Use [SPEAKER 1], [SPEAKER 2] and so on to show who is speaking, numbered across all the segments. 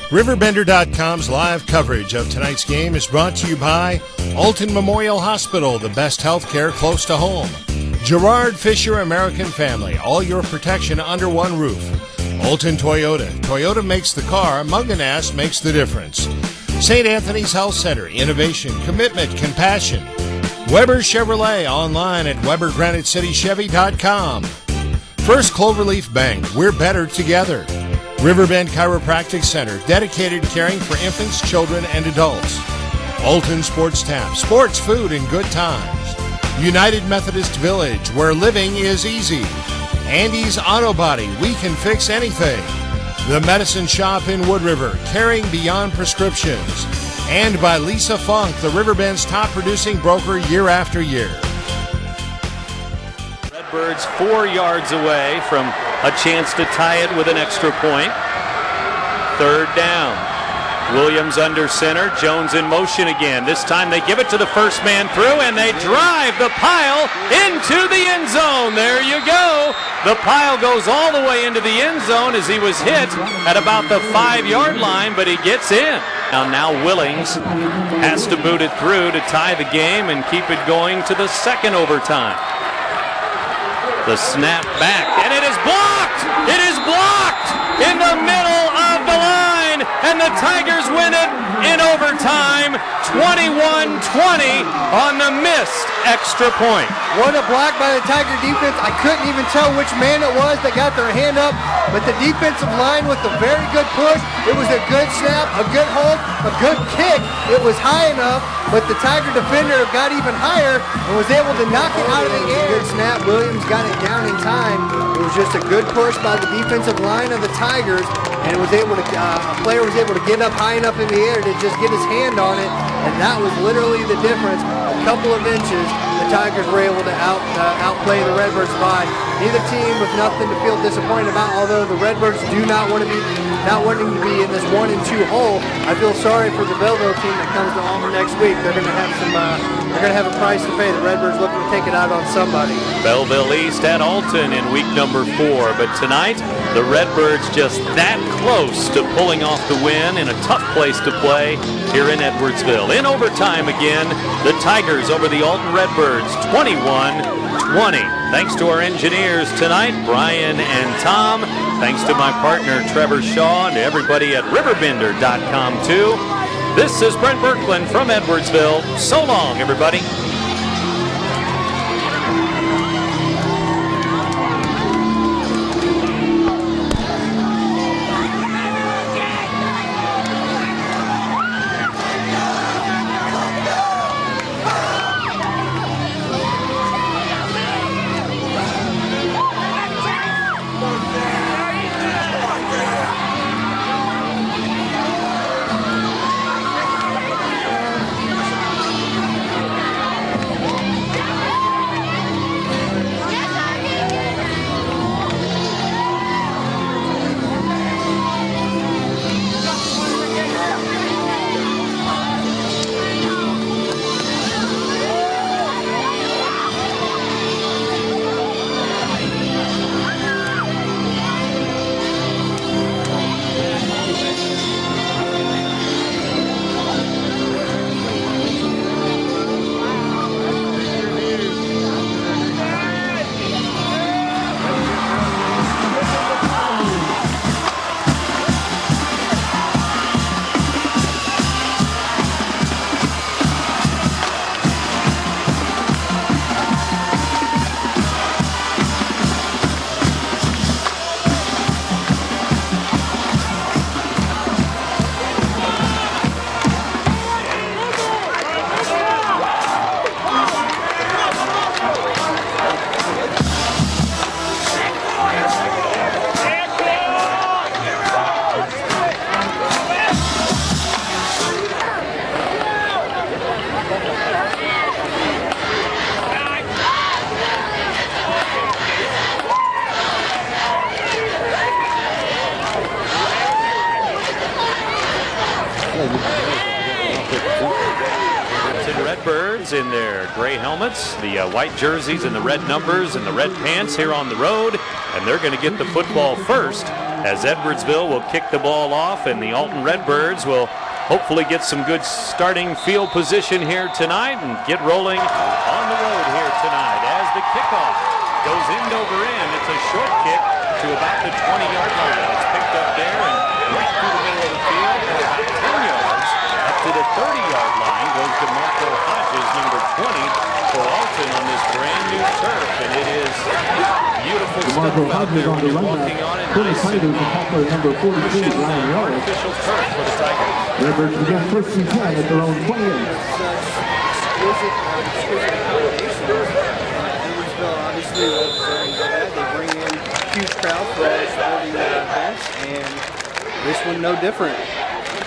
[SPEAKER 1] RiverBender.com's live coverage of tonight's game is brought to you by Alton Memorial Hospital, the best health care close to home. Gerard Fisher American Family, all your protection under one roof. Alton Toyota. Toyota makes the car. Munganast makes the difference. St. Anthony's Health Center. Innovation, commitment, compassion. Weber Chevrolet, online at WeberGraniteCityChevy.com. First Cloverleaf Bank. We're better together. Riverbend Chiropractic Center, dedicated to caring for infants, children, and adults. Alton Sports Tap, sports, food, and good times. United Methodist Village, where living is easy. Andy's Auto Body, we can fix anything. The Medicine Shop in Wood River, caring beyond prescriptions. And by Lisa Funk, the Riverbend's top producing broker year after year.
[SPEAKER 2] Redbirds 4 yards away from a chance to tie it with an extra point. Third down. Williams under center. Jones in motion again. This time they give it to the first man through, and they drive the pile into the end zone. There you go. The pile goes all the way into the end zone as he was hit at about the 5-yard line, but he gets in. Now Willings has to boot it through to tie the game and keep it going to the second overtime. The snap back, and it is blocked! It is blocked in the middle of the line, and the Tigers win it in overtime, 21-20 on the missed extra point.
[SPEAKER 3] What a block by the Tiger defense. I couldn't even tell which man it was that got their hand up, but the defensive line with a very good push. It was a good snap, a good hold, a good kick. It was high enough, but the Tiger defender got even higher and was able to knock it out of the air. Good snap. Williams got it down in time. It was just a good push by the defensive line of the Tigers, and it was able to a player was able to get up high enough in the air to just get his hand on it, and that was literally the difference. A couple of inches, the Tigers were able to outplay the Redbirds by. Neither team with nothing to feel disappointed about, although the Redbirds do not wanting to be in this 1-2 hole. I feel sorry for the Belleville team that comes to Alma next week. They're going to have a price to pay. The Redbirds looking to take it out on somebody.
[SPEAKER 2] Belleville East at Alton in week number 4, but tonight the Redbirds just that close to pulling off the win in a tough place to play here in Edwardsville. In overtime again, the Tigers over the Alton Redbirds, 21-20. Thanks to our engineers tonight, Brian and Tom. Thanks to my partner, Trevor Shaw, and to everybody at RiverBender.com, too. This is Brent Birkland from Edwardsville. So long, everybody. Redbirds in their gray helmets, the white jerseys and the red numbers and the red pants here on the road, and they're going to get the football first as Edwardsville will kick the ball off, and the Alton Redbirds will hopefully get some good starting field position here tonight and get rolling on the road here tonight as the kickoff goes end over end. It's a short kick to about the 20-yard line. It's picked up there and right through the middle of the field for about 10 yards. Up to the 30-yard line goes DeMarco Hodges, number 20, for Alton on this brand new turf. And it is beautiful stuff out there when you're walking on it. Nice and cushion artificial turf for the Tigers.
[SPEAKER 4] Redbirds begin first and 10 at their own 28.
[SPEAKER 3] Exquisite accommodation. Edwardsville obviously loves that. They bring in huge crowds for all sporting events, and this one no different.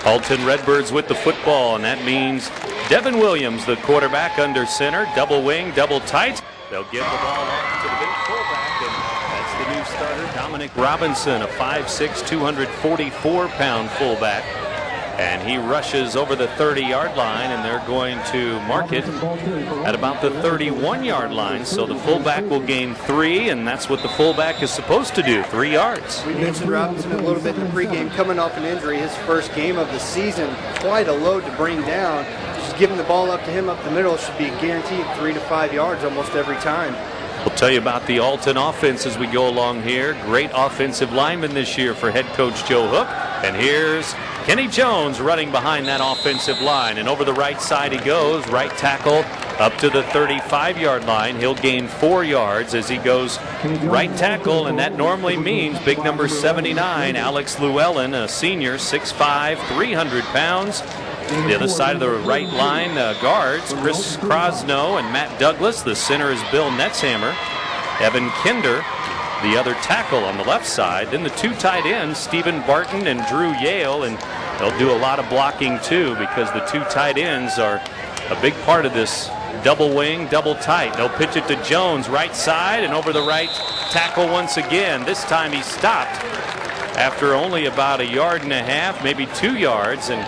[SPEAKER 2] Alton Redbirds with the football, and that means Devin Williams, the quarterback, under center, double wing, double tight. They'll give the ball off to the big fullback, and that's the new starter, Dominic Robinson, a 5'6", 244-pound fullback. And he rushes over the 30-yard line, and they're going to mark it at about the 31-yard line. So the fullback will gain 3, and that's what the fullback is supposed to do, 3 yards.
[SPEAKER 3] We mentioned Robinson a little bit in the pregame, coming off an injury, his first game of the season. Quite a load to bring down. Just giving the ball up to him up the middle should be guaranteed 3 to 5 yards almost every time.
[SPEAKER 2] We'll tell you about the Alton offense as we go along here. Great offensive lineman this year for head coach Joe Hook. And here's Kenny Jones running behind that offensive line. And over the right side he goes, right tackle up to the 35-yard line. He'll gain 4 yards as he goes right tackle, and that normally means big number 79, Alex Llewellyn, a senior, 6'5", 300 pounds. The other side of the right line, guards, Chris Crosno and Matt Douglas. The center is Bill Netzhammer. Evan Kinder, the other tackle on the left side. Then the 2 tight ends, Stephen Barton and Drew Yale, and they'll do a lot of blocking too because the 2 tight ends are a big part of this double wing, double tight. They'll pitch it to Jones, right side, and over the right tackle once again. This time he stopped after only about 1.5 yards, maybe 2 yards, and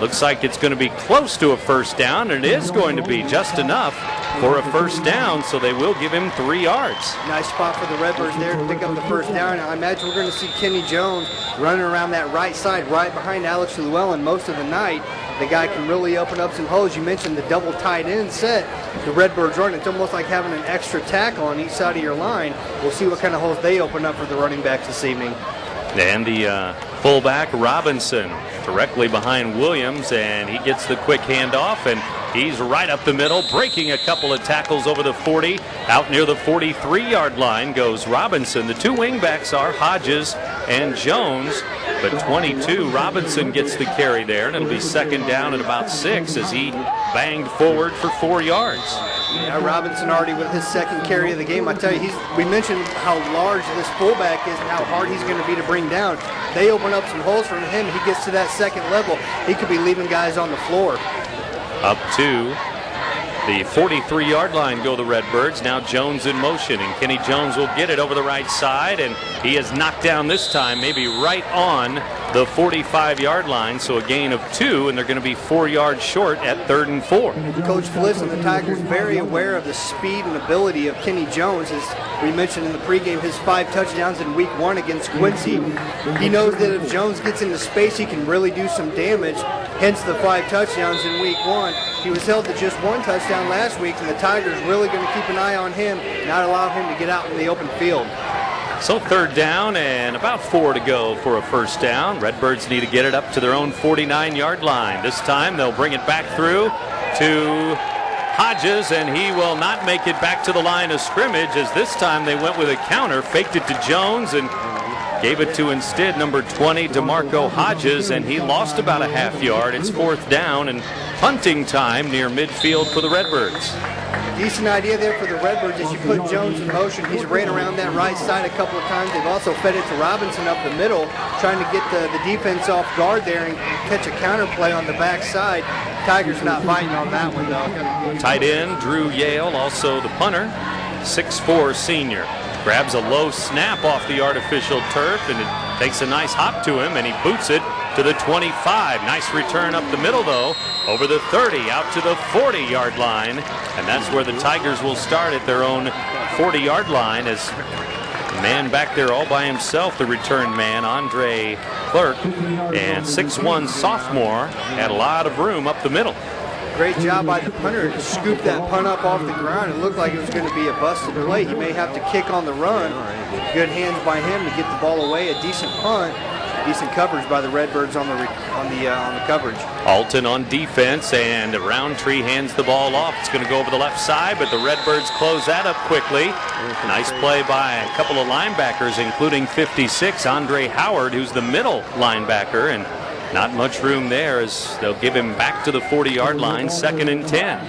[SPEAKER 2] looks like it's going to be close to a first down, and it is going to be just enough for a first down, so they will give him 3 yards.
[SPEAKER 3] Nice spot for the Redbirds there to pick up the first down. I imagine we're going to see Kenny Jones running around that right side, right behind Alex Llewellyn most of the night. The guy can really open up some holes. You mentioned the double tight end set the Redbirds run. It's almost like having an extra tackle on each side of your line. We'll see what kind of holes they open up for the running backs this evening.
[SPEAKER 2] And the fullback, Robinson, directly behind Williams, and he gets the quick handoff, and he's right up the middle, breaking a couple of tackles over the 40. Out near the 43-yard line goes Robinson. The 2 wingbacks are Hodges and Jones, but 22, Robinson gets the carry there, and it'll be second down at about 6 as he banged forward for 4 yards.
[SPEAKER 3] Yeah, Robinson already with his second carry of the game. I tell you, we mentioned how large this fullback is and how hard he's going to be to bring down. They open up some holes for him. He gets to that second level. He could be leaving guys on the floor.
[SPEAKER 2] Up to the 43-yard line go the Redbirds. Now Jones in motion, and Kenny Jones will get it over the right side, and he is knocked down this time, maybe right on the 45-yard line, so a gain of 2, and they're going to be 4 yards short at 3rd and 4.
[SPEAKER 3] Coach Bliss and the Tigers very aware of the speed and ability of Kenny Jones. As we mentioned in the pregame, his 5 touchdowns in week 1 against Quincy. He knows that if Jones gets into space, he can really do some damage, hence the 5 touchdowns in week 1. He was held to just 1 touchdown last week, and the Tigers really going to keep an eye on him, not allow him to get out in the open field.
[SPEAKER 2] So 3rd down and about 4 to go for a first down. Redbirds need to get it up to their own 49-yard line. This time they'll bring it back through to Hodges, and he will not make it back to the line of scrimmage, as this time they went with a counter, faked it to Jones, and gave it to instead number 20, DeMarco Hodges, and he lost about a half yard. It's 4th down and punting time near midfield for the Redbirds.
[SPEAKER 3] Decent idea there for the Redbirds as you put Jones in motion. He's ran around that right side a couple of times. They've also fed it to Robinson up the middle, trying to get the defense off guard there and catch a counter play on the backside. Tigers not biting on that one, though.
[SPEAKER 2] Tight end, Drew Yale, also the punter, 6'4" senior. Grabs a low snap off the artificial turf, and it takes a nice hop to him, and he boots it to the 25. Nice return up the middle, though, over the 30, out to the 40-yard line. And that's where the Tigers will start at their own 40-yard line, as man back there all by himself, the return man, Andre Clerk, and 6'1" sophomore, had a lot of room up the middle.
[SPEAKER 3] Great job by the punter to scoop that punt up off the ground. It looked like it was going to be a busted play. He may have to kick on the run. Good hands by him to get the ball away. A decent punt. Decent coverage by the Redbirds on the coverage.
[SPEAKER 2] Alton on defense, and Roundtree hands the ball off. It's going to go over the left side, but the Redbirds close that up quickly. Nice play by a couple of linebackers, including 56, Andre Howard, who's the middle linebacker, and not much room there as they'll give him back to the 40-yard line, 2nd and 10.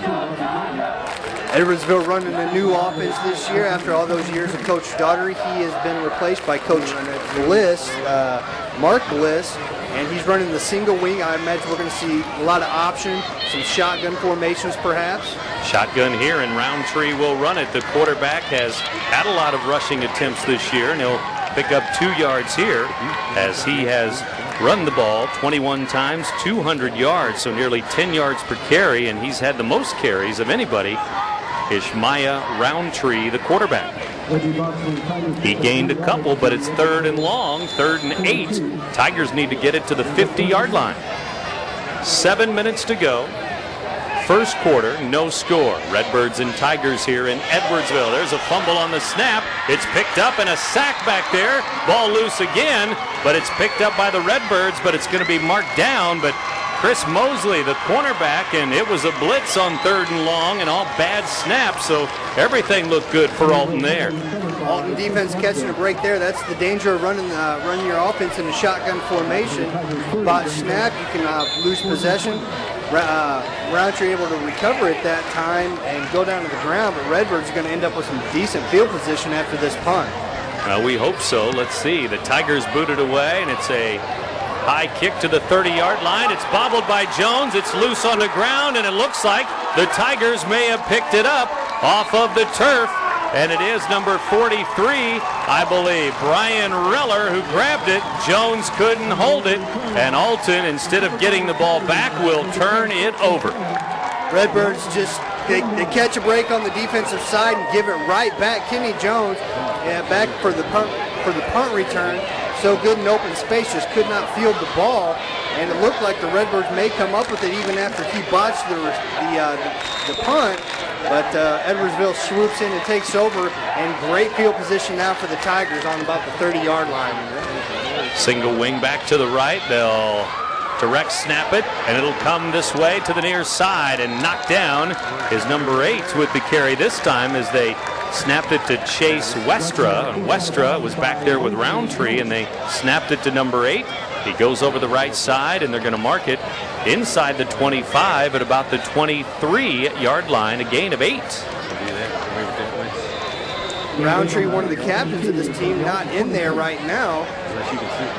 [SPEAKER 3] Edwardsville running a new offense this year after all those years of Coach Daugherty. He has been replaced by Coach Bliss, Mark Bliss, and he's running the single wing. I imagine we're going to see a lot of option, some shotgun formations perhaps.
[SPEAKER 2] Shotgun here, and Roundtree will run it. The quarterback has had a lot of rushing attempts this year, and he'll pick up 2 yards here as he has run the ball 21 times, 200 yards, so nearly 10 yards per carry, and he's had the most carries of anybody. Ishmaiah Roundtree, the quarterback. He gained a couple, but it's 3rd and long, 3rd and 8. Tigers need to get it to the 50-yard line. 7 minutes to go. First quarter, no score. Redbirds and Tigers here in Edwardsville. There's a fumble on the snap. It's picked up and a sack back there. Ball loose again, but it's picked up by the Redbirds, but it's going to be marked down. But Chris Mosley, the cornerback, and it was a blitz on 3rd and long and all bad snaps, so everything looked good for Alton there.
[SPEAKER 3] Alton defense catching a break there. That's the danger of running your offense in a shotgun formation. Botch snap, you can lose possession. Roundtree able to recover at that time and go down to the ground, but Redbirds are going to end up with some decent field position after this punt.
[SPEAKER 2] We hope so. Let's see. The Tigers booted away, and it's a high kick to the 30-yard line. It's bobbled by Jones. It's loose on the ground, and it looks like the Tigers may have picked it up off of the turf. And it is number 43, I believe, Brian Reller, who grabbed it. Jones couldn't hold it, and Alton, instead of getting the ball back, will turn it over.
[SPEAKER 3] Redbirds just they catch a break on the defensive side and give it right back. Kenny Jones, back for the punt return. So good in open space, just could not field the ball, and it looked like the Redbirds may come up with it even after he botched the punt. But Edwardsville swoops in and takes over, and great field position now for the Tigers on about the 30-yard line.
[SPEAKER 2] Single wing back to the right. They'll direct snap it, and it'll come this way to the near side, and knocked down is number 8 with the carry this time as they snapped it to Chase Westra. And Westra was back there with Roundtree, and they snapped it to number 8. He goes over the right side, and they're going to mark it inside the 25 at about the 23-yard line, a gain of 8.
[SPEAKER 3] Roundtree, one of the captains of this team, not in there right now.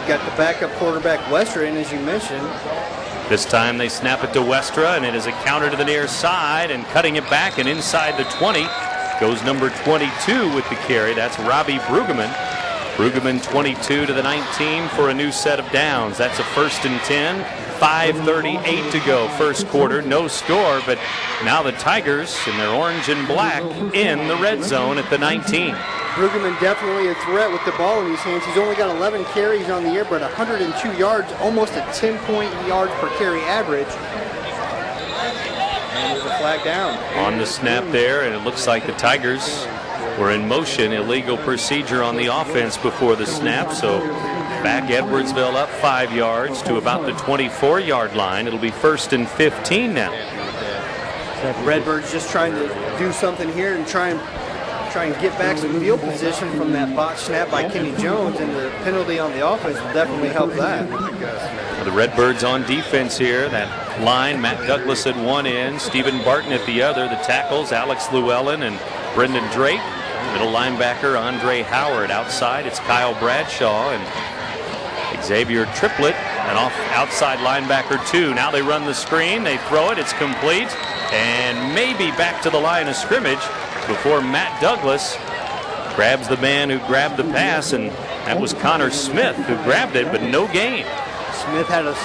[SPEAKER 3] Got the backup quarterback Westra in, as you mentioned.
[SPEAKER 2] This time they snap it to Westra, and it is a counter to the near side, and cutting it back and inside the 20 goes number 22 with the carry. That's Robbie Brueggemann. Brueggemann 22 to the 19 for a new set of downs. That's a 1st and 10. 5:38 to go, first quarter, no score, but now the Tigers in their orange and black in the red zone at the 19.
[SPEAKER 3] Brueggemann definitely a threat with the ball in his hands. He's only got 11 carries on the year, but 102 yards, almost a 10-point yards per carry average. And there's a flag down.
[SPEAKER 2] On the snap there, and it looks like the Tigers were in motion. Illegal procedure on the offense before the snap, so back Edwardsville up 5 yards to about the 24-yard line. It'll be 1st and 15 now.
[SPEAKER 3] Redbirds just trying to do something here and try and get back some field position from that botch snap by Kenny Jones, and the penalty on the offense will definitely help that.
[SPEAKER 2] The Redbirds on defense here. That line, Matt Douglas at one end, Stephen Barton at the other. The tackles, Alex Llewellyn and Brendan Drake. Middle linebacker, Andre Howard. Outside, it's Kyle Bradshaw and Xavier Triplett, and off outside linebacker 2. Now they run the screen, they throw it, it's complete, and maybe back to the line of scrimmage before Matt Douglas grabs the man who grabbed the pass, and that was Connor Smith who grabbed it, but no gain.
[SPEAKER 3] Smith had a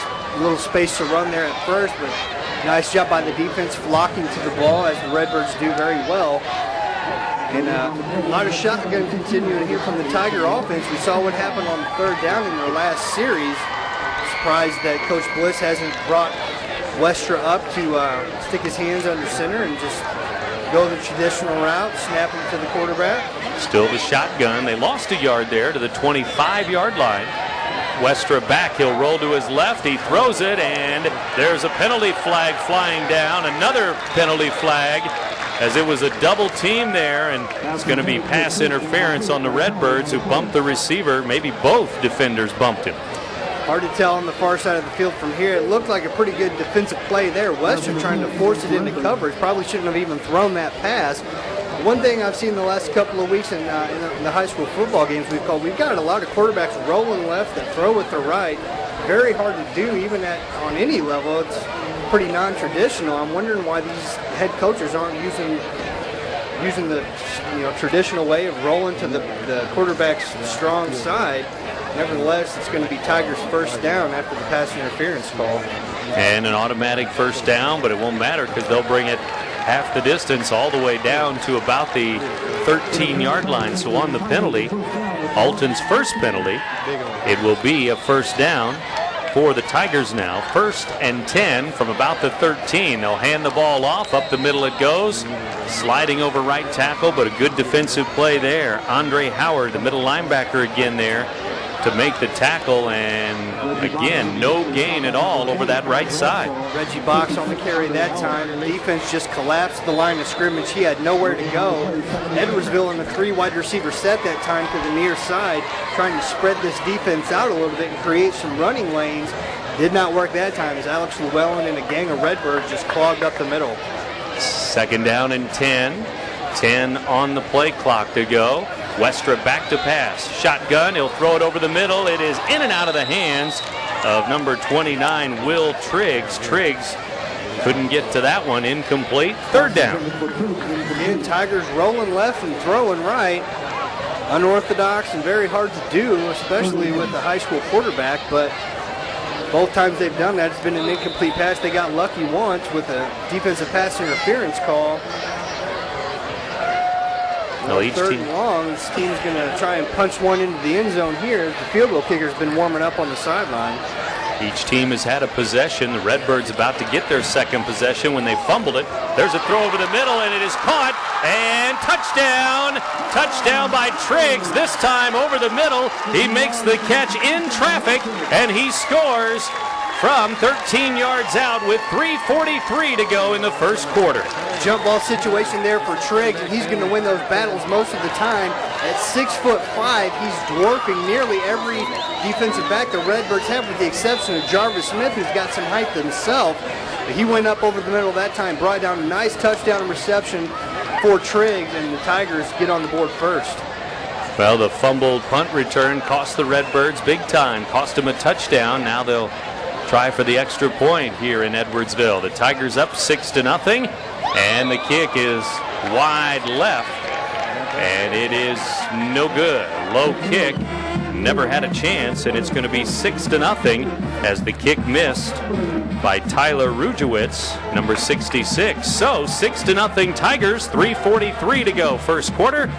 [SPEAKER 3] little space to run there at first, but nice job by the defense flocking to the ball, as the Redbirds do very well. And a lot of shotgun continuing here from the Tiger offense. We saw what happened on third down in their last series. Surprised that Coach Bliss hasn't brought Westra up to stick his hands under center and just go the traditional route, snap him to the quarterback.
[SPEAKER 2] Still the shotgun. They lost a yard there to the 25-yard line. Westra back. He'll roll to his left. He throws it, and there's a penalty flag flying down. Another penalty flag, as it was a double team there, and it's going to be pass interference on the Redbirds, who bumped the receiver. Maybe both defenders bumped him.
[SPEAKER 3] Hard to tell on the far side of the field from here. It looked like a pretty good defensive play there. Westra trying to force it into coverage. Probably shouldn't have even thrown that pass. One thing I've seen the last couple of weeks in the high school football games we've got a lot of quarterbacks rolling left that throw with the right. Very hard to do even on any level. It's pretty non-traditional. I'm wondering why these head coaches aren't using the traditional way of rolling to the quarterback's strong side. Nevertheless, it's going to be Tigers' first down after the pass interference call.
[SPEAKER 2] And an automatic first down, but it won't matter because they'll bring it half the distance all the way down to about the 13-yard line. So on the penalty, Alton's first penalty, it will be a first down for the Tigers now. 1st and 10 from about the 13. They'll hand the ball off. Up the middle it goes. Sliding over right tackle, but a good defensive play there. Andre Howard, the middle linebacker again there, to make the tackle, and again, no gain at all over that right side.
[SPEAKER 3] Reggie Box on the carry that time. The defense just collapsed the line of scrimmage. He had nowhere to go. Edwardsville in the 3 wide receiver set that time to the near side, trying to spread this defense out a little bit and create some running lanes. Did not work that time as Alex Llewellyn and a gang of Redbirds just clogged up the middle.
[SPEAKER 2] 2nd down and 10. 10 on the play clock to go. Westra back to pass. Shotgun. He'll throw it over the middle. It is in and out of the hands of number 29, Will Triggs. Triggs couldn't get to that one. Incomplete. 3rd down.
[SPEAKER 3] Again, Tigers rolling left and throwing right. Unorthodox and very hard to do, especially with a high school quarterback, but both times they've done that, it's been an incomplete pass. They got lucky once with a defensive pass interference call.
[SPEAKER 2] Well, each
[SPEAKER 3] 3rd
[SPEAKER 2] team,
[SPEAKER 3] and long, this team's going to try and punch one into the end zone here. The field goal kicker's been warming up on the sideline.
[SPEAKER 2] each team has had a possession. The Redbirds about to get their second possession when they fumbled it. There's a throw over the middle, and it is caught. And touchdown! Touchdown by Triggs. This time over the middle. He makes the catch in traffic, and he scores from 13 yards out with 3:43 to go in the first quarter.
[SPEAKER 3] Jump ball situation there for Triggs, and he's going to win those battles most of the time. At 6'5", he's dwarfing nearly every defensive back the Redbirds have, with the exception of Jarvis Smith, who's got some height himself. But he went up over the middle that time, brought down a nice touchdown reception for Triggs, and the Tigers get on the board first.
[SPEAKER 2] Well, the fumbled punt return cost the Redbirds big time, cost them a touchdown. Now they'll try for the extra point here in Edwardsville. The Tigers up 6-0, and the kick is wide left, and it is no good. Low kick, never had a chance, and it's going to be 6-0 as the kick missed by Tyler Rujewicz, number 66. So 6-0 Tigers, 3:43 to go first quarter.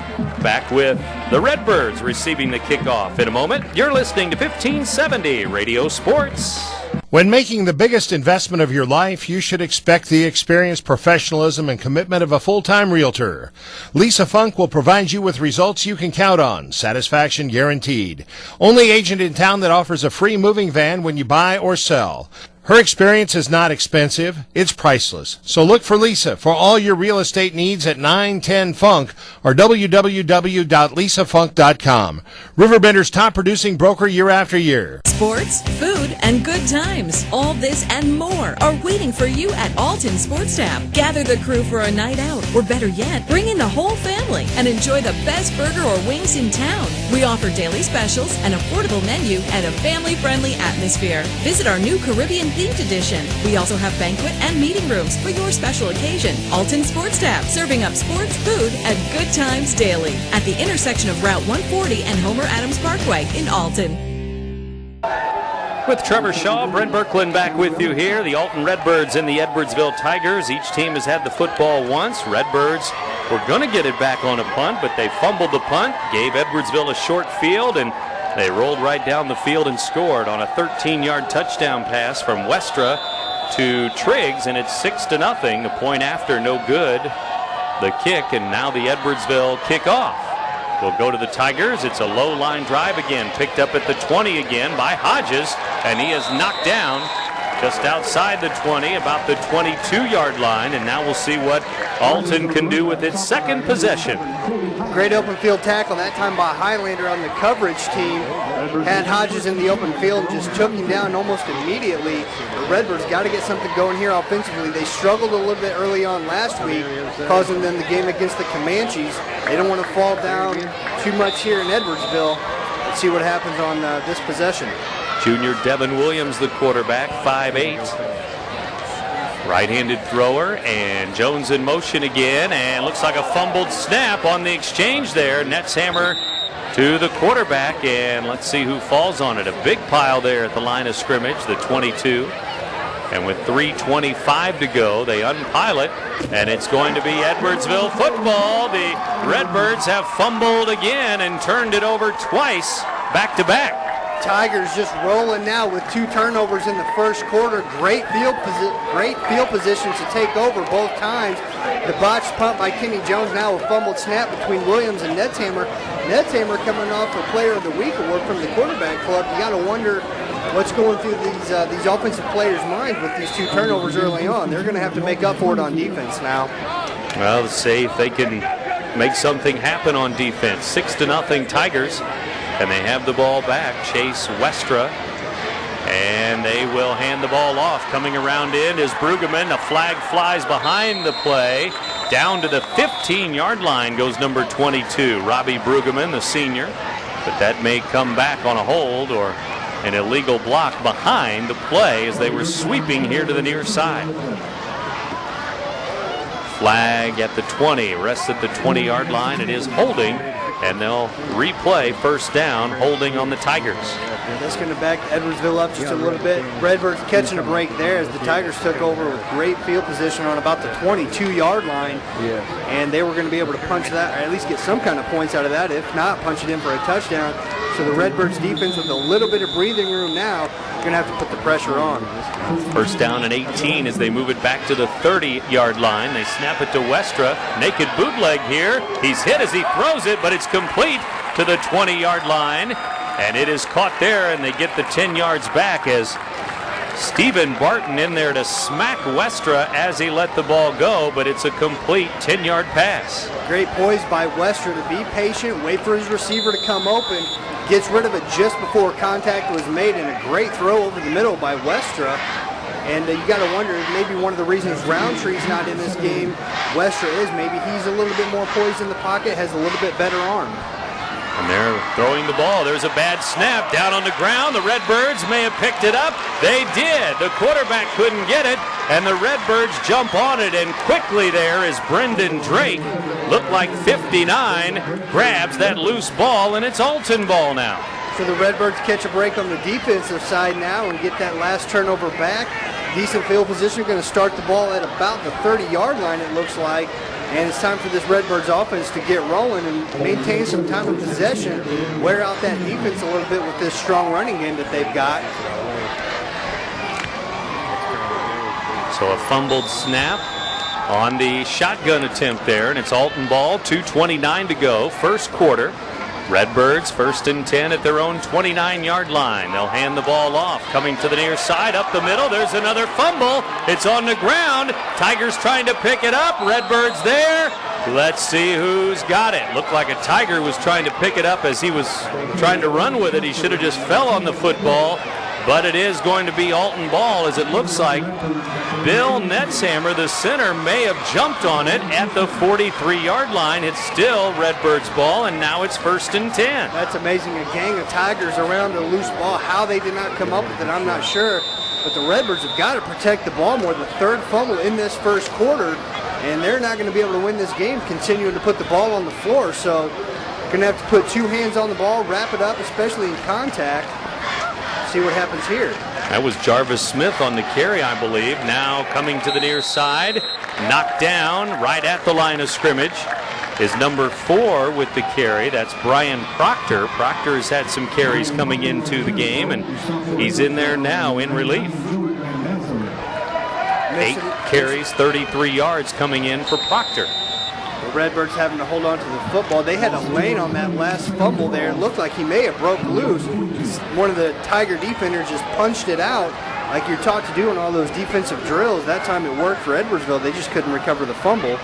[SPEAKER 2] Back with the Redbirds receiving the kickoff in a moment. You're listening to 1570 Radio Sports.
[SPEAKER 1] When making the biggest investment of your life, you should expect the experience, professionalism, and commitment of a full-time realtor. Lisa Funk will provide you with results you can count on. Satisfaction guaranteed. Only agent in town that offers a free moving van when you buy or sell. Her experience is not expensive, it's priceless. So look for Lisa for all your real estate needs at 910 Funk or www.lisafunk.com. RiverBender's top producing broker year after year.
[SPEAKER 5] Sports, food, and good times. All this and more are waiting for you at Alton Sports Tab. Gather the crew for a night out, or better yet, bring in the whole family and enjoy the best burger or wings in town. We offer daily specials, an affordable menu, and a family-friendly atmosphere. Visit our new Caribbean themed edition. We also have banquet and meeting rooms for your special occasion. Alton Sports Tab, serving up sports, food, and good times daily at the intersection of Route 140 and Homer Adams Parkway in Alton.
[SPEAKER 2] With Trevor Shaw, Brent Birkeland back with you here. The Alton Redbirds and the Edwardsville Tigers. Each team has had the football once. Redbirds were going to get it back on a punt, but they fumbled the punt, gave Edwardsville a short field, and they rolled right down the field and scored on a 13-yard touchdown pass from Westra to Triggs, and it's 6-0. The point after, no good. The kick, and now the Edwardsville kickoff will go to the Tigers. It's a low line drive again, picked up at the 20 again by Hodges, and he is knocked down just outside the 20, about the 22-yard line, and now we'll see what Alton can do with its second possession.
[SPEAKER 3] Great open field tackle, that time by Highlander on the coverage team. Had Hodges in the open field and just took him down almost immediately. The Redbirds got to get something going here offensively. They struggled a little bit early on last week, causing them the game against the Comanches. They don't want to fall down too much here in Edwardsville. Let's see what happens on this possession.
[SPEAKER 2] Junior Devin Williams, the quarterback, 5'8". Right-handed thrower, and Jones in motion again, and looks like a fumbled snap on the exchange there. Netzhammer to the quarterback, and let's see who falls on it. A big pile there at the line of scrimmage, the 22. And with 3:25 to go, they unpile it, and it's going to be Edwardsville football. The Redbirds have fumbled again and turned it over twice, back-to-back.
[SPEAKER 3] Tigers just rolling now with 2 turnovers in the first quarter. Great field position to take over both times. The botched punt by Kenny Jones, now a fumbled snap between Williams and Netzhammer. Netzhammer coming off a Player of the Week award from the quarterback club. You got to wonder what's going through these offensive players' minds with these 2 turnovers early on. They're going to have to make up for it on defense now.
[SPEAKER 2] Well, let's see if they can make something happen on defense. 6-0 Tigers. And they have the ball back. Chase Westra. And they will hand the ball off. Coming around in is Brueggemann. The flag flies behind the play. Down to the 15-yard line goes number 22, Robbie Brueggemann, the senior. But that may come back on a hold or an illegal block behind the play as they were sweeping here to the near side. Flag at the 20. Rests at the 20-yard line. It is holding. And they'll replay first down, holding on the Tigers.
[SPEAKER 3] That's going to back Edwardsville up just a little bit. Redbirds catching a break there as the Tigers took over with great field position on about the 22-yard line. And they were going to be able to punch that, or at least get some kind of points out of that. If not, punch it in for a touchdown. So the Redbirds defense with a little bit of breathing room now, going to have to put the pressure on.
[SPEAKER 2] First down and 18 as they move it back to the 30-yard line. They snap it to Westra. Naked bootleg here. He's hit as he throws it, but it's complete to the 20-yard line. And it is caught there, and they get the 10 yards back as Stephen Barton in there to smack Westra as he let the ball go, but it's a complete 10-yard pass.
[SPEAKER 3] Great poise by Westra to be patient, wait for his receiver to come open, gets rid of it just before contact was made, and a great throw over the middle by Westra. And you got to wonder, maybe one of the reasons Roundtree's not in this game, Westra is maybe he's a little bit more poised in the pocket, has a little bit better arm.
[SPEAKER 2] And they're throwing the ball. There's a bad snap down on the ground. The Redbirds may have picked it up. They did. The quarterback couldn't get it, and the Redbirds jump on it, and quickly there is Brendan Drake. Looked like 59, grabs that loose ball, and it's Alton ball now.
[SPEAKER 3] So the Redbirds catch a break on the defensive side now and get that last turnover back. Decent field position, going to start the ball at about the 30-yard line, it looks like. And it's time for this Redbirds offense to get rolling and maintain some time of possession, wear out that defense a little bit with this strong running game that they've got.
[SPEAKER 2] So a fumbled snap on the shotgun attempt there, and it's Alton ball, 2:29 to go, first quarter. Redbirds 1st and 10 at their own 29-yard line. They'll hand the ball off. Coming to the near side, up the middle. There's another fumble. It's on the ground. Tigers trying to pick it up. Redbirds there. Let's see who's got it. Looked like a Tiger was trying to pick it up as he was trying to run with it. He should have just fell on the football. But it is going to be Alton ball, as it looks like Bill Netzhammer, the center, may have jumped on it at the 43-yard line. It's still Redbirds ball, and now it's 1st and 10.
[SPEAKER 3] That's amazing. A gang of Tigers around a loose ball. How they did not come up with it, I'm not sure. But the Redbirds have got to protect the ball more. The third fumble in this first quarter, and they're not going to be able to win this game continuing to put the ball on the floor. So going to have to put 2 hands on the ball, wrap it up, especially in contact. See what happens here.
[SPEAKER 2] That was Jarvis Smith on the carry, I believe. Now coming to the near side. Knocked down right at the line of scrimmage is number 4 with the carry. That's Brian Proctor. Proctor has had some carries coming into the game, and he's in there now in relief. 8 carries, 33 yards coming in for Proctor.
[SPEAKER 3] The Redbirds having to hold on to the football. They had a lane on that last fumble there. It looked like he may have broke loose. One of the Tiger defenders just punched it out like you're taught to do in all those defensive drills. That time it worked for Edwardsville. They just couldn't recover the fumble.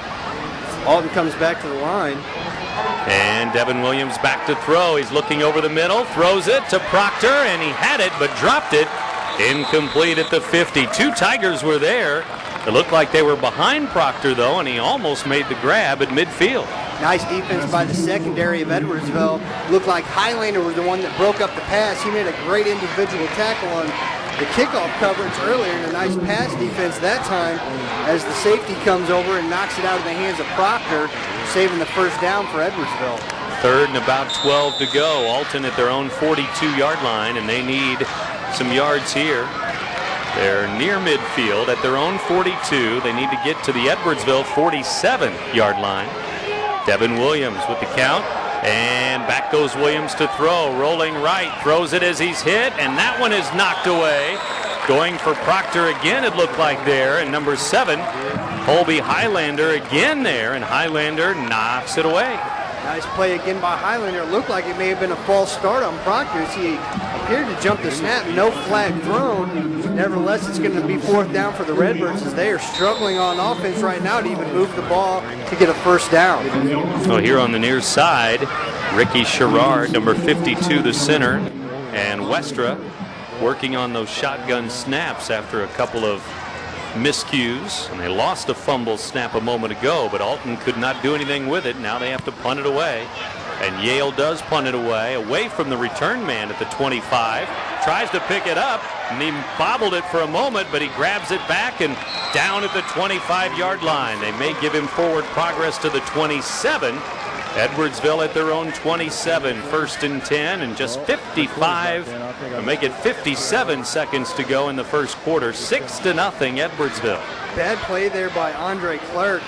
[SPEAKER 3] Alton comes back to the line.
[SPEAKER 2] And Devin Williams back to throw. He's looking over the middle, throws it to Proctor, and he had it but dropped it. Incomplete at the 50. 2 Tigers were there. It looked like they were behind Proctor, though, and he almost made the grab at midfield.
[SPEAKER 3] Nice defense by the secondary of Edwardsville. Looked like Highlander was the one that broke up the pass. He made a great individual tackle on the kickoff coverage earlier, and a nice pass defense that time as the safety comes over and knocks it out of the hands of Proctor, saving the first down for Edwardsville.
[SPEAKER 2] 3rd and about 12 to go. Alton at their own 42-yard line, and they need some yards here. They're near midfield at their own 42. They need to get to the Edwardsville 47-yard line. Devin Williams with the count. And back goes Williams to throw. Rolling right. Throws it as he's hit. And that one is knocked away. Going for Proctor again, it looked like there. And number 7, Colby Highlander again there. And Highlander knocks it away.
[SPEAKER 3] Nice play again by Highlander. It looked like it may have been a false start on Proctor as he appeared to jump the snap. No flag thrown. Nevertheless, it's going to be 4th down for the Redbirds as they are struggling on offense right now to even move the ball to get a first down.
[SPEAKER 2] So here on the near side, Ricky Sherrard, number 52, the center, and Westra working on those shotgun snaps after a couple of miscues, and they lost a fumble snap a moment ago, but Alton could not do anything with it. Now they have to punt it away, and Yale does punt it away from the return man at the 25. Tries to pick it up, and he bobbled it for a moment, but he grabs it back and down at the 25-yard line. They may give him forward progress to the 27. Edwardsville at their own 27, 1st and 10, and just 55 to make it 57 seconds to go in the first quarter. 6-0 Edwardsville.
[SPEAKER 3] Bad play there by Andre Clark,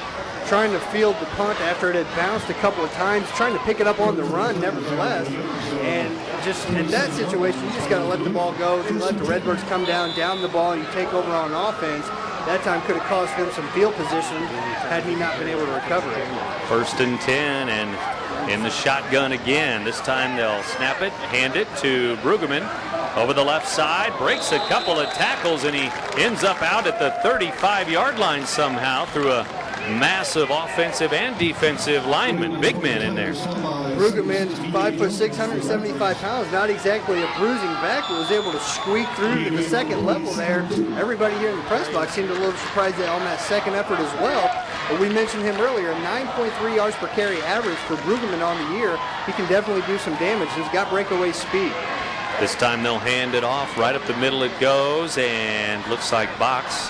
[SPEAKER 3] trying to field the punt after it had bounced a couple of times, trying to pick it up on the run nevertheless. And just in that situation, you just got to let the ball go and let the Redbirds come down the ball, and you take over on offense. That time could have cost them some field position had he not been able to recover it.
[SPEAKER 2] 1st and 10, and in the shotgun again. This time they'll snap it, hand it to Brueggemann over the left side, breaks a couple of tackles, and he ends up out at the 35-yard line somehow through a massive offensive and defensive lineman. Big man in there.
[SPEAKER 3] Brueggemann, 5'6", 175 pounds, not exactly a bruising back, but was able to squeak through to the second level there. Everybody here in the press box seemed a little surprised on that second effort as well. But we mentioned him earlier, 9.3 yards per carry average for Brueggemann on the year. He can definitely do some damage. He's got breakaway speed.
[SPEAKER 2] This time they'll hand it off. Right up the middle it goes, and looks like Box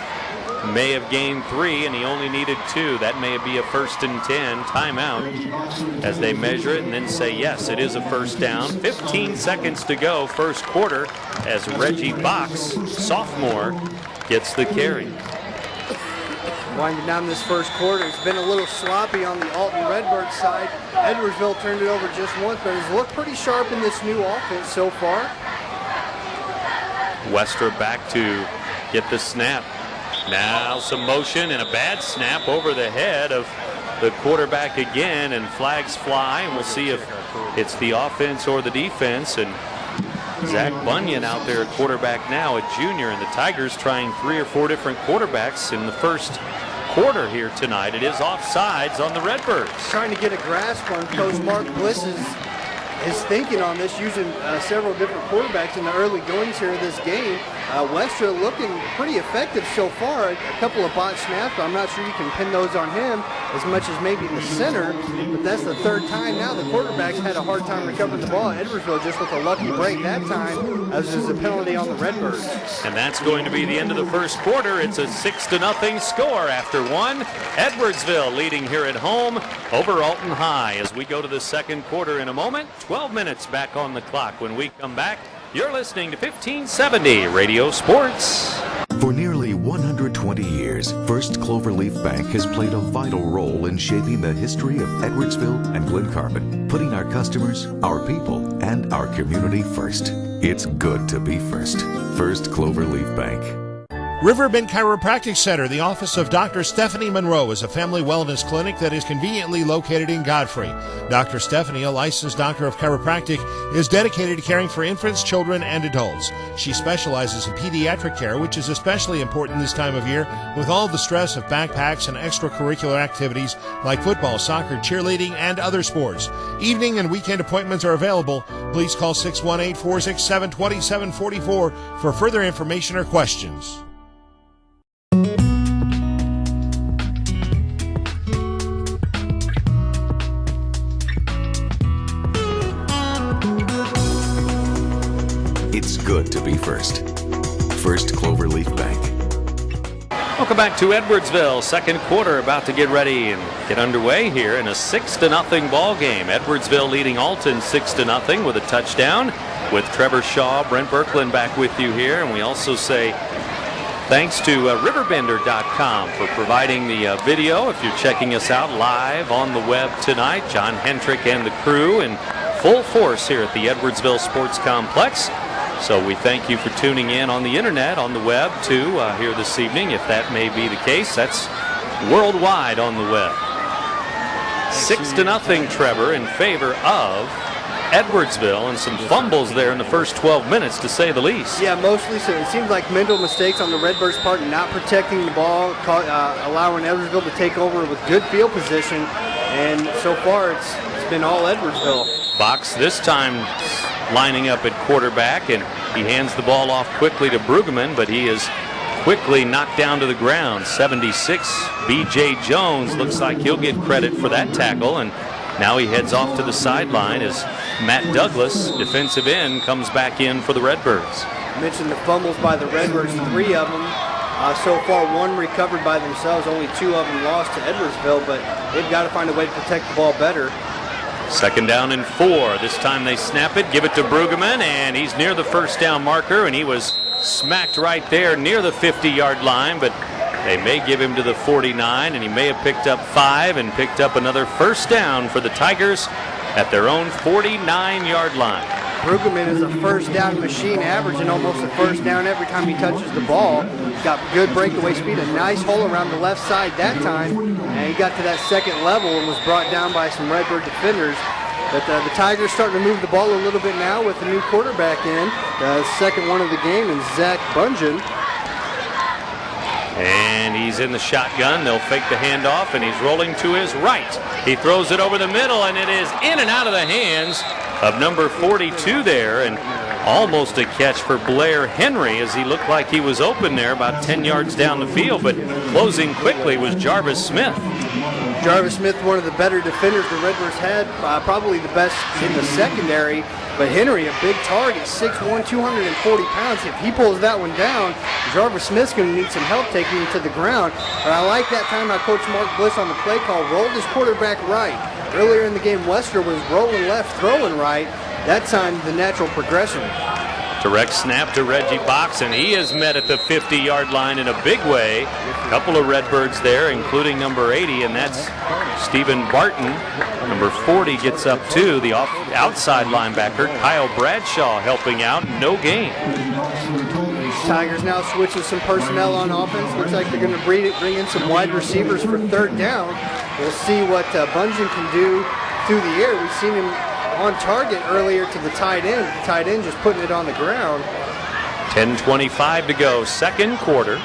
[SPEAKER 2] may have gained 3, and he only needed 2. That may be a 1st and 10 timeout as they measure it and then say, yes, it is a first down. 15 seconds to go, first quarter, as Reggie Box, sophomore, gets the carry.
[SPEAKER 3] Winding down this first quarter, it's been a little sloppy on the Alton Redbirds side. Edwardsville turned it over just once, but has looked pretty sharp in this new offense so far.
[SPEAKER 2] Westra back to get the snap. Now some motion and a bad snap over the head of the quarterback again, and flags fly, and we'll see if it's the offense or the defense. And Zach Bunyan out there at quarterback now, a junior, and the Tigers trying 3 or 4 different quarterbacks in the first quarter here tonight. It is offsides on the Redbirds.
[SPEAKER 3] Trying to get a grasp on Coach Mark Bliss's thinking on this, using several different quarterbacks in the early goings here of this game. Westra looking pretty effective so far. A couple of bot snaps. I'm not sure you can pin those on him as much as maybe the center, but that's the 3rd time now the quarterbacks had a hard time recovering the ball. Edwardsville just with a lucky break that time, as there's a penalty on the Redbirds.
[SPEAKER 2] And that's going to be the end of the first quarter. It's a 6-0 score after 1. Edwardsville leading here at home over Alton High as we go to the second quarter in a moment. 12 minutes back on the clock. When we come back, You're listening to 1570 Radio Sports.
[SPEAKER 6] For nearly 120 years, First Cloverleaf Bank has played a vital role in shaping the history of Edwardsville and Glen Carbon, putting our customers, our people, and our community first. It's good to be first. First Cloverleaf Bank.
[SPEAKER 1] RiverBend Chiropractic Center, the office of Dr. Stephanie Monroe, is a family wellness clinic that is conveniently located in Godfrey. Dr. Stephanie, a licensed doctor of chiropractic, is dedicated to caring for infants, children, and adults. She specializes in pediatric care, which is especially important this time of year with all the stress of backpacks and extracurricular activities like football, soccer, cheerleading, and other sports. Evening and weekend appointments are available. Please call 618-467-2744 for further information or questions.
[SPEAKER 6] It's good to be first. First Cloverleaf Bank.
[SPEAKER 2] Welcome back to Edwardsville. Second quarter about to get ready and get underway here in a 6-0 ball game. Edwardsville leading Alton 6-0 with a touchdown. With Trevor Shaw, Brent Berkland back with you here. And we also say thanks to RiverBender.com for providing the video. If you're checking us out live on the web tonight, John Hendrick and the crew in full force here at the Edwardsville Sports Complex. So we thank you for tuning in on the internet, on the web too, here this evening. If that may be the case, that's worldwide on the web. 6-0, Trevor, in favor of Edwardsville, and some fumbles there in the first 12 minutes, to say the least.
[SPEAKER 3] Yeah, mostly so. It seems like mental mistakes on the Redbirds' part, not protecting the ball, allowing Edwardsville to take over with good field position, and so far it's been all Edwardsville.
[SPEAKER 2] Box this time lining up at quarterback, and he hands the ball off quickly to Brueggemann, but he is quickly knocked down to the ground. 76, B.J. Jones, looks like he'll get credit for that tackle, and now he heads off to the sideline as Matt Douglas, defensive end, comes back in for the Redbirds.
[SPEAKER 3] I mentioned the fumbles by the Redbirds, 3 of them. So far, 1 recovered by themselves, only 2 of them lost to Edwardsville, but they've got to find a way to protect the ball better.
[SPEAKER 2] 2nd down and 4. This time they snap it, give it to Brueggemann, and he's near the first down marker, and he was smacked right there near the 50-yard line, but they may give him to the 49, and he may have picked up 5 and picked up another first down for the Tigers at their own 49-yard line.
[SPEAKER 3] Brueggemann is a first down machine, averaging almost a first down every time he touches the ball. He's got good breakaway speed, a nice hole around the left side that time, and he got to that second level and was brought down by some Redbird defenders. But the Tigers starting to move the ball a little bit now with the new quarterback in, the second one of the game, and Zach Bungeon.
[SPEAKER 2] And he's in the shotgun. They'll fake the handoff, and he's rolling to his right. He throws it over the middle, and it is in and out of the hands of number 42 there, and almost a catch for Blair Henry as he looked like he was open there about 10 yards down the field, but closing quickly was Jarvis Smith.
[SPEAKER 3] Jarvis Smith, one of the better defenders the Redbirds had, probably the best in the secondary. But Henry, a big target, 6'1", 240 pounds. If he pulls that one down, Jarvis Smith's going to need some help taking him to the ground. But I like that time how Coach Mark Bliss on the play call rolled his quarterback right. Earlier in the game, Wester was rolling left, throwing right. That time, the natural progression.
[SPEAKER 2] Direct snap to Reggie Box, and he is met at the 50-yard line in a big way. A couple of Redbirds there, including number 80, and that's Stephen Barton. Number 40 gets up too. The outside linebacker, Kyle Bradshaw, helping out. No gain.
[SPEAKER 3] Tigers now switching some personnel on offense. Looks like they're going to bring in some wide receivers for 3rd down. We'll see what Bungeon can do through the air. We've seen him on target earlier to the tight end. The tight end just putting it on the ground.
[SPEAKER 2] 10:25 to go, second quarter.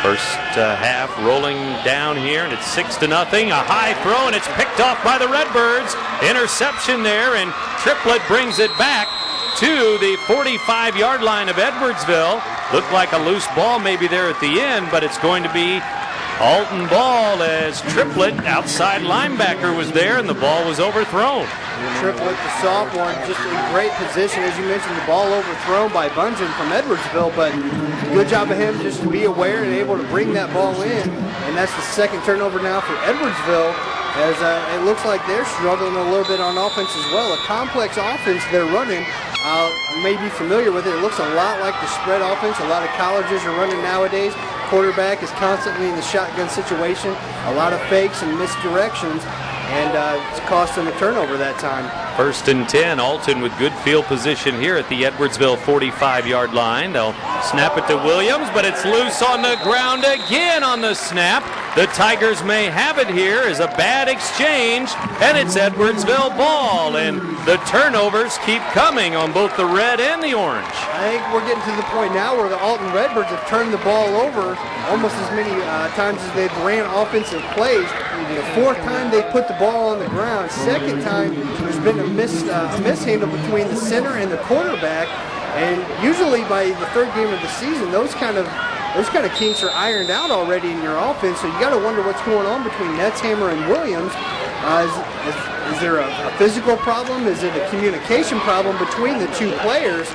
[SPEAKER 2] First half rolling down here, and it's 6-0. A high throw, and it's picked off by the Redbirds. Interception there, and Triplett brings it back to the 45-yard line of Edwardsville. Looked like a loose ball maybe there at the end, but it's going to be Alton ball as Triplett, outside linebacker, was there, and the ball was overthrown.
[SPEAKER 3] Triplett, the sophomore, just in great position. As you mentioned, the ball overthrown by Bungeon from Edwardsville, but good job of him just to be aware and able to bring that ball in. And that's the second turnover now for Edwardsville, as it looks like they're struggling a little bit on offense as well. A complex offense they're running. you may be familiar with it. It looks a lot like the spread offense a lot of colleges are running nowadays. Quarterback is constantly in the shotgun situation, a lot of fakes and misdirections, and it's cost them a turnover that time.
[SPEAKER 2] 1st and 10. Alton with good field position here at the Edwardsville 45-yard line. They'll snap it to Williams, but it's loose on the ground again on the snap. The Tigers may have it here as a bad exchange, and it's Edwardsville ball, and the turnovers keep coming on both the red and the orange.
[SPEAKER 3] I think we're getting to the point now where the Alton Redbirds have turned the ball over almost as many times as they've ran offensive plays. The 4th time they put the ball on the ground. 2nd time there's been a mishandle between the center and the quarterback, and usually by the 3rd game of the season, those kind of kinks are ironed out already in your offense. So you got to wonder what's going on between Netzhammer and Williams. Is there a physical problem? Is it a communication problem between the two players?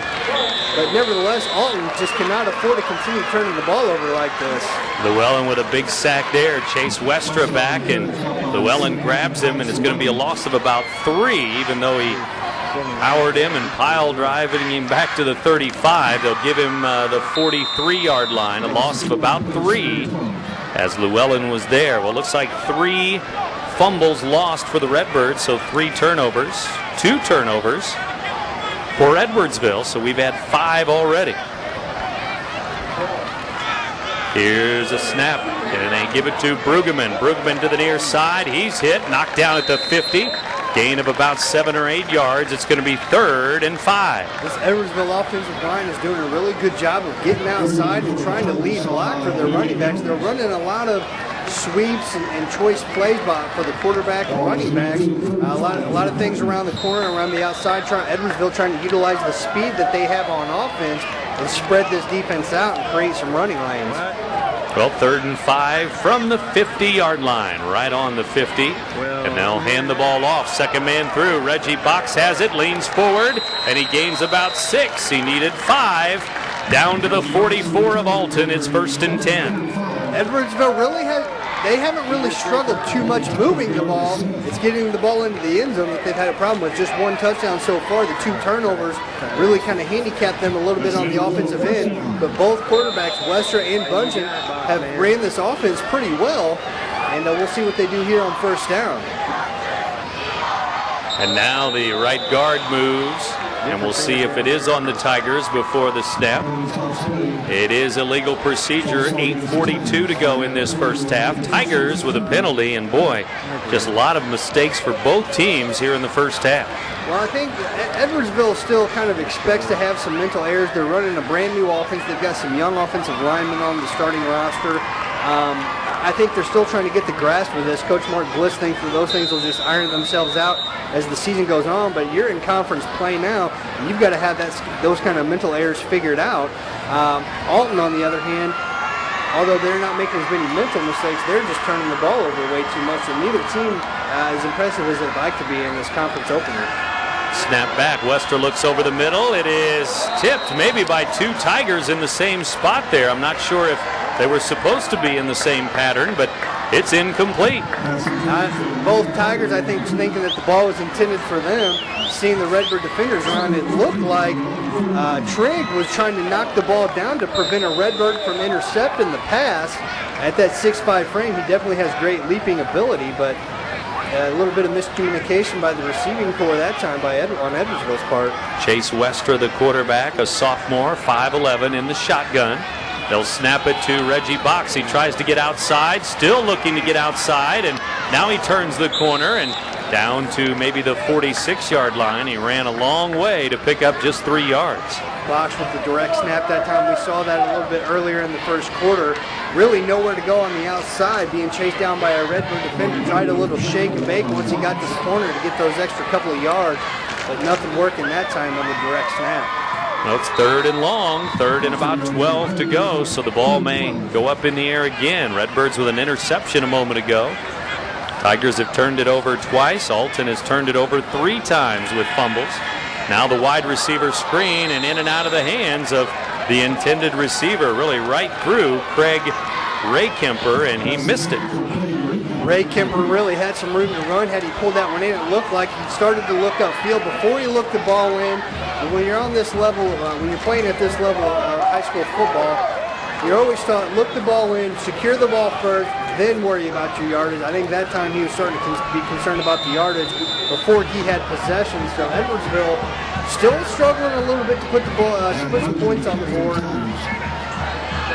[SPEAKER 3] But nevertheless, Alton just cannot afford to continue turning the ball over like this.
[SPEAKER 2] Llewellyn with a big sack there. Chase Westra back, and Llewellyn grabs him, and it's going to be a loss of about 3, even though he powered him and pile driving him back to the 35. They'll give him the 43-yard line, a loss of about 3 as Llewellyn was there. Well, it looks like 3 fumbles lost for the Redbirds, so 3 turnovers, 2 turnovers for Edwardsville, so we've had 5 already. Here's a snap, and they give it to Brueggemann. Brueggemann to the near side. He's hit, knocked down at the 50. Gain of about 7 or 8 yards. It's going to be 3rd and 5.
[SPEAKER 3] This Edwardsville offensive line is doing a really good job of getting outside and trying to lead block for their running backs. They're running a lot of sweeps and choice plays for the quarterback and running backs. A lot of things around the corner, around the outside. Edwardsville trying to utilize the speed that they have on offense and spread this defense out and create some running lanes.
[SPEAKER 2] Well, 3rd and 5 from the 50-yard line, right on the 50. And they'll hand the ball off. 2nd man through. Reggie Box has it, leans forward, and he gains about 6. He needed 5. Down to the 44 of Alton. It's 1st and 10.
[SPEAKER 3] Edwardsville they haven't really struggled too much moving the ball. It's getting the ball into the end zone that they've had a problem with. Just 1 touchdown so far. The 2 turnovers really kind of handicapped them a little bit on the offensive end. But both quarterbacks, Westra and Bunchen, have ran this offense pretty well. And we'll see what they do here on 1st down.
[SPEAKER 2] And now the right guard moves. And we'll see if it is on the Tigers before the snap. It is a legal procedure. 8:42 to go in this 1st half. Tigers with a penalty, and boy, just a lot of mistakes for both teams here in the 1st half.
[SPEAKER 3] Well, I think Edwardsville still kind of expects to have some mental errors. They're running a brand new offense. They've got some young offensive linemen on the starting roster. I think they're still trying to get the grasp of this. Coach Mark Bliss thinks that those things will just iron themselves out as the season goes on, but you're in conference play now, and you've got to have those kind of mental errors figured out. Alton, on the other hand, although they're not making as many mental mistakes, they're just turning the ball over way too much, and neither team is impressive as they'd like to be in this conference opener.
[SPEAKER 2] Snap back. Wester looks over the middle. It is tipped maybe by 2 Tigers in the same spot there. I'm not sure if they were supposed to be in the same pattern, but it's incomplete.
[SPEAKER 3] Both Tigers, I think, thinking that the ball was intended for them. Seeing the Redbird defenders around, it looked like Trigg was trying to knock the ball down to prevent a Redbird from intercepting the pass. At that 6'5" frame, he definitely has great leaping ability, but a little bit of miscommunication by the receiving corps that time on Edwardsville's part.
[SPEAKER 2] Chase Westra, the quarterback, a sophomore, 5'11", in the shotgun. They'll snap it to Reggie Box. He tries to get outside, still looking to get outside, and now he turns the corner and down to maybe the 46-yard line. He ran a long way to pick up just 3 yards.
[SPEAKER 3] Box with the direct snap that time. We saw that a little bit earlier in the 1st quarter. Really nowhere to go on the outside, being chased down by a Redbird defender. Tried a little shake and bake once he got to the corner to get those extra couple of yards, but nothing working that time on the direct snap.
[SPEAKER 2] Well, it's 3rd and long, 3rd and about 12 to go, so the ball may go up in the air again. Redbirds with an interception a moment ago. Tigers have turned it over twice. Alton has turned it over 3 times with fumbles. Now the wide receiver screen, and in and out of the hands of the intended receiver, really right through Craig Raykemper, and he missed it.
[SPEAKER 3] Ray Kemper really had some room to run. Had he pulled that one in, it looked like he started to look upfield before he looked the ball in. And when you're on this level, when you're playing at this level of high school football, you're always taught, look the ball in, secure the ball first, then worry about your yardage. I think that time he was starting to be concerned about the yardage before he had possession. So Edwardsville still struggling a little bit to put the ball, to put some points on the board.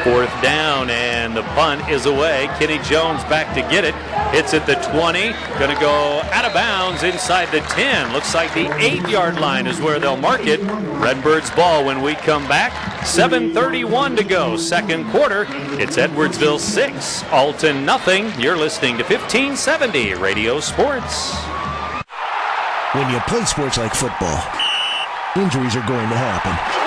[SPEAKER 2] 4th down, and the punt is away. Kenny Jones back to get it. Hits at the 20. Going to go out of bounds inside the 10. Looks like the 8-yard line is where they'll mark it. Redbirds ball when we come back. 7:31 to go. Second quarter. It's Edwardsville 6, Alton nothing. You're listening to 1570 Radio Sports.
[SPEAKER 7] When you play sports like football, injuries are going to happen.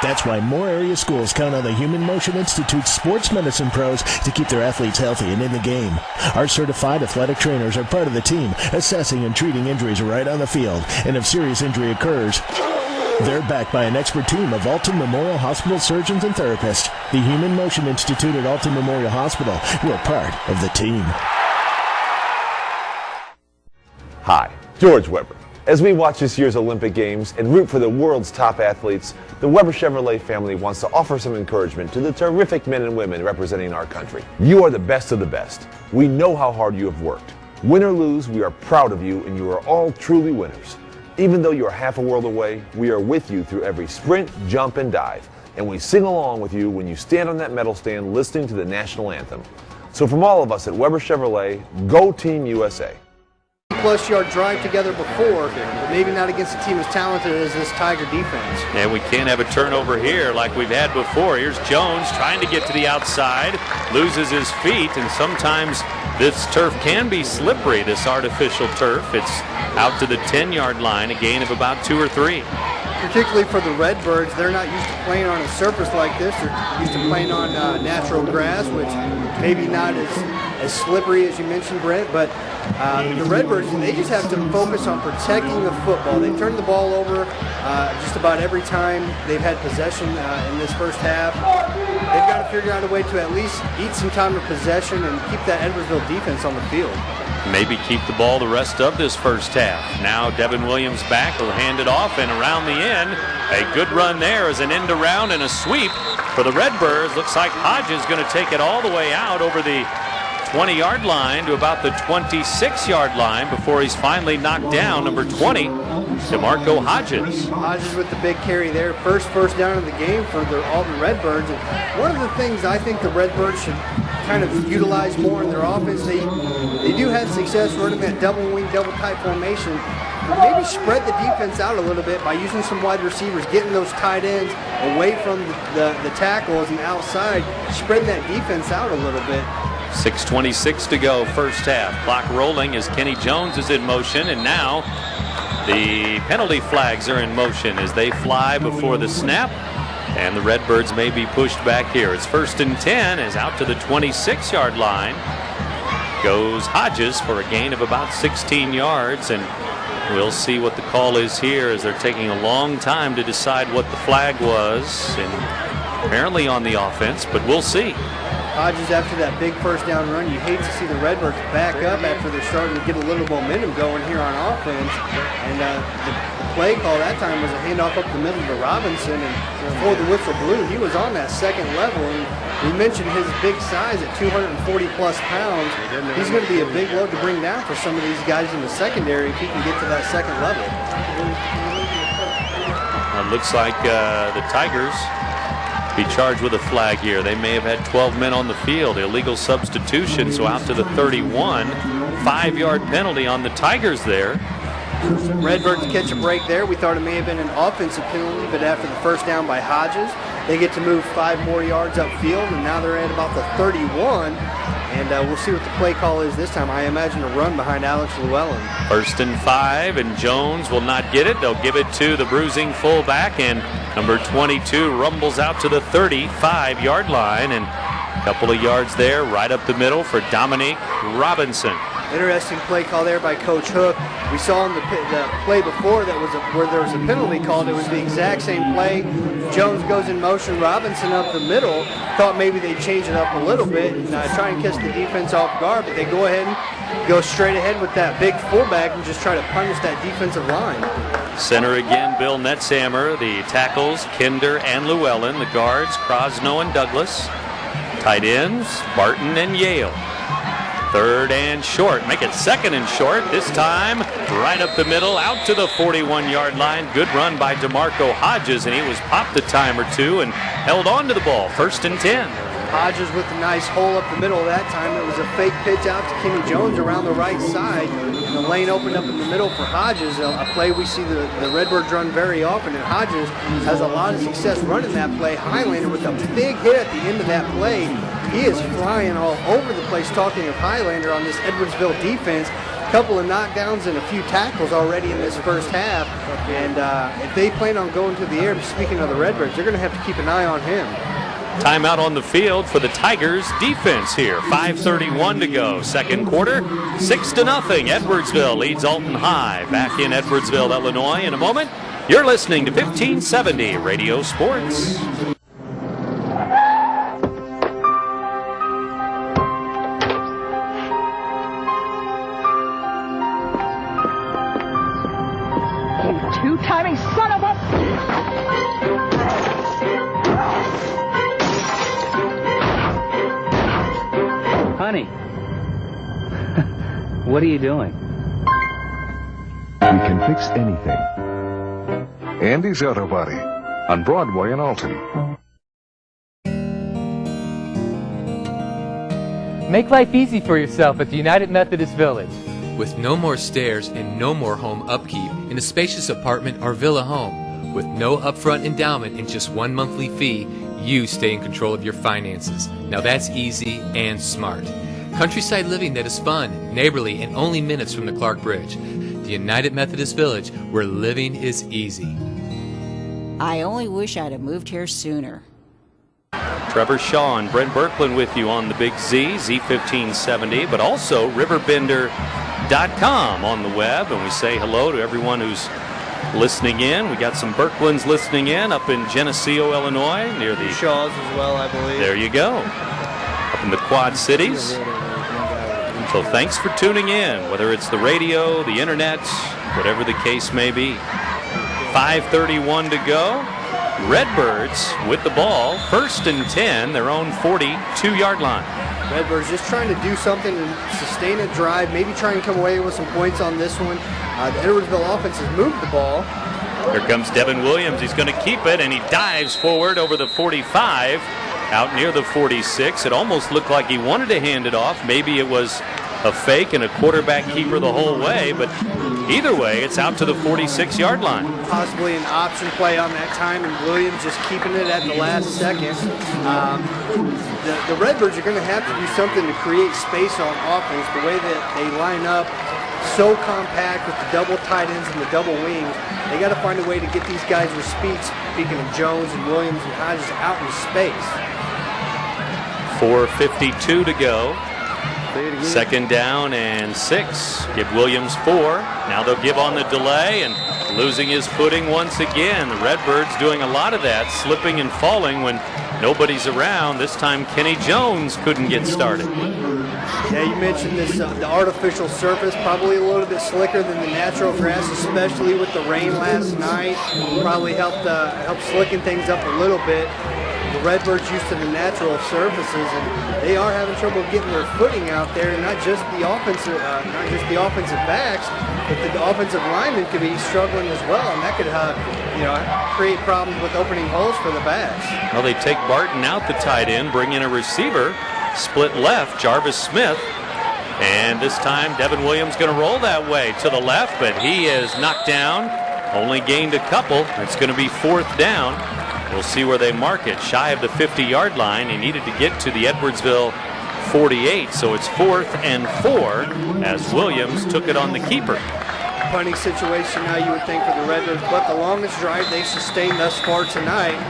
[SPEAKER 7] That's why more area schools count on the Human Motion Institute's sports medicine pros to keep their athletes healthy and in the game. Our certified athletic trainers are part of the team, assessing and treating injuries right on the field. And if serious injury occurs, they're backed by an expert team of Alton Memorial Hospital surgeons and therapists. The Human Motion Institute at Alton Memorial Hospital. We're part of the team.
[SPEAKER 8] Hi, George Weber. As we watch this year's Olympic Games and root for the world's top athletes, the Weber Chevrolet family wants to offer some encouragement to the terrific men and women representing our country. You are the best of the best. We know how hard you have worked. Win or lose, we are proud of you, and you are all truly winners. Even though you are half a world away, we are with you through every sprint, jump, and dive. And we sing along with you when you stand on that medal stand listening to the national anthem. So from all of us at Weber Chevrolet, go Team USA.
[SPEAKER 3] Plus-yard drive together before, but maybe not against a team as talented as this Tiger defense.
[SPEAKER 2] And we can't have a turnover here like we've had before. Here's Jones trying to get to the outside, loses his feet, and sometimes this turf can be slippery, this artificial turf. It's out to the 10-yard line, a gain of about 2 or 3.
[SPEAKER 3] Particularly for the Redbirds, they're not used to playing on a surface like this. They're used to playing on natural grass, which maybe not as slippery as you mentioned, Brent, but the Redbirds, they just have to focus on protecting the football. They turn the ball over just about every time they've had possession in this first half. They've got to figure out a way to at least eat some time of possession and keep that Edwardsville defense on the field.
[SPEAKER 2] Maybe keep the ball the rest of this first half. Now Devin Williams back, will hand it off, and around the end, a good run there as an end around and a sweep for the Redbirds. Looks like Hodges is going to take it all the way out over the 20-yard line to about the 26-yard line before he's finally knocked down. Number 20, DeMarco Hodges.
[SPEAKER 3] Hodges with the big carry there. First down of the game for the Alton Redbirds. And one of the things I think the Redbirds should kind of utilize more in their offense, they do have success running that double wing, double tight formation. But maybe spread the defense out a little bit by using some wide receivers, getting those tight ends away from the tackles and outside, spreading that defense out a little bit.
[SPEAKER 2] 6:26 to go, first half. Clock rolling as Kenny Jones is in motion, and now the penalty flags are in motion as they fly before the snap, and the Redbirds may be pushed back here. It's 1st and 10 as out to the 26-yard line goes Hodges for a gain of about 16 yards, and we'll see what the call is here as they're taking a long time to decide what the flag was, and apparently on the offense, but we'll see.
[SPEAKER 3] Hodges, after that big first down run, you hate to see the Redbirds back up after they're starting to get a little momentum going here on offense. And the play call that time was a handoff up the middle to Robinson. And before the whistle blew, he was on that second level. And we mentioned his big size at 240-plus pounds. He's going to be a big load to bring down for some of these guys in the secondary if he can get to that second level.
[SPEAKER 2] It looks like the Tigers be charged with a flag here. They may have had 12 men on the field. Illegal substitution, so out to the 31. 5-yard penalty on the Tigers there.
[SPEAKER 3] Redbirds catch a break there. We thought it may have been an offensive penalty, but after the first down by Hodges, they get to move 5 more yards upfield, and now they're at about the 31. And we'll see what the play call is this time. I imagine a run behind Alex Llewellyn.
[SPEAKER 2] 1st and 5, and Jones will not get it. They'll give it to the bruising fullback, and number 22 rumbles out to the 35-yard line, and a couple of yards there right up the middle for Dominique Robinson.
[SPEAKER 3] Interesting play call there by Coach Hook. We saw in the play before where there was a penalty called. It was the exact same play. Jones goes in motion. Robinson up the middle. Thought maybe they'd change it up a little bit and try and catch the defense off guard, but they go ahead and go straight ahead with that big fullback and just try to punish that defensive line.
[SPEAKER 2] Center again, Bill Netzhammer. The tackles, Kinder and Llewellyn. The guards, Crosno and Douglas. Tight ends, Barton and Yale. Third and short. Make it second and short. This time, right up the middle, out to the 41-yard line. Good run by DeMarco Hodges, and he was popped a time or two and held on to the ball. 1st and 10.
[SPEAKER 3] Hodges with a nice hole up the middle that time. It was a fake pitch out to Kenny Jones around the right side, and the lane opened up in the middle for Hodges, a play we see the Redbirds run very often, and Hodges has a lot of success running that play. Highlander with a big hit at the end of that play. He is flying all over the place. Talking of Highlander on this Edwardsville defense, a couple of knockdowns and a few tackles already in this first half, and if they plan on going to the air, speaking of the Redbirds, they're going to have to keep an eye on him.
[SPEAKER 2] Timeout on the field for the Tigers defense here. 5:31 to go. Second quarter, 6-0. Edwardsville leads Alton High. Back in Edwardsville, Illinois in a moment. You're listening to 1570 Radio Sports.
[SPEAKER 9] Two-timing son of a...
[SPEAKER 10] Honey, what are you doing?
[SPEAKER 11] We can fix anything. Andy's Auto Body on Broadway in Alton.
[SPEAKER 12] Make life easy for yourself at the United Methodist Village.
[SPEAKER 13] With no more stairs and no more home upkeep in a spacious apartment or villa home, with no upfront endowment and just one monthly fee, you stay in control of your finances. Now that's easy and smart. Countryside living that is fun, neighborly, and only minutes from the Clark Bridge. The United Methodist Village, where living is easy.
[SPEAKER 14] I only wish I'd have moved here sooner.
[SPEAKER 2] Trevor Shaw and Brent Berkland with you on the Big Z, Z1570, but also RiverBender.com on the web. And we say hello to everyone who's listening in. We got some Berklands listening in up in Geneseo, Illinois, near the
[SPEAKER 3] Shaws as well, I believe.
[SPEAKER 2] There you go. Up in the Quad Cities. So thanks for tuning in, whether it's the radio, the internet, whatever the case may be. 5:31 to go. Redbirds with the ball, 1st and 10, their own 42-yard line.
[SPEAKER 3] Redbirds just trying to do something to sustain a drive, maybe try and come away with some points on this one. The Edwardsville offense has moved the ball.
[SPEAKER 2] Here comes Devin Williams. He's going to keep it, and he dives forward over the 45, out near the 46. It almost looked like he wanted to hand it off. Maybe it was a fake and a quarterback keeper the whole way, but either way, it's out to the 46-yard line.
[SPEAKER 3] Possibly an option play on that time, and Williams just keeping it at the last second. The Redbirds are going to have to do something to create space on offense. The way that they line up, so compact with the double tight ends and the double wings, they got to find a way to get these guys with speed. Speaking of Jones and Williams and Hodges out in space.
[SPEAKER 2] 4:52 to go. 2nd down and 6. Give Williams 4. Now they'll give on the delay, and losing his footing once again. The Redbirds doing a lot of that, slipping and falling when nobody's around. This time Kenny Jones couldn't get started.
[SPEAKER 3] Yeah, you mentioned this, the artificial surface, probably a little bit slicker than the natural grass, especially with the rain last night. Probably helped slicken things up a little bit. The Redbirds used to the natural surfaces, and they are having trouble getting their footing out there. Not just the offensive backs, but the offensive linemen could be struggling as well, and that could, create problems with opening holes for the backs.
[SPEAKER 2] Well, they take Barton out, the tight end, bring in a receiver, split left, Jarvis Smith, and this time Devin Williams going to roll that way to the left, but he is knocked down. Only gained a couple. It's going to be 4th down. We'll see where they mark it. Shy of the 50-yard line. He needed to get to the Edwardsville 48, so it's 4th and 4 as Williams took it on the keeper.
[SPEAKER 3] Punting situation now, you would think, for the Redbirds, but the longest drive they've sustained thus far tonight.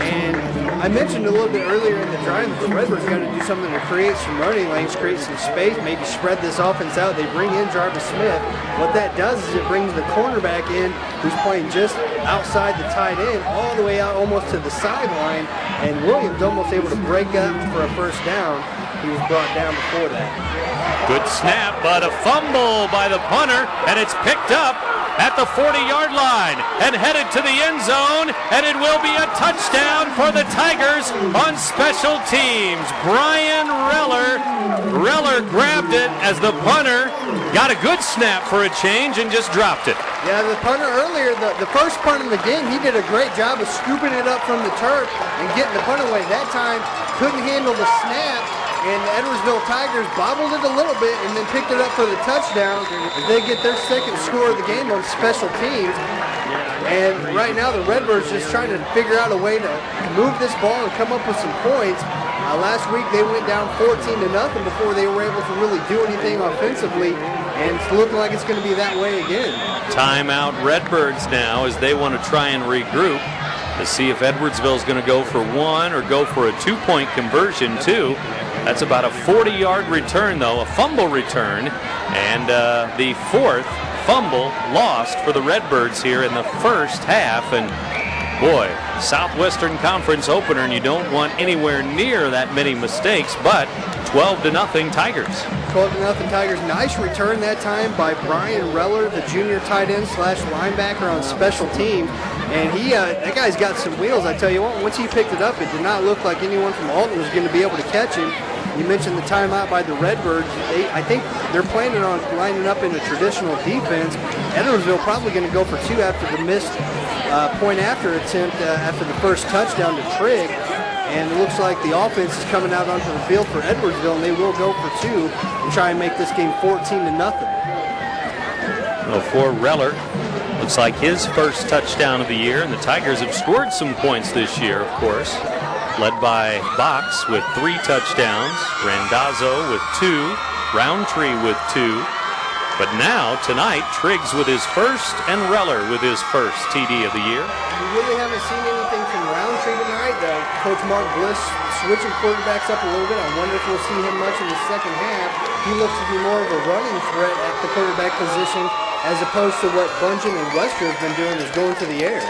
[SPEAKER 3] And I mentioned a little bit earlier in the drive that the Redbirds got to do something to create some running lanes, create some space, maybe spread this offense out. They bring in Jarvis Smith. What that does is it brings the cornerback in who's playing just outside the tight end all the way out almost to the sideline, and Williams almost able to break up for a first down. He was brought down before that.
[SPEAKER 2] Good snap, but a fumble by the punter, and it's picked up at the 40-yard line and headed to the end zone, and it will be a touchdown for the Tigers on special teams. Brian Reller grabbed it as the punter got a good snap for a change and just dropped it.
[SPEAKER 3] Yeah, the punter earlier, the first punt in the game, he did a great job of scooping it up from the turf and getting the punt away. That time, couldn't handle the snap, and the Edwardsville Tigers bobbled it a little bit and then picked it up for the touchdown. They get their second score of the game on special teams. And right now the Redbirds just trying to figure out a way to move this ball and come up with some points. Last week they went down 14-0 before they were able to really do anything offensively, and it's looking like it's going to be that way again.
[SPEAKER 2] Timeout Redbirds now as they want to try and regroup to see if Edwardsville is going to go for one or go for a 2-point conversion too. That's about a 40-yard return, though, a fumble return, and the fourth fumble lost for the Redbirds here in the first half. And boy, Southwestern Conference opener, and you don't want anywhere near that many mistakes, but 12-0 Tigers.
[SPEAKER 3] 12-0 Tigers. Nice return that time by Brian Reller, the junior tight end / linebacker on special teams. And that guy's got some wheels. I tell you what, once he picked it up, it did not look like anyone from Alton was going to be able to catch him. You mentioned the timeout by the Redbirds. I think they're planning on lining up in a traditional defense. Edwardsville probably going to go for two after the missed point after attempt after the first touchdown to Trigg. And it looks like the offense is coming out onto the field for Edwardsville, and they will go for two and try and make this game 14-0.
[SPEAKER 2] Well, for Reller, looks like his first touchdown of the year, and the Tigers have scored some points this year, of course. Led by Box with 3 touchdowns, Randazzo with 2, Roundtree with 2. But now, tonight, Triggs with his first and Reller with his first TD of the year.
[SPEAKER 3] We really haven't seen anything from Roundtree tonight. Coach Mark Bliss switching quarterbacks up a little bit. I wonder if we'll see him much in the second half. He looks to be more of a running threat at the quarterback position as opposed to what Bungeon and Wester have been doing is going to the air.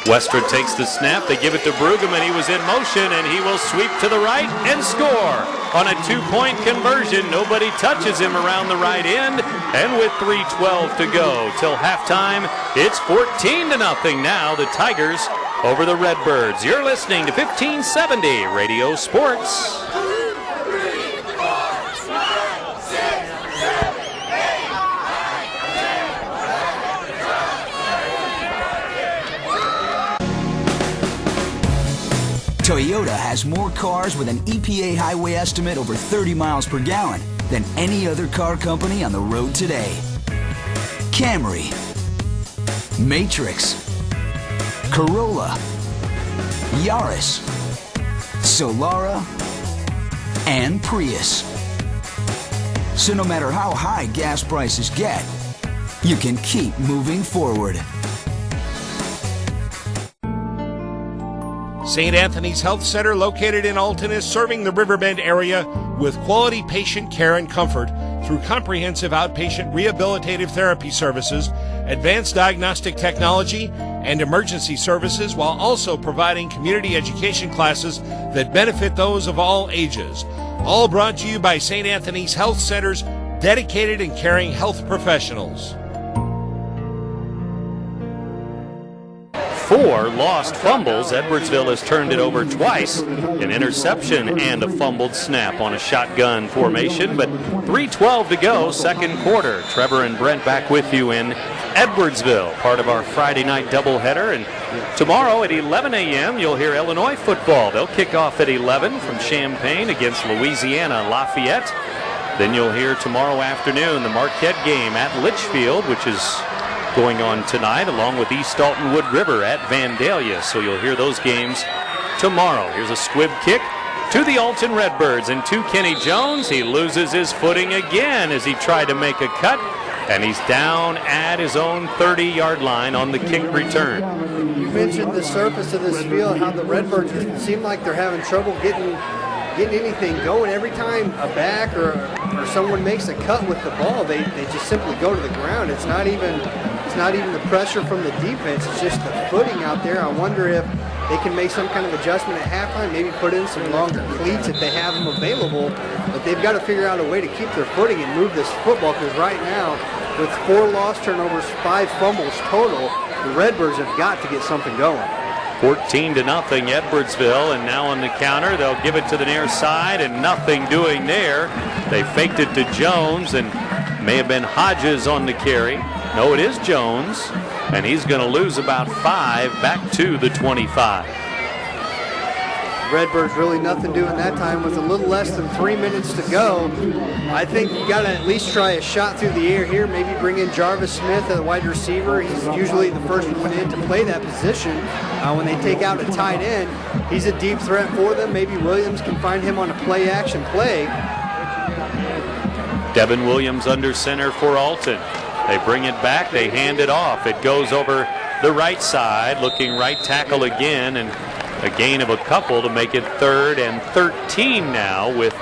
[SPEAKER 2] Wester takes the snap, they give it to Brugum, and he was in motion, and he will sweep to the right and score on a 2-point conversion. Nobody touches him around the right end, and with 3:12 to go till halftime, it's 14-0 now, the Tigers over the Redbirds. You're listening to 1570 Radio Sports.
[SPEAKER 15] Toyota has more cars with an EPA highway estimate over 30 miles per gallon than any other car company on the road today. Camry, Matrix, Corolla, Yaris, Solara, and Prius. So no matter how high gas prices get, you can keep moving forward.
[SPEAKER 1] St. Anthony's Health Center, located in Alton, is serving the Riverbend area with quality patient care and comfort through comprehensive outpatient rehabilitative therapy services, advanced diagnostic technology, and emergency services, while also providing community education classes that benefit those of all ages. All brought to you by St. Anthony's Health Center's dedicated and caring health professionals.
[SPEAKER 2] 4 lost fumbles. Edwardsville has turned it over twice. An interception and a fumbled snap on a shotgun formation, but 3:12 to go, second quarter. Trevor and Brent back with you in Edwardsville, part of our Friday night doubleheader. And tomorrow at 11 a.m., you'll hear Illinois football. They'll kick off at 11 from Champaign against Louisiana Lafayette. Then you'll hear tomorrow afternoon the Marquette game at Litchfield, which is going on tonight, along with East Alton Wood River at Vandalia. So you'll hear those games tomorrow. Here's a squib kick to the Alton Redbirds and to Kenny Jones. He loses his footing again as he tried to make a cut And he's down at his own 30-yard line on the kick return.
[SPEAKER 3] You mentioned the surface of this field, how the Redbirds seem like they're having trouble getting anything going. Every time a back or someone makes a cut with the ball, they just simply go to the ground. It's not even the pressure from the defense, it's just the footing out there. I wonder if they can make some kind of adjustment at halftime, maybe put in some longer cleats if they have them available, but they've got to figure out a way to keep their footing and move this football, because right now, with 4 lost turnovers, 5 fumbles total, the Redbirds have got to get something going.
[SPEAKER 2] 14-0 Edwardsville, and now on the counter they'll give it to the near side, and nothing doing there. They faked it to Jones, and may have been Hodges on the carry. No, it is Jones, and he's going to lose about 5 back to the 25.
[SPEAKER 3] Redbirds really nothing doing that time with a little less than 3 minutes to go. I think you got to at least try a shot through the air here. Maybe bring in Jarvis Smith, the wide receiver. He's usually the first one in to play that position. When they take out a tight end, he's a deep threat for them. Maybe Williams can find him on a play-action play.
[SPEAKER 2] Devin Williams under center for Alton. They bring it back. They hand it off. It goes over the right side, looking right tackle again, and a gain of a couple to make it 3rd and 13 now with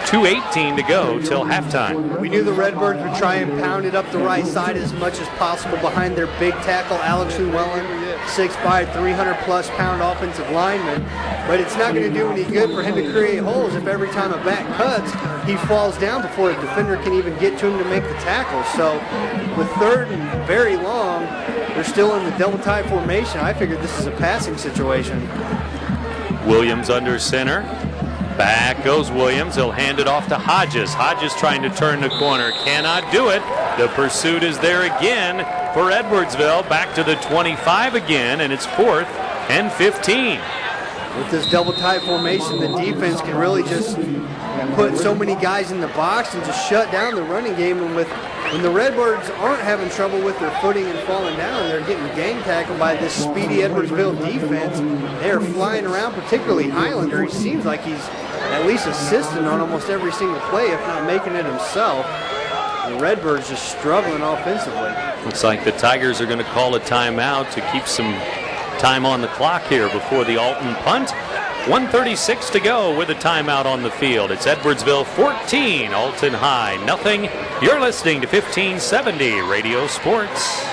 [SPEAKER 2] 2:18 to go till halftime.
[SPEAKER 3] We knew the Redbirds would try and pound it up the right side as much as possible behind their big tackle, Alex Llewellyn, 6'5", 300-plus pound offensive lineman. But it's not going to do any good for him to create holes if every time a back cuts, he falls down before a defender can even get to him to make the tackle. So with 3rd and very long, they're still in the double tie formation. I figured this is a passing situation.
[SPEAKER 2] Williams under center. Back goes Williams. He'll hand it off to Hodges. Hodges trying to turn the corner. Cannot do it. The pursuit is there again for Edwardsville. Back to the 25 again, and it's 4th and 15.
[SPEAKER 3] With this double tie formation, the defense can really just put so many guys in the box and just shut down the running game. And when the Redbirds aren't having trouble with their footing and falling down, they're getting gang tackled by this speedy Edwardsville defense. They are flying around, particularly Highlander. He seems like he's at least assisting on almost every single play, if not making it himself. The Redbirds just struggling offensively.
[SPEAKER 2] Looks like the Tigers are going to call a timeout to keep some time on the clock here before the Alton punt. 1:36 to go with a timeout on the field. It's Edwardsville 14, Alton High nothing. You're listening to 1570 Radio Sports.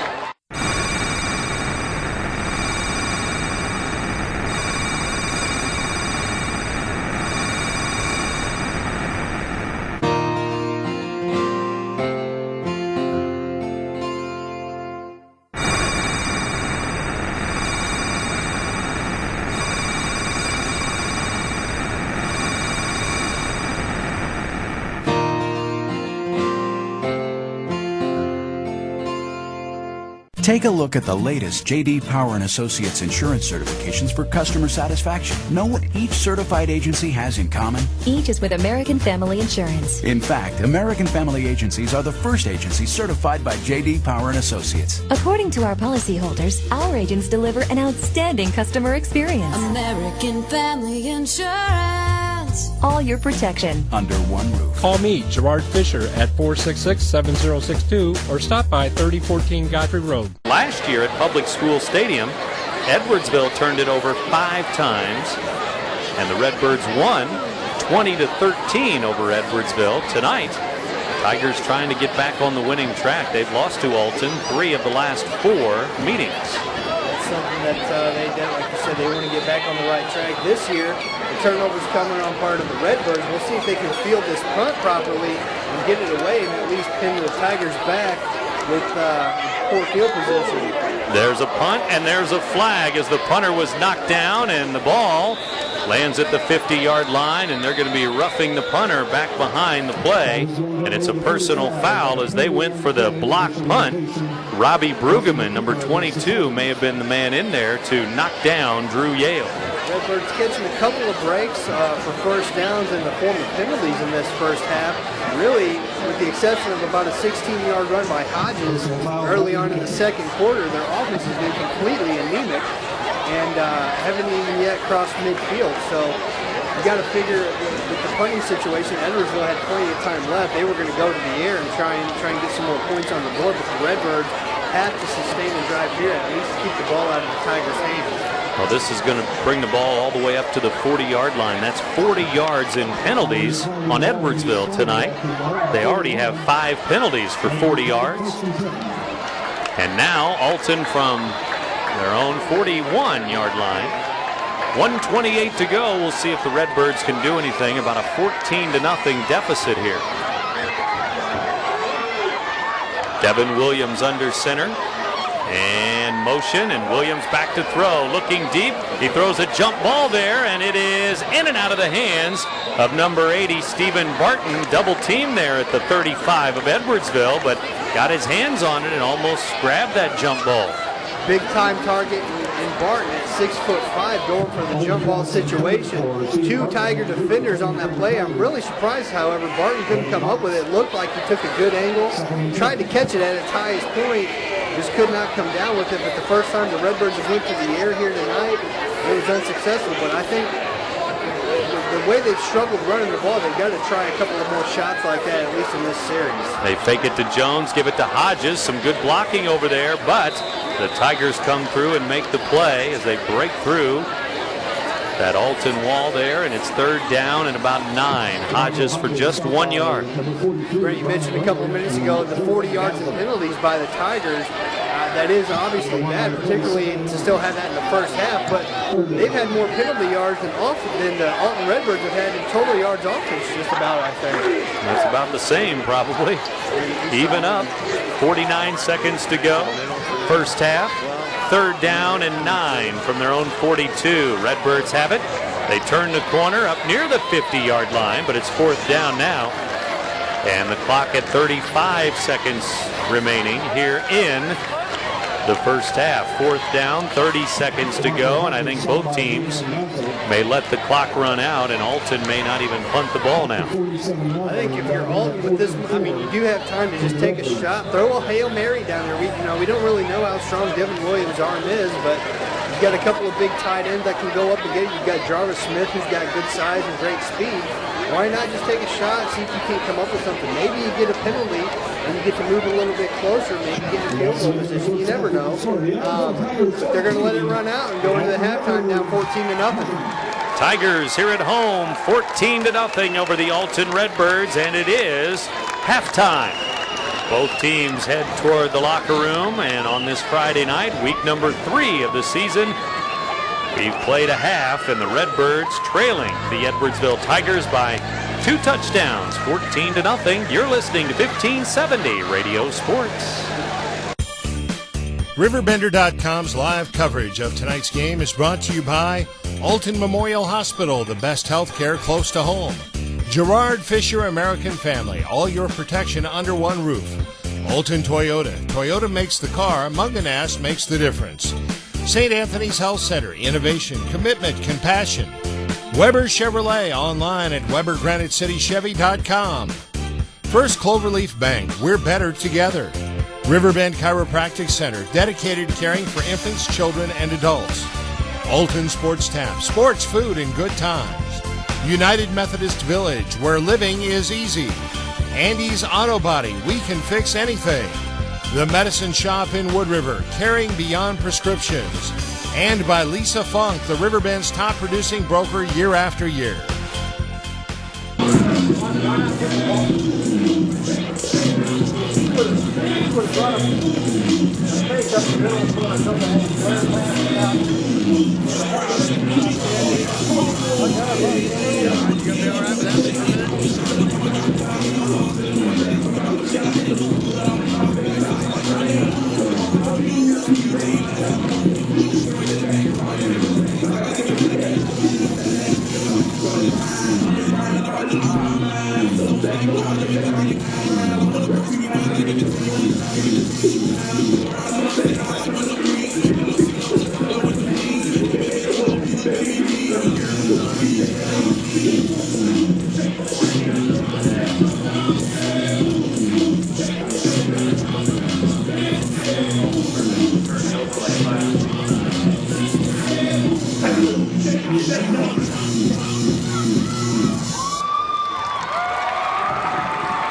[SPEAKER 15] Take a look at the latest J.D. Power & Associates insurance certifications for customer satisfaction. Know what each certified agency has in common?
[SPEAKER 16] Each is with American Family Insurance.
[SPEAKER 15] In fact, American Family Agencies are the first agency certified by J.D. Power & Associates.
[SPEAKER 16] According to our policyholders, our agents deliver an outstanding customer experience.
[SPEAKER 17] American Family Insurance.
[SPEAKER 16] All your protection
[SPEAKER 15] under one roof.
[SPEAKER 18] Call me, Gerard Fisher, at 466-7062 or stop by 3014 Godfrey Road.
[SPEAKER 2] Last year at Public School Stadium, Edwardsville turned it over 5 times, and the Redbirds won 20-13 over Edwardsville. Tonight, Tigers trying to get back on the winning track. They've lost to Alton 3 of the last 4 meetings.
[SPEAKER 3] That's something that they did, like you said, they want to get back on the right track. This year, the turnovers coming on part of the Redbirds. We'll see if they can field this punt properly and get it away and at least pin the Tigers back with poor field position.
[SPEAKER 2] There's a punt and there's a flag as the punter was knocked down, and the ball lands at the 50-yard line, and they're going to be roughing the punter back behind the play, and it's a personal foul as they went for the block punt. Robbie Brueggemann, number 22, may have been the man in there to knock down Drew Yale.
[SPEAKER 3] Redbirds catching a couple of breaks for first downs in the form of penalties in this first half. Really, with the exception of about a 16-yard run by Hodges early on in the second quarter, their offense has been completely anemic and haven't even yet crossed midfield. So you got to figure with the punting situation, Edwardsville had plenty of time left. They were going to go to the air and try and get some more points on the board, but the Redbirds have to sustain and drive here, at least keep the ball out of the Tigers' hands.
[SPEAKER 2] Well, this is going to bring the ball all the way up to the 40-yard line. That's 40 yards in penalties on Edwardsville tonight. They already have 5 penalties for 40 yards. And now Alton from their own 41-yard line. 1:28 to go. We'll see if the Redbirds can do anything about a 14-0 deficit here. Devin Williams under center. And motion, and Williams back to throw, looking deep. He throws a jump ball there, and it is in and out of the hands of number 80, Stephen Barton. Double team there at the 35 of Edwardsville, but got his hands on it and almost grabbed that jump ball.
[SPEAKER 3] Big time target in Barton at 6'5", going for the jump ball situation. 2 Tiger defenders on that play. I'm really surprised, however, Barton couldn't come up with it. It looked like he took a good angle, tried to catch it at its highest point. Just could not come down with it, but the first time the Redbirds have went to the air here tonight, it was unsuccessful. But I think the way they've struggled running the ball, they've got to try a couple of more shots like that, at least in this series.
[SPEAKER 2] They fake it to Jones, give it to Hodges. Some good blocking over there, but the Tigers come through and make the play as they break through that Alton wall there, and it's 3rd down and about 9. Hodges for just 1 yard.
[SPEAKER 3] Brent, you mentioned a couple of minutes ago the 40 yards in penalties by the Tigers. That is obviously bad, particularly to still have that in the first half, but they've had more penalty yards than the Alton Redbirds have had in total yards offense, just about, I think.
[SPEAKER 2] That's about the same, probably. Even up. 49 seconds to go. First half. 3rd down and 9 from their own 42. Redbirds have it. They turn the corner up near the 50-yard line, but it's 4th down now. And the clock at 35 seconds remaining here in the first half. 4th down, 30 seconds to go, and I think both teams may let the clock run out, and Alton may not even punt the ball now.
[SPEAKER 3] I think if you're Alton with this, I mean, you do have time to just take a shot, throw a Hail Mary down there. We don't really know how strong Devin Williams' arm is, but you've got a couple of big tight ends that can go up and get it. You've got Jarvis Smith, who's got good size and great speed. Why not just take a shot, see if you can't come up with something? Maybe you get a penalty and you get to move a little bit closer, maybe get in field goal position. You never know. But they're going to let it run out and go into the halftime down 14-0.
[SPEAKER 2] Tigers here at home, 14-0 over the Alton Redbirds, and it is halftime. Both teams head toward the locker room, and on this Friday night, week number 3 of the season, we've played a half, and the Redbirds trailing the Edwardsville Tigers by 2 touchdowns, 14-0. You're listening to 1570 Radio Sports.
[SPEAKER 1] RiverBender.com's live coverage of tonight's game is brought to you by Alton Memorial Hospital, the best health care close to home. Gerard Fisher American Family, all your protection under one roof. Alton Toyota. Toyota makes the car. Munganast makes the difference. St. Anthony's Health Center. Innovation, commitment, compassion. Weber Chevrolet, online at WeberGraniteCityChevy.com. First Cloverleaf Bank. We're better together. Riverbend Chiropractic Center, dedicated to caring for infants, children, and adults. Alton Sports Tap, sports, food, and good times. United Methodist Village, where living is easy. Andy's Auto Body, we can fix anything. The Medicine Shop in Wood River, caring beyond prescriptions. And by Lisa Funk, the Riverbend's top producing broker year after year.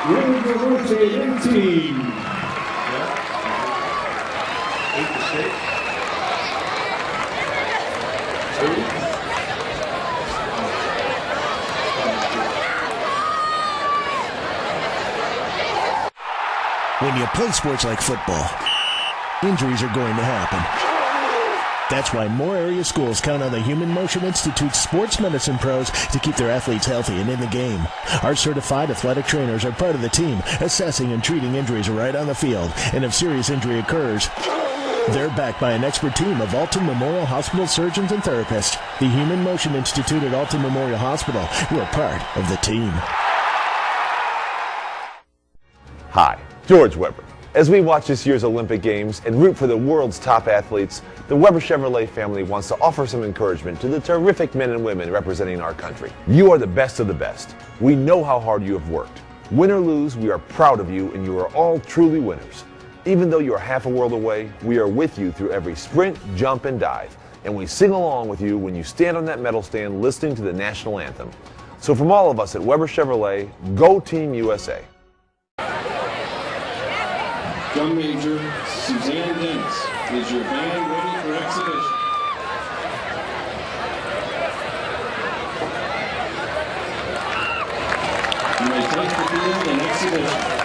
[SPEAKER 19] rotating team.
[SPEAKER 2] 8-6. 2.
[SPEAKER 7] When you play sports like football, injuries are going to happen. That's why more area schools count on the Human Motion Institute's sports medicine pros to keep their athletes healthy and in the game. Our certified athletic trainers are part of the team, assessing and treating injuries right on the field. And if serious injury occurs, they're backed by an expert team of Alton Memorial Hospital surgeons and therapists. The Human Motion Institute at Alton Memorial Hospital. We're part of the team.
[SPEAKER 8] Hi, George Weber. As we watch this year's Olympic Games and root for the world's top athletes, the Weber Chevrolet family wants to offer some encouragement to the terrific men and women representing our country. You are the best of the best. We know how hard you have worked. Win or lose, we are proud of you, and you are all truly winners. Even though you are half a world away, we are with you through every sprint, jump, and dive. And we sing along with you when you stand on that medal stand listening to the national anthem. So from all of us at Weber Chevrolet, go Team USA.
[SPEAKER 19] Drum Major Suzanne Dennis is your band ready for exhibition. You may take the field in exhibition.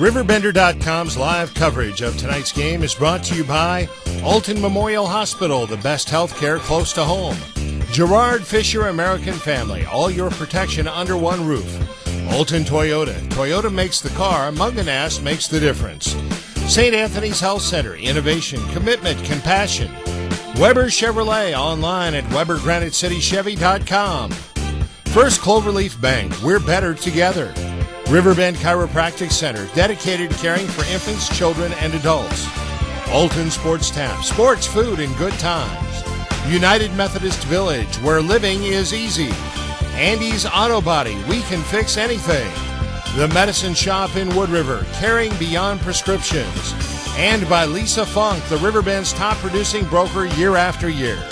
[SPEAKER 1] RiverBender.com's live coverage of tonight's game is brought to you by Alton Memorial Hospital, the best health care close to home. Gerard Fisher American Family, all your protection under one roof. Alton Toyota. Toyota makes the car. Munganast makes the difference. St. Anthony's Health Center. Innovation, commitment, compassion. Weber Chevrolet, online at WeberGraniteCityChevy.com. First Cloverleaf Bank. We're better together. Riverbend Chiropractic Center, dedicated to caring for infants, children, and adults. Alton Sports Tap, sports, food, and good times. United Methodist Village, where living is easy. Andy's Auto Body, we can fix anything. The Medicine Shop in Wood River, caring beyond prescriptions. And by Lisa Funk, the Riverbend's top producing broker year after year.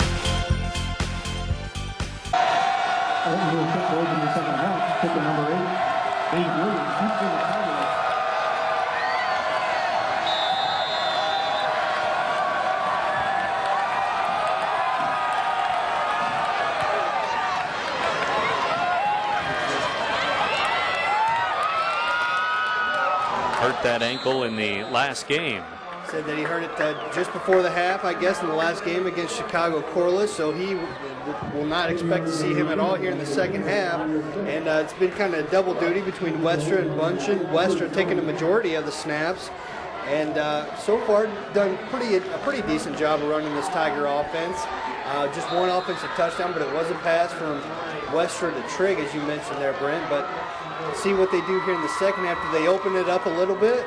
[SPEAKER 2] Hurt that ankle in the last game.
[SPEAKER 3] Said that he hurt it just before the half, I guess, in the last game against Chicago Corliss, so he will not expect to see him at all here in the second half. And it's been kind of double duty between Westra and Bunchen. Westra taking a majority of the snaps, and so far done a pretty decent job of running this Tiger offense. Just one offensive touchdown, but it was a pass from Westra to Trigg, as you mentioned there, Brent. But see what they do here in the second half. Do they open it up a little bit?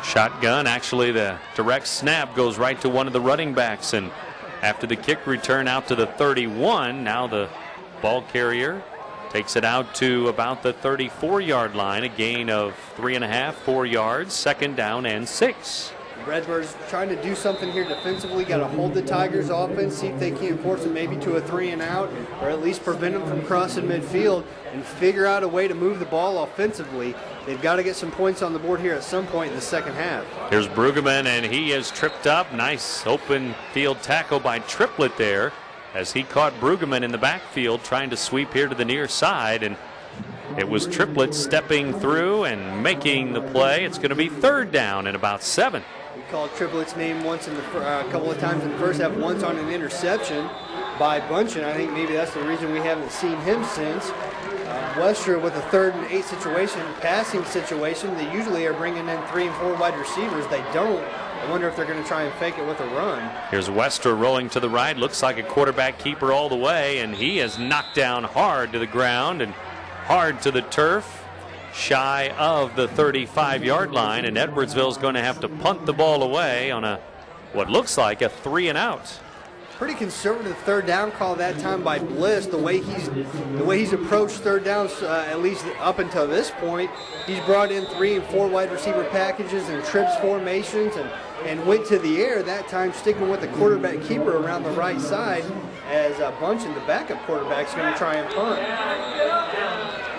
[SPEAKER 2] Shotgun, actually the direct snap goes right to one of the running backs, and after the kick return out to the 31, now the ball carrier takes it out to about the 34-yard line, a gain of 3.5, 4 yards, second down and 6.
[SPEAKER 3] Redbirds trying to do something here defensively, got to hold the Tigers offense, see if they can't force them maybe to a 3-and-out, or at least prevent them from crossing midfield and figure out a way to move the ball offensively. They've got to get some points on the board here at some point in the second half.
[SPEAKER 2] Here's Brueggemann, and he is tripped up. Nice open field tackle by Triplett there as he caught Brueggemann in the backfield trying to sweep here to the near side, and it was Triplett stepping through and making the play. It's going to be third down and about 7.
[SPEAKER 3] We called Triplett's name once in a couple of times in the first half, once on an interception by Bunchen. I think maybe that's the reason we haven't seen him since. Westra with a 3rd and 8 situation, passing situation. They usually are bringing in 3 and 4 wide receivers. They don't. I wonder if they're going to try and fake it with a run.
[SPEAKER 2] Here's Westra rolling to the right. Looks like a quarterback keeper all the way, and he is knocked down hard to the ground and hard to the turf, shy of the 35-yard line, and Edwardsville's going to have to punt the ball away on what looks like a 3-and-out.
[SPEAKER 3] Pretty conservative third down call that time by Bliss. The way he's approached third downs, at least up until this point, he's brought in 3 and 4 wide receiver packages and trips formations and went to the air that time, sticking with the quarterback keeper around the right side as Bunchen, the backup quarterback, is going to try and punt.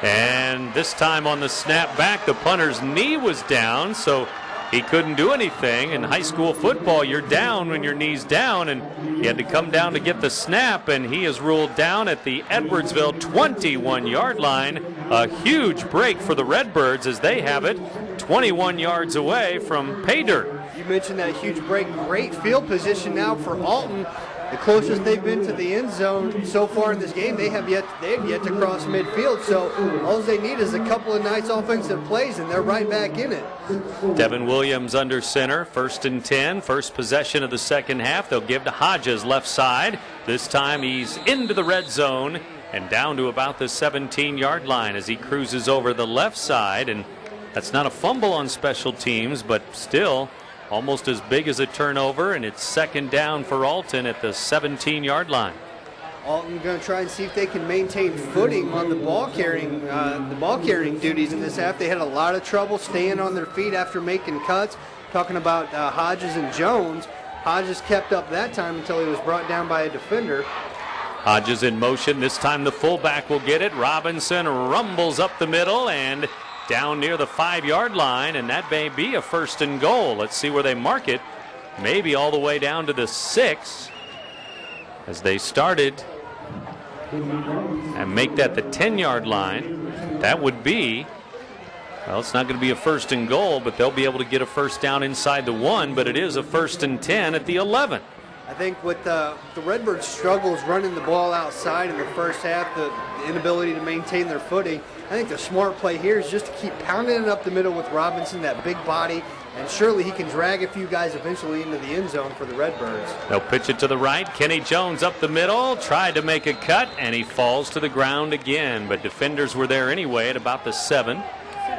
[SPEAKER 2] And this time on the snap back, the punter's knee was down, so he couldn't do anything. In high school football, you're down when your knee's down, and he had to come down to get the snap, and he is ruled down at the Edwardsville 21-yard line. A huge break for the Redbirds as they have it 21 yards away from pay dirt.
[SPEAKER 3] You mentioned that huge break. Great field position now for Alton. The closest they've been to the end zone so far in this game, they have yet to cross midfield. So all they need is a couple of nice offensive plays, and they're right back in it.
[SPEAKER 2] Devin Williams under center, 1st and 10, first possession of the second half. They'll give to Hodges left side. This time he's into the red zone and down to about the 17-yard line as he cruises over the left side. And that's not a fumble on special teams, but still almost as big as a turnover, and it's second down for Alton at the 17-yard line.
[SPEAKER 3] Alton going to try and see if they can maintain footing on the ball carrying duties in this half. They had a lot of trouble staying on their feet after making cuts. Talking about Hodges and Jones. Hodges kept up that time until he was brought down by a defender.
[SPEAKER 2] Hodges in motion. This time the fullback will get it. Robinson rumbles up the middle and down near the 5-yard line, and that may be a 1st and goal. Let's see where they mark it. Maybe all the way down to the 6 as they started and make that the 10-yard line. That would be Well, it's not going to be a 1st and goal, but they'll be able to get a first down inside the 1, but it is a 1st and 10 at the 11.
[SPEAKER 3] I think with the Redbirds' struggles running the ball outside in the first half, the inability to maintain their footing, I think the smart play here is just to keep pounding it up the middle with Robinson, that big body, and surely he can drag a few guys eventually into the end zone for the Redbirds.
[SPEAKER 2] They'll pitch it to the right. Kenny Jones up the middle, tried to make a cut, and he falls to the ground again. But defenders were there anyway at about the 7.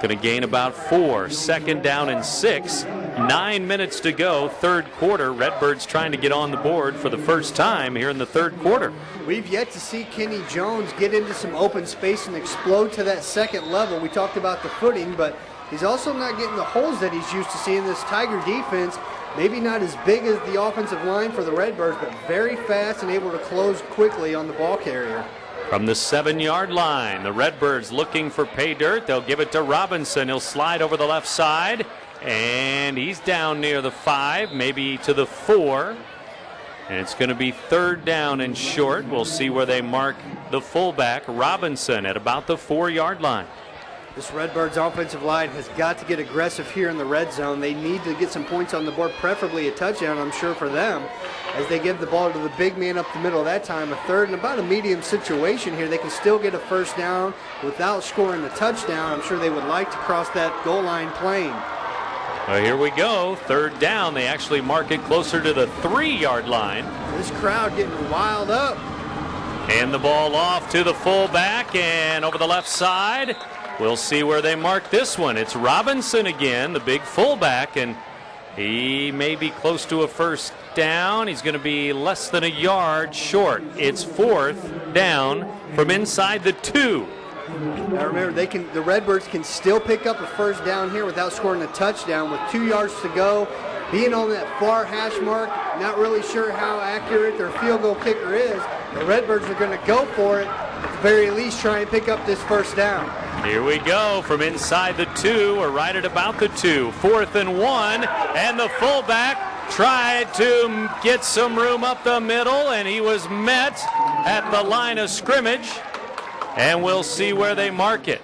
[SPEAKER 2] Going to gain about 4. 2nd down and 6. 9 minutes to go, 3rd quarter. Redbirds trying to get on the board for the first time here in the 3rd quarter.
[SPEAKER 3] We've yet to see Kenny Jones get into some open space and explode to that 2nd level. We talked about the footing, but he's also not getting the holes that he's used to seeing. This Tiger defense, maybe not as big as the offensive line for the Redbirds, but very fast and able to close quickly on the ball carrier.
[SPEAKER 2] From the 7-yard line, the Redbirds looking for pay dirt. They'll give it to Robinson. He'll slide over the left side, and he's down near the 5, maybe to the 4. And it's going to be 3rd down and short. We'll see where they mark the fullback, Robinson, at about the 4-yard line.
[SPEAKER 3] This Redbirds offensive line has got to get aggressive here in the red zone. They need to get some points on the board, preferably a touchdown, I'm sure, for them, as they give the ball to the big man up the middle that time. A 3rd and about a medium situation here. They can still get a first down without scoring a touchdown. I'm sure they would like to cross that goal line plain.
[SPEAKER 2] Well, here we go. 3rd down. They actually mark it closer to the 3-yard line.
[SPEAKER 3] This crowd getting wild up.
[SPEAKER 2] Hand the ball off to the fullback and over the left side. We'll see where they mark this one. It's Robinson again, the big fullback, and he may be close to a first down. He's going to be less than a yard short. It's 4th down from inside the 2.
[SPEAKER 3] Now remember, the Redbirds can still pick up a first down here without scoring a touchdown with 2 yards to go. Being on that far hash mark, not really sure how accurate their field goal kicker is. The Redbirds are going to go for it, at the very least try and pick up this first down.
[SPEAKER 2] Here we go from inside the 2, or right at about the 2. 4th and 1, and the fullback tried to get some room up the middle, and he was met at the line of scrimmage, and we'll see where they mark it.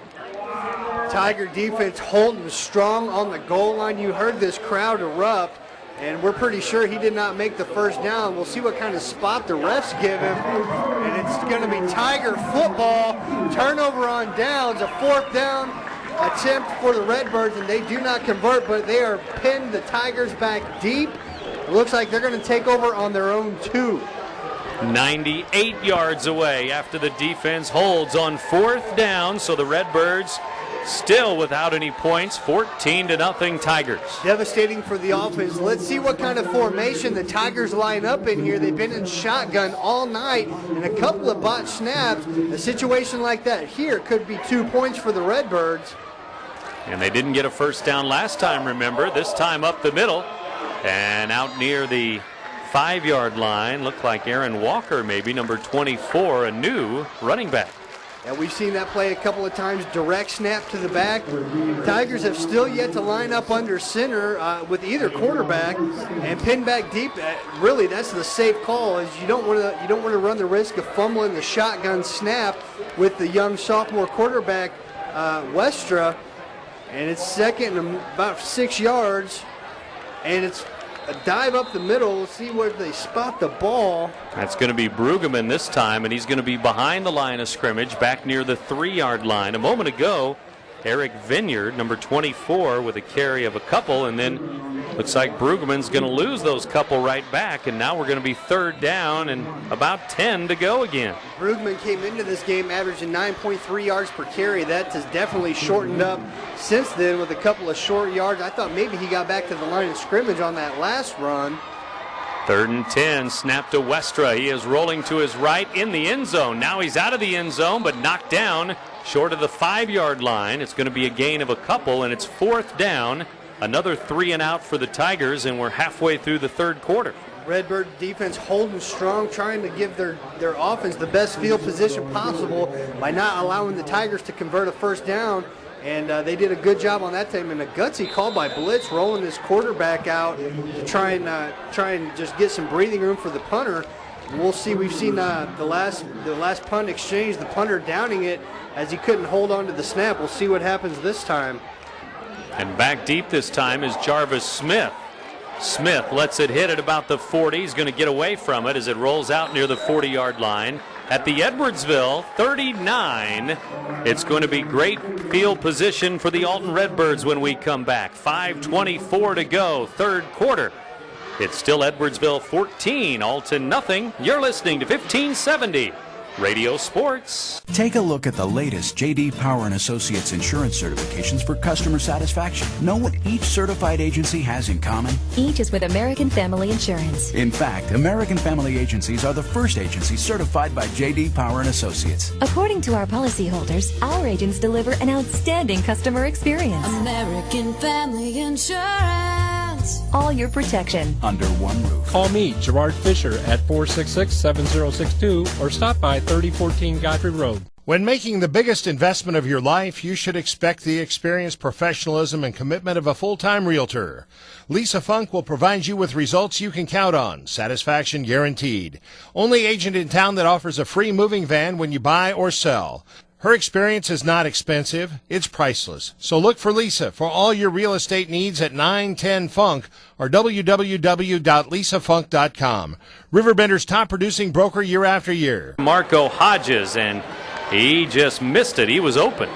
[SPEAKER 3] Tiger defense holding strong on the goal line. You heard this crowd erupt, and we're pretty sure he did not make the first down. We'll see what kind of spot the refs give him, and it's going to be Tiger football. Turnover on downs, a 4th down attempt for the Redbirds, and they do not convert, but they are pinned the Tigers back deep. It looks like they're going to take over on their own 2.
[SPEAKER 2] 98 yards away after the defense holds on 4th down, so the Redbirds still without any points, 14-0 Tigers.
[SPEAKER 3] Devastating for the offense. Let's see what kind of formation the Tigers line up in here. They've been in shotgun all night and a couple of botched snaps. A situation like that here could be 2 points for the Redbirds.
[SPEAKER 2] And they didn't get a first down last time, remember. This time up the middle and out near the 5-yard line. Looked like Aaron Walker, maybe, number 24, a new running back.
[SPEAKER 3] And we've seen that play a couple of times, direct snap to the back. Tigers have still yet to line up under center with either quarterback and pin back deep. Really, that's the safe call, is you don't want to run the risk of fumbling the shotgun snap with the young sophomore quarterback Westra. And it's 2nd and about 6 yards, and it's a dive up the middle. We'll see where they spot the ball.
[SPEAKER 2] That's going to be Brueggemann this time, and he's going to be behind the line of scrimmage, back near the 3-yard line. A moment ago, Eric Vineyard, number 24, with a carry of a couple, and then looks like Brueggemann's going to lose those couple right back, and now we're going to be 3rd down and about 10 to go again.
[SPEAKER 3] Brueggemann came into this game averaging 9.3 yards per carry. That has definitely shortened up since then with a couple of short yards. I thought maybe he got back to the line of scrimmage on that last run.
[SPEAKER 2] 3rd and 10, snap to Westra. He is rolling to his right in the end zone. Now he's out of the end zone, but knocked down short of the 5-yard line. It's going to be a gain of a couple, and it's 4th down. Another 3 and out for the Tigers, and we're halfway through the 3rd quarter.
[SPEAKER 3] Redbird defense holding strong, trying to give their offense the best field position possible by not allowing the Tigers to convert a first down. And they did a good job on that time. And a gutsy call by Blitz, rolling this quarterback out to try and just get some breathing room for the punter. And we'll see. We've seen the last punt exchange, the punter downing it as he couldn't hold on to the snap. We'll see what happens this time.
[SPEAKER 2] And back deep this time is Jarvis Smith. Smith lets it hit at about the 40. He's going to get away from it as it rolls out near the 40-yard line. At the Edwardsville 39, it's going to be great field position for the Alton Redbirds when we come back. 5:24 to go, third quarter. It's still Edwardsville 14, Alton nothing. You're listening to 1570 Radio Sports.
[SPEAKER 15] Take a look at the latest J.D. Power & Associates insurance certifications for customer satisfaction. Know what each certified agency has in common?
[SPEAKER 16] Each is with American Family Insurance.
[SPEAKER 15] In fact, American Family Agencies are the first agencies certified by J.D. Power & Associates.
[SPEAKER 16] According to our policyholders, our agents deliver an outstanding customer experience.
[SPEAKER 17] American Family Insurance.
[SPEAKER 16] All your protection
[SPEAKER 15] under one roof.
[SPEAKER 18] Call me, Gerard Fisher, at 466-7062 or stop by 3014 Godfrey Road.
[SPEAKER 1] When making the biggest investment of your life, you should expect the experience, professionalism, and commitment of a full-time realtor. Lisa Funk will provide you with results you can count on. Satisfaction guaranteed. Only agent in town that offers a free moving van when you buy or sell. Her experience is not expensive, it's priceless. So look for Lisa for all your real estate needs at 910 Funk or www.lisafunk.com. Riverbender's top producing broker year after year.
[SPEAKER 2] Marco Hodges, and he just missed it. He was open.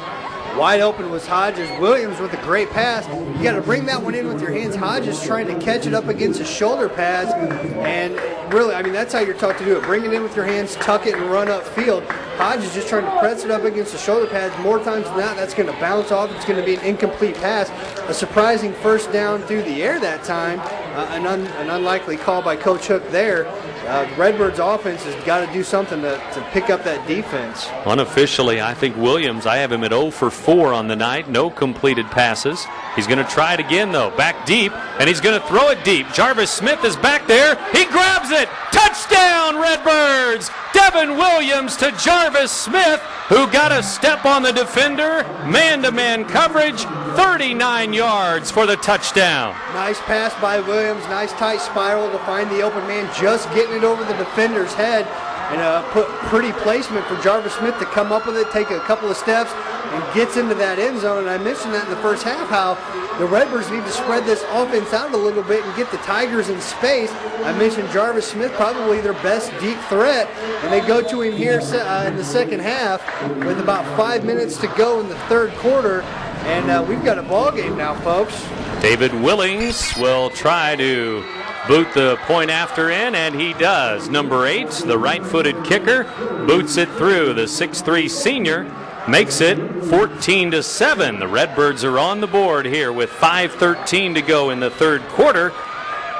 [SPEAKER 3] Wide open was Hodges. Williams with a great pass. You got to bring that one in with your hands. Hodges trying to catch it up against a shoulder pass. And really, I mean, that's how you're taught to do it. Bring it in with your hands, tuck it, and run upfield. Hodges just trying to press it up against the shoulder pads. More times than not, that's going to bounce off. It's going to be an incomplete pass. A surprising first down through the air that time. An unlikely call by Coach Hook there. The Redbirds offense has got to do something to pick up that defense.
[SPEAKER 2] Unofficially, I think Williams, I have him at 0 for 4 on the night. No completed passes. He's going to try it again, though. Back deep, and he's going to throw it deep. Jarvis Smith is back there. He grabs it. Touchdown, Redbirds! Devin Williams to Jarvis Smith, who got a step on the defender. Man-to-man coverage, 39 yards for the touchdown.
[SPEAKER 3] Nice pass by Williams. Nice tight spiral to find the open man, just getting it over the defender's head. And put pretty placement for Jarvis Smith to come up with it, take a couple of steps, and gets into that end zone. And I mentioned that in the first half, how the Redbirds need to spread this offense out a little bit and get the Tigers in space. I mentioned Jarvis Smith, probably their best deep threat, and they go to him here in the second half with about 5 minutes to go in the third quarter. And we've got a ball game now, folks.
[SPEAKER 2] David Willings will try to boot the point after in, and he does. Number 8, the right-footed kicker, boots it through. The 6'3 senior makes it 14-7. The Redbirds are on the board here with 5:13 to go in the third quarter.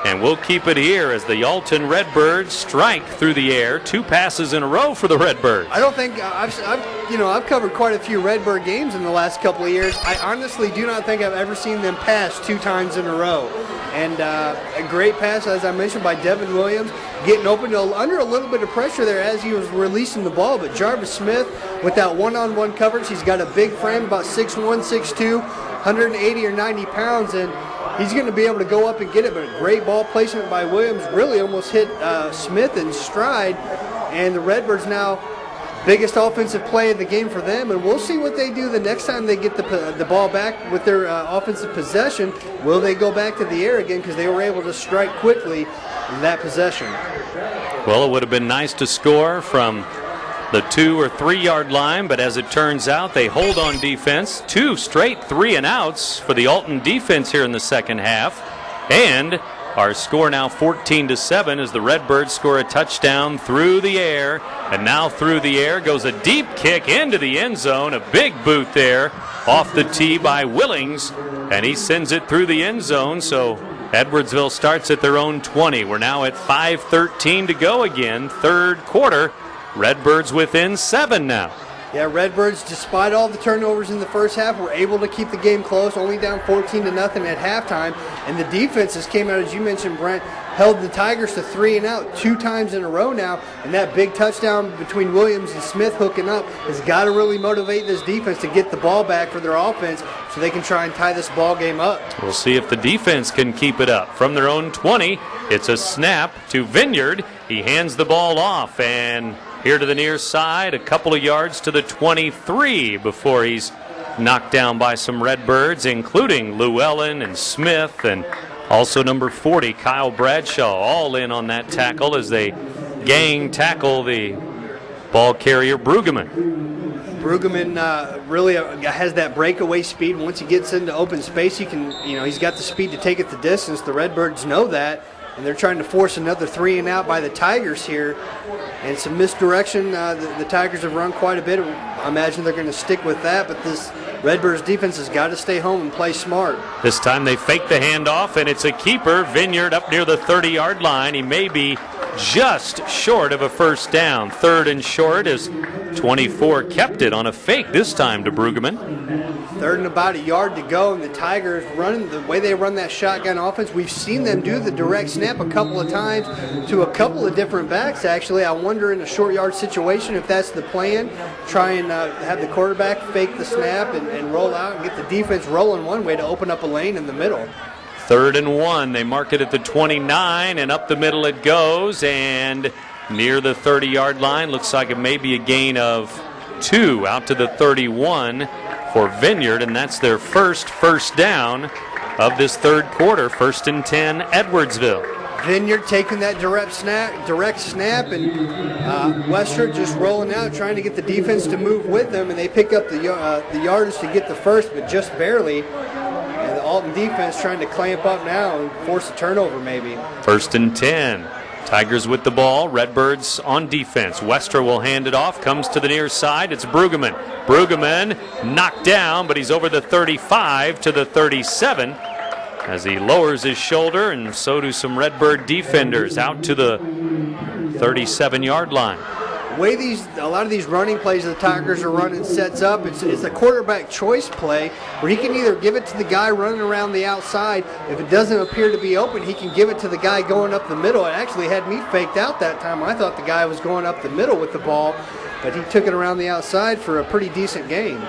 [SPEAKER 2] And we'll keep it here as the Alton Redbirds strike through the air. 2 passes in a row for the Redbirds.
[SPEAKER 3] I don't think I've covered quite a few Redbird games in the last couple of years. I honestly do not think I've ever seen them pass 2 times in a row. And a great pass, as I mentioned, by Devin Williams, getting open under a little bit of pressure there as he was releasing the ball. But Jarvis Smith, with that one-on-one coverage, he's got a big frame, about 6'1", 6'2", 180 or 90 pounds, and he's going to be able to go up and get it. But a great ball placement by Williams, really almost hit Smith in stride. And the Redbirds now, biggest offensive play of the game for them, and we'll see what they do the next time they get the ball back with their offensive possession. Will they go back to the air again, because they were able to strike quickly in that possession?
[SPEAKER 2] Well, it would have been nice to score from the 2 or 3 yard line, but as it turns out, they hold on defense. 2 straight 3-and-outs for the Alton defense here in the second half. And our score now 14-7 as the Redbirds score a touchdown through the air. And now through the air goes a deep kick into the end zone. A big boot there off the tee by Willings. And he sends it through the end zone. So Edwardsville starts at their own 20. We're now at 5:13 to go again. Third quarter. Redbirds within 7 now.
[SPEAKER 3] Yeah, Redbirds, despite all the turnovers in the first half, were able to keep the game close, only down 14-0 at halftime. And the defenses came out, as you mentioned, Brent, held the Tigers to 3-and-out 2 times in a row now. And that big touchdown between Williams and Smith hooking up has got to really motivate this defense to get the ball back for their offense so they can try and tie this ball game up.
[SPEAKER 2] We'll see if the defense can keep it up. From their own 20, it's a snap to Vineyard. He hands the ball off, and here to the near side, a couple of yards to the 23 before he's knocked down by some Redbirds, including Llewellyn and Smith and also number 40, Kyle Bradshaw, all in on that tackle as they gang tackle the ball carrier Brueggemann.
[SPEAKER 3] Brueggemann really has that breakaway speed. Once he gets into open space, he's got the speed to take it the distance. The Redbirds know that, and they're trying to force another 3 and out by the Tigers here. And some misdirection. The Tigers have run quite a bit. I imagine they're going to stick with that, but this Redbirds defense has got to stay home and play smart.
[SPEAKER 2] This time they fake the handoff, and it's a keeper. Vineyard up near the 30-yard line. He may be just short of a first down. 3rd and short as 24 kept it on a fake this time to Brueggemann.
[SPEAKER 3] 3rd and about a yard to go, and the Tigers running the way they run that shotgun offense. We've seen them do the direct snap a couple of times to a couple of different backs, actually. I wonder in a short yard situation if that's the plan. Try and have the quarterback fake the snap and roll out and get the defense rolling one way to open up a lane in the middle.
[SPEAKER 2] 3rd and 1. They mark it at the 29, and up the middle it goes, and near the 30-yard line. Looks like it may be a gain of 2 out to the 31 for Vineyard, and that's their first down of this 3rd quarter. 1st and 10, Edwardsville.
[SPEAKER 3] Vineyard taking that direct snap, and Western just rolling out, trying to get the defense to move with them, and they pick up the yardage to get the first, but just barely. And the Alton defense trying to clamp up now and force a turnover maybe.
[SPEAKER 2] 1st and 10. Tigers with the ball, Redbirds on defense. Westra will hand it off, comes to the near side. It's Brueggemann. Brueggemann knocked down, but he's over the 35 to the 37 as he lowers his shoulder, and so do some Redbird defenders out to the 37-yard line.
[SPEAKER 3] The way a lot of these running plays the Tigers are running sets up, it's a quarterback choice play where he can either give it to the guy running around the outside. If it doesn't appear to be open, he can give it to the guy going up the middle. It actually had me faked out that time. I thought the guy was going up the middle with the ball, but he took it around the outside for a pretty decent gain.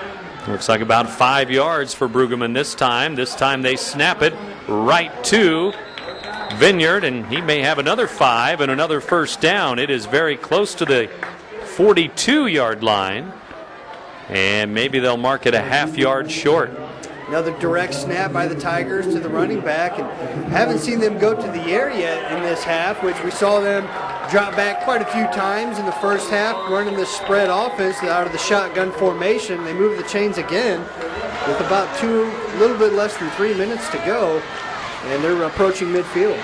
[SPEAKER 2] Looks like about 5 yards for Brueggemann this time. This time they snap it right to Vineyard, and he may have another 5 and another first down. It is very close to the 42-yard line, and maybe they'll mark it a half yard short.
[SPEAKER 3] Another direct snap by the Tigers to the running back, and haven't seen them go to the air yet in this half, which we saw them drop back quite a few times in the first half, running the spread offense out of the shotgun formation. They move the chains again with about a little bit less than 3 minutes to go, and they're approaching midfield.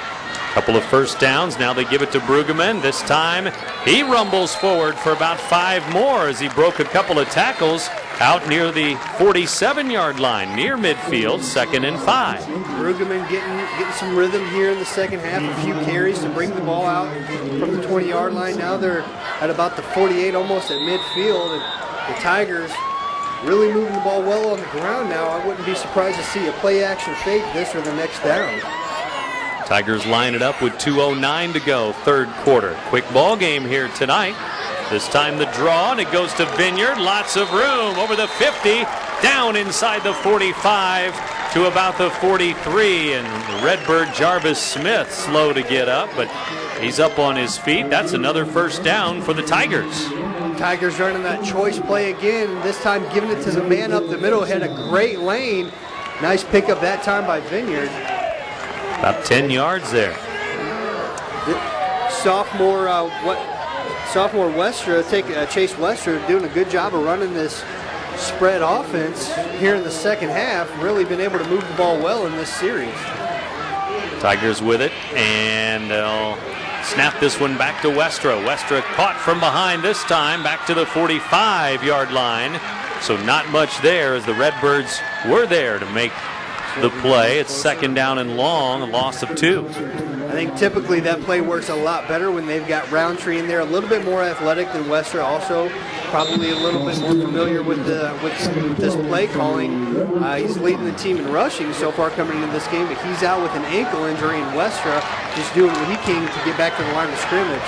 [SPEAKER 2] Couple of first downs. Now they give it to Brueggemann. This time he rumbles forward for about 5 more as he broke a couple of tackles out near the 47-yard line, near midfield. 2nd and 5.
[SPEAKER 3] Brueggemann getting some rhythm here in the second half. A few carries to bring the ball out from the 20-yard line. Now they're at about the 48, almost at midfield. And the Tigers really moving the ball well on the ground now. I wouldn't be surprised to see a play-action fake this or the next down.
[SPEAKER 2] Tigers line it up with 2:09 to go, 3rd quarter. Quick ball game here tonight. This time the draw, and it goes to Vineyard. Lots of room over the 50, down inside the 45 to about the 43. And Redbird Jarvis Smith slow to get up, but he's up on his feet. That's another first down for the Tigers.
[SPEAKER 3] Tigers running that choice play again, this time giving it to the man up the middle. Had a great lane. Nice pickup that time by Vineyard.
[SPEAKER 2] About 10 yards there.
[SPEAKER 3] Sophomore Chase Westra doing a good job of running this spread offense here in the second half. Really been able to move the ball well in this series.
[SPEAKER 2] Tigers with it, and they'll snap this one back to Westra. Westra caught from behind this time, back to the 45-yard line. So not much there as the Redbirds were there to make the play. It's 2nd down and long, a loss of 2.
[SPEAKER 3] I think typically that play works a lot better when they've got Roundtree in there, a little bit more athletic than Westra, also probably a little bit more familiar with this play calling. He's leading the team in rushing so far coming into this game, but he's out with an ankle injury, and Westra just doing what he can to get back to the line of scrimmage.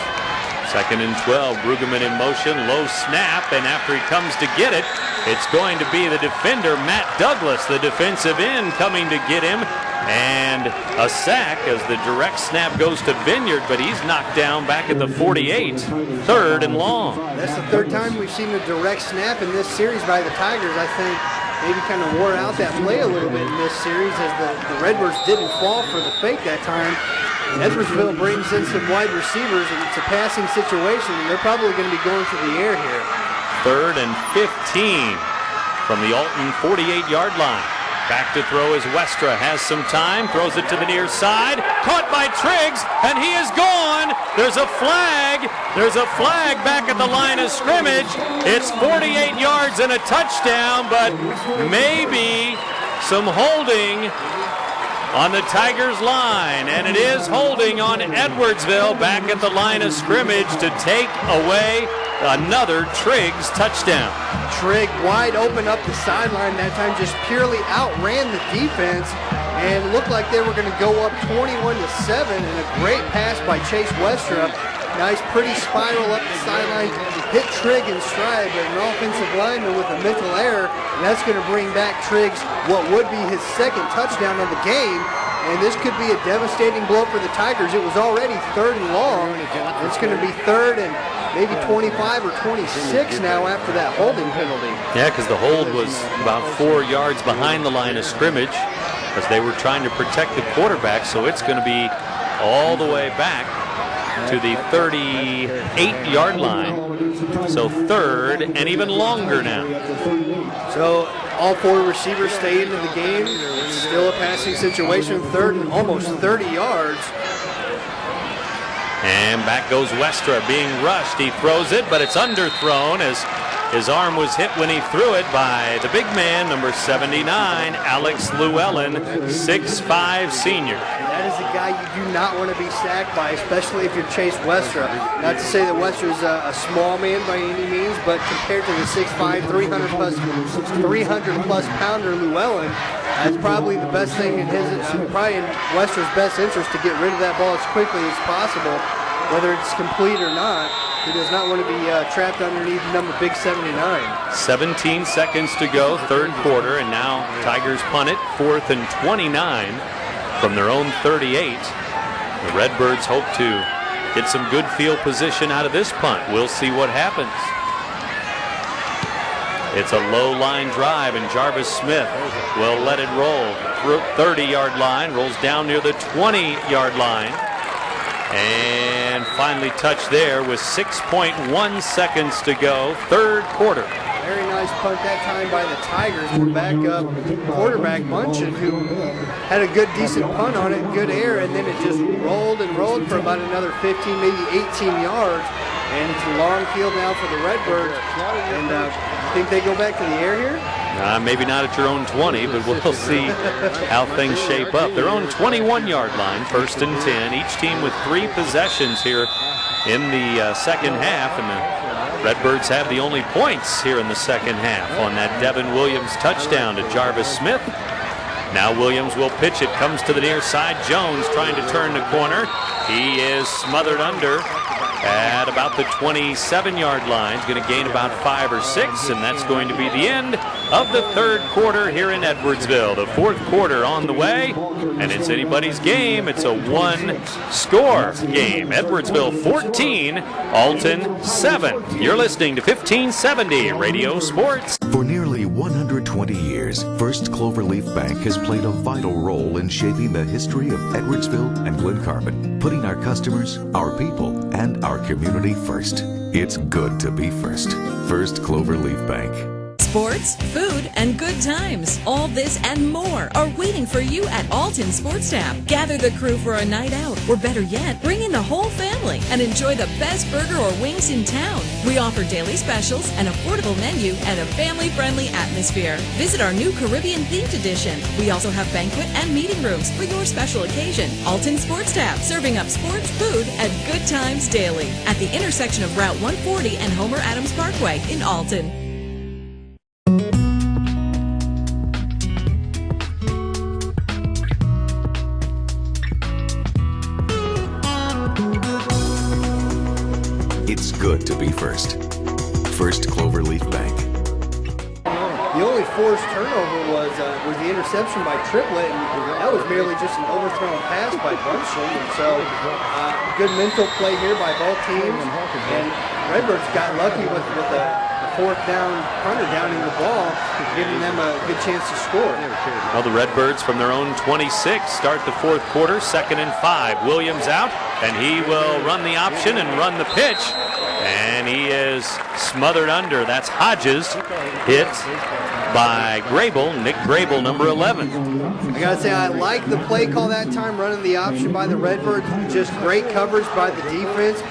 [SPEAKER 2] 2nd and 12, Brueggemann in motion, low snap, and after he comes to get it, it's going to be the defender, Matt Douglas, the defensive end, coming to get him, and a sack as the direct snap goes to Vineyard, but he's knocked down back at the 48, 3rd and long.
[SPEAKER 3] That's the 3rd time we've seen a direct snap in this series by the Tigers. I think maybe kind of wore out that play a little bit in this series as the Redbirds didn't fall for the fake that time. Edwardsville brings in some wide receivers, and it's a passing situation, and they're probably going to be going to the air here.
[SPEAKER 2] 3rd and 15 from the Alton 48-yard line. Back to throw as Westra has some time, throws it to the near side, caught by Triggs, and he is gone. There's a flag. There's a flag back at the line of scrimmage. It's 48 yards and a touchdown, but maybe some holding on the Tigers line, and it is holding on Edwardsville back at the line of scrimmage to take away another Triggs touchdown.
[SPEAKER 3] Trigg wide open up the sideline that time, just purely outran the defense and looked like they were going to go up 21-7, and a great pass by Chase Westra. Nice pretty spiral up the sideline, hit Trigg in stride, but an offensive lineman with a mental error, and that's going to bring back Triggs what would be his second touchdown of the game. And this could be a devastating blow for the Tigers. It was already 3rd and long. It's going to be 3rd and maybe 25 or 26 now after that holding penalty.
[SPEAKER 2] Yeah, because the hold was about 4 yards behind the line of scrimmage as they were trying to protect the quarterback. So it's going to be all the way back to the 38-yard line. So 3rd and even longer now.
[SPEAKER 3] So all 4 receivers stay into the game. It's still a passing situation, 3rd and almost 30 yards.
[SPEAKER 2] And back goes Westra being rushed. He throws it, but it's underthrown as his arm was hit when he threw it by the big man, number 79, Alex Llewellyn, 6'5" senior.
[SPEAKER 3] That is a guy you do not want to be sacked by, especially if you're Chase Westra. Not to say that Westra is a small man by any means, but compared to the 6'5", 300-plus pounder Llewellyn, that's probably the best thing in probably in Westra's best interest to get rid of that ball as quickly as possible, whether it's complete or not. He does not want to be trapped underneath number big 79.
[SPEAKER 2] 17 seconds to go, 3rd quarter, and now Tigers punt it, 4th and 29 from their own 38. The Redbirds hope to get some good field position out of this punt. We'll see what happens. It's a low line drive, and Jarvis Smith will let it roll. 30-yard line, rolls down near the 20-yard line. And finally touched there with 6.1 seconds to go, 3rd quarter.
[SPEAKER 3] Very nice punt that time by the Tigers. We're back up quarterback Munchin, who had a good, decent punt on it, good air, and then it just rolled and rolled for about another 15, maybe 18 yards. And it's a long field now for the Redbirds. And think they go back to the air here?
[SPEAKER 2] Maybe not at your own 20, but we'll see how things shape up. Their own 21-yard line, 1st and 10. Each team with 3 possessions here in the second half, and the Redbirds have the only points here in the second half on that Devin Williams touchdown to Jarvis Smith. Now Williams will pitch it, comes to the near side. Jones trying to turn the corner. He is smothered under at about the 27-yard line. He's going to gain about 5 or 6, and that's going to be the end of the 3rd quarter here in Edwardsville. The 4th quarter on the way, and it's anybody's game. It's a 1-score game. Edwardsville 14, Alton 7. You're listening to 1570 Radio Sports.
[SPEAKER 6] For nearly 120 years, First Cloverleaf Bank has played a vital role in shaping the history of Edwardsville and Glen Carbon, putting our customers, our people, and our community first. It's good to be first. First Cloverleaf Bank.
[SPEAKER 5] Sports, food, and good times. All this and more are waiting for you at Alton Sports Tap. Gather the crew for a night out, or better yet, bring in the whole family and enjoy the best burger or wings in town. We offer daily specials, an affordable menu, and a family-friendly atmosphere. Visit our new Caribbean-themed edition. We also have banquet and meeting rooms for your special occasion. Alton Sports Tap, serving up sports, food, and good times daily at the intersection of Route 140 and Homer Adams Parkway in Alton.
[SPEAKER 6] It's good to be first. First Cloverleaf Bank.
[SPEAKER 3] The only forced turnover was the interception by Triplett, and that was merely just an overthrown pass by Bunchen. And so, good mental play here by both teams. And Redbirds got lucky with the fourth down punter downing the ball, giving them a good chance to score.
[SPEAKER 2] Well, the Redbirds from their own 26 start the fourth quarter, 2nd and 5. Williams out, and he will run the option and run the pitch. And he is smothered under. That's Hodges, hit by Grable, Nick Grable, number 11.
[SPEAKER 3] I gotta say, I like the play call that time, running the option by the Redbirds. Just great coverage by the defense.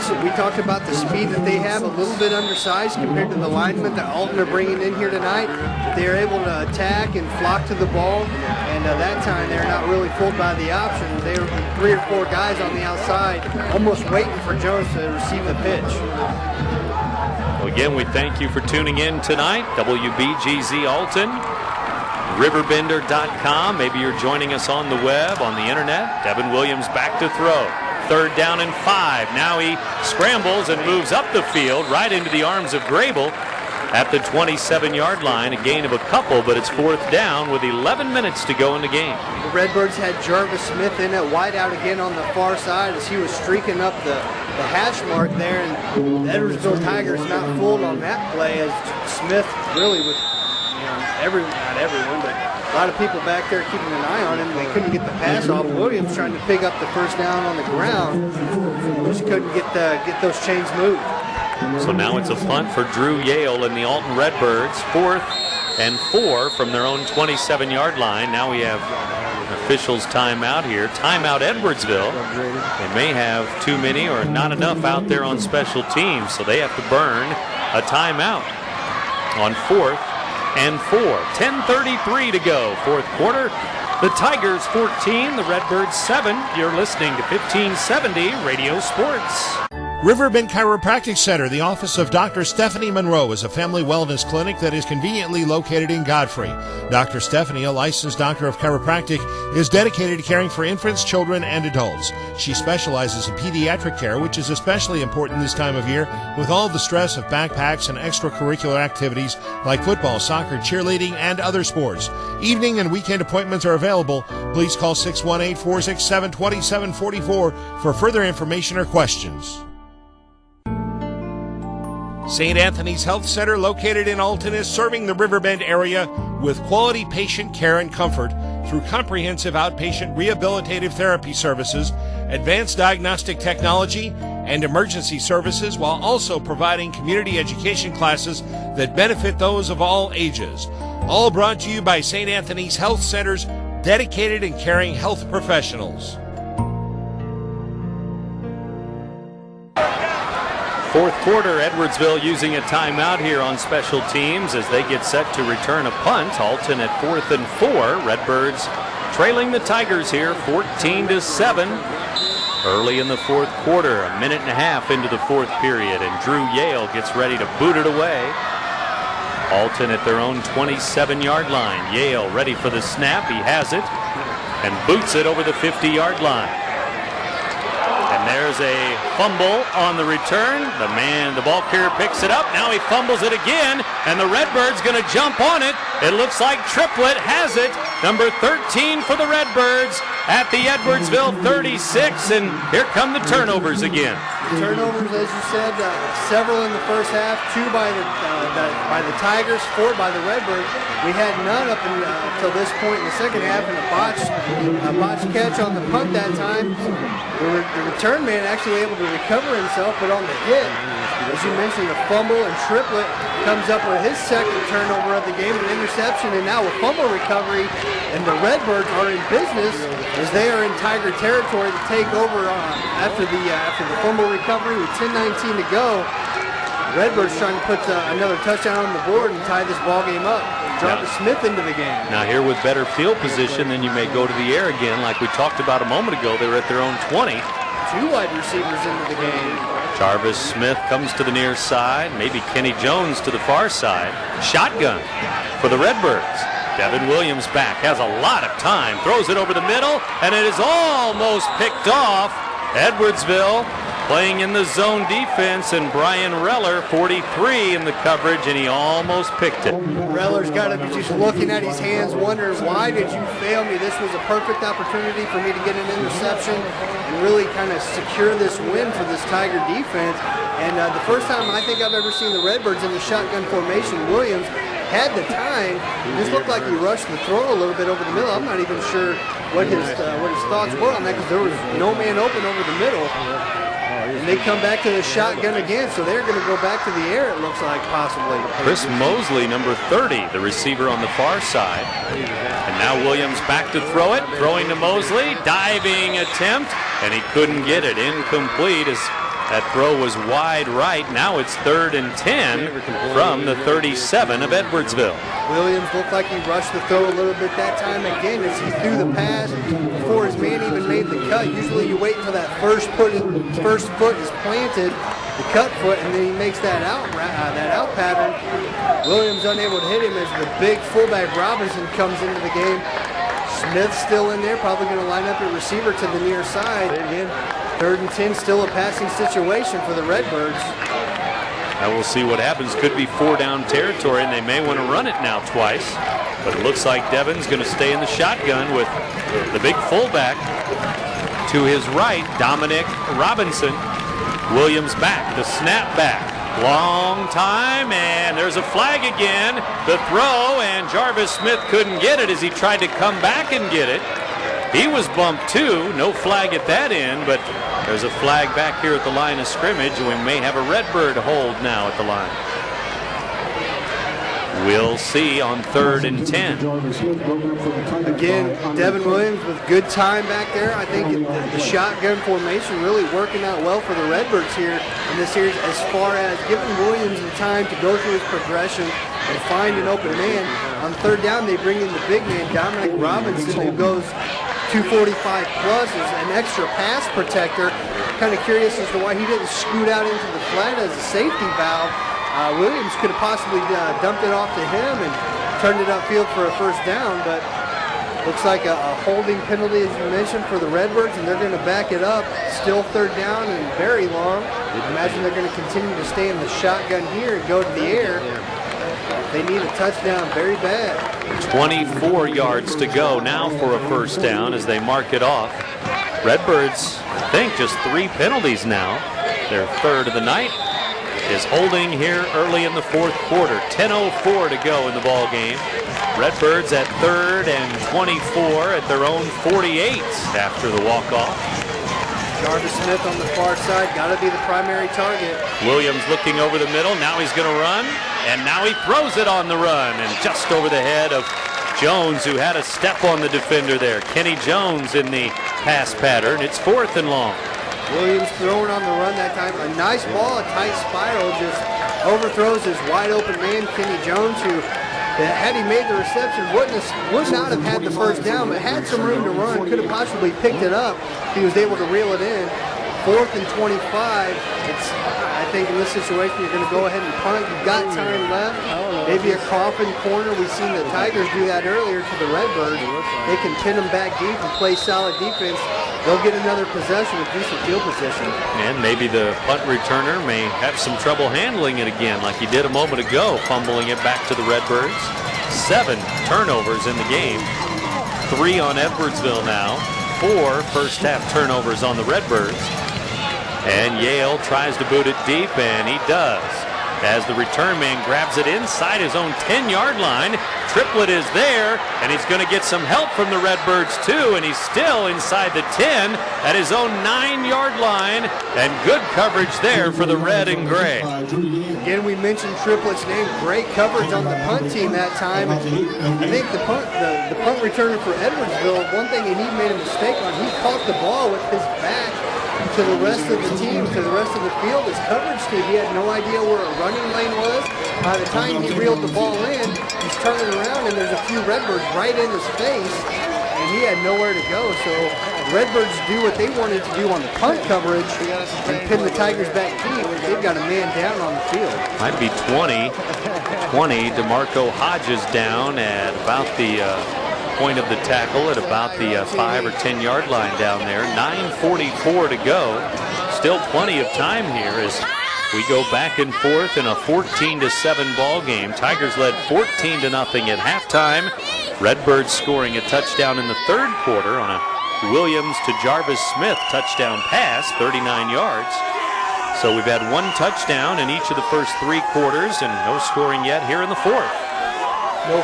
[SPEAKER 3] So we talked about the speed that they have, a little bit undersized compared to the linemen that Alton are bringing in here tonight. But they are able to attack and flock to the ball, and that time they're not really fooled by the option. They were 3 or 4 guys on the outside, almost waiting for Jones to receive the pitch.
[SPEAKER 2] Well, again, we thank you for tuning in tonight. WBGZ Alton, RiverBender.com. Maybe you're joining us on the web, on the internet. Devin Williams back to throw. 3rd down and 5. Now he scrambles and moves up the field right into the arms of Grable at the 27-yard line. A gain of a couple, but it's 4th down with 11 minutes to go in the game.
[SPEAKER 3] The Redbirds had Jarvis Smith in at wide out again on the far side as he was streaking up the hash mark there, and the Edwardsville Tigers not fooled on that play as Smith really was, not everyone, but a lot of people back there keeping an eye on him. They couldn't get the pass off. Williams trying to pick up the first down on the ground, just couldn't get those chains moved.
[SPEAKER 2] So now it's a punt for Drew Yale and the Alton Redbirds. 4th and 4 from their own 27-yard line. Now we have officials timeout here. Timeout Edwardsville. They may have too many or not enough out there on special teams, so they have to burn a timeout on 4th and 4. 10:33 to go. 4th quarter. The Tigers 14, the Redbirds 7. You're listening to 1570 Radio Sports.
[SPEAKER 1] Riverbend Chiropractic Center, the office of Dr. Stephanie Monroe, is a family wellness clinic that is conveniently located in Godfrey. Dr. Stephanie, a licensed doctor of chiropractic, is dedicated to caring for infants, children, and adults. She specializes in pediatric care, which is especially important this time of year with all the stress of backpacks and extracurricular activities like football, soccer, cheerleading, and other sports. Evening and weekend appointments are available. Please call 618-467-2744 for further information or questions. St. Anthony's Health Center, located in Alton, is serving the Riverbend area with quality patient care and comfort through comprehensive outpatient rehabilitative therapy services, advanced diagnostic technology, and emergency services, while also providing community education classes that benefit those of all ages. All brought to you by St. Anthony's Health Center's dedicated and caring health professionals.
[SPEAKER 2] 4th quarter, Edwardsville using a timeout here on special teams as they get set to return a punt. Alton at 4th and 4. Redbirds trailing the Tigers here 14-7. Early in the 4th quarter, a minute and a half into the 4th period, and Drew Yale gets ready to boot it away. Alton at their own 27-yard line. Yale ready for the snap. He has it and boots it over the 50-yard line. And there's a fumble on the return. The ball carrier picks it up. Now he fumbles it again, and the Redbirds going to jump on it. It looks like Triplett has it. Number 13 for the Redbirds at the Edwardsville 36, and here come the turnovers again.
[SPEAKER 3] Turnovers, as you said, several in the first half, 2 by the Tigers, 4 by the Redbirds. We had none up until this point in the second half, and a botched catch on the punt that time. The return man actually able to recover himself, but on the hit, as you mentioned, the fumble, and Triplett comes up with his second turnover of the game, an interception, and now a fumble recovery, and the Redbirds are in business as they are in Tiger territory to take over after the fumble recovery with 10:19 to go. Redbirds trying to put another touchdown on the board and tie this ball game up. Jarvis Smith into the game.
[SPEAKER 2] Now here with better field position, then you may go to the air again. Like we talked about a moment ago, they were at their own 20.
[SPEAKER 3] 2 wide receivers into the game.
[SPEAKER 2] Jarvis Smith comes to the near side. Maybe Kenny Jones to the far side. Shotgun for the Redbirds. Devin Williams back, has a lot of time, throws it over the middle, and it is almost picked off. Edwardsville playing in the zone defense, and Brian Reller, 43 in the coverage, and he almost picked it.
[SPEAKER 3] Reller's got to be just looking at his hands, wondering, why did you fail me? This was a perfect opportunity for me to get an interception and really kind of secure this win for this Tiger defense. And the first time I think I've ever seen the Redbirds in the shotgun formation, Williams had the time. It just looked like he rushed the throw a little bit over the middle. I'm not even sure what his thoughts were on that, because there was no man open over the middle. And they come back to the shotgun again, so they're going to go back to the air, it looks like, possibly.
[SPEAKER 2] Chris Mosley, number 30, the receiver on the far side. And now Williams back to throw it, throwing to Mosley, diving attempt, and he couldn't get it. Incomplete as that throw was wide right. Now it's 3rd and 10 from the 37 of Edwardsville.
[SPEAKER 3] Williams looked like he rushed the throw a little bit that time again as he threw the pass before his man even made the cut. Usually you wait until that first foot is planted, the cut foot, and then he makes that out pattern. Williams unable to hit him as the big fullback Robinson comes into the game. Smith's still in there, probably going to line up a receiver to the near side. Again, 3rd and 10, still a passing situation for the Redbirds.
[SPEAKER 2] Now we'll see what happens. Could be 4-down territory, and they may want to run it now twice. But it looks like Devon's going to stay in the shotgun with the big fullback to his right, Dominic Robinson. Williams back, the snap back. Long time, and there's a flag again. The throw, and Jarvis Smith couldn't get it as he tried to come back and get it. He was bumped too. No flag at that end, but there's a flag back here at the line of scrimmage, and we may have a Redbird hold now at the line. We'll see on 3rd and 10.
[SPEAKER 3] Again, Devin Williams with good time back there. I think the shotgun formation really working out well for the Redbirds here in this series, as far as giving Williams the time to go through his progression and find an open man. On 3rd down, they bring in the big man, Dominic Robinson, who goes 245 plus as an extra pass protector. Kind of curious as to why he didn't scoot out into the flat as a safety valve. Williams could have possibly dumped it off to him and turned it upfield for a 1st down, but looks like a holding penalty, as you mentioned, for the Redbirds, and they're going to back it up. Still 3rd down and very long. I imagine they're going to continue to stay in the shotgun here and go to the air. They need a touchdown very bad.
[SPEAKER 2] 24 yards to go now for a 1st down as they mark it off. Redbirds, I think, just 3 penalties now. Their 3rd of the night is holding here early in the 4th quarter. 10:04 to go in the ball game. Redbirds at 3rd and 24 at their own 48 after the walk-off.
[SPEAKER 3] Jarvis Smith on the far side, got to be the primary target.
[SPEAKER 2] Williams looking over the middle. Now he's going to run, and now he throws it on the run, and just over the head of Jones, who had a step on the defender there. Kenny Jones in the pass pattern. It's 4th and long.
[SPEAKER 3] Williams throwing on the run that time. A nice ball, a tight spiral, just overthrows his wide open man, Kenny Jones, who, had he made the reception, would not have had the 1st down, but had some room to run, could have possibly picked it up if he was able to reel it in. 4th and 25. I think in this situation, you're going to go ahead and punt. You've got time left. Maybe a coffin corner. We've seen the Tigers do that earlier to the Redbirds. They can pin them back deep and play solid defense. They'll get another possession with decent field position.
[SPEAKER 2] And maybe the punt returner may have some trouble handling it again, like he did a moment ago, fumbling it back to the Redbirds. 7 turnovers in the game. 3 on Edwardsville now. 4 first-half turnovers on the Redbirds. And Yale tries to boot it deep, and he does. As the return man grabs it inside his own 10-yard line. Triplett is there, and he's going to get some help from the Redbirds too, and he's still inside the 10 at his own 9-yard line, and good coverage there for the red and gray.
[SPEAKER 3] Again, we mentioned Triplett's name. Great coverage on the punt team that time. I think the punt returner for Edwardsville, one thing he made a mistake on, he caught the ball with his back to the rest of the team, to the rest of the field. His coverage team, he had no idea where a running lane was. By the time he reeled the ball in, he's turning around and there's a few Redbirds right in his face, and he had nowhere to go. So Redbirds do what they wanted to do on the punt coverage and pin the Tigers back deep. They've got a man down on the field.
[SPEAKER 2] Might be 20. DeMarco Hodges down at about the point of the tackle at about the 5 or 10 yard line down there. 9:44 to go. still plenty of time here as we go back and forth in a 14-7 ball game. Tigers led 14-0 at halftime. Redbirds scoring a touchdown in the third quarter on a Williams to Jarvis Smith touchdown pass, 39 yards. So we've had one touchdown in each of the first 3 quarters and no scoring yet here in the fourth.
[SPEAKER 3] No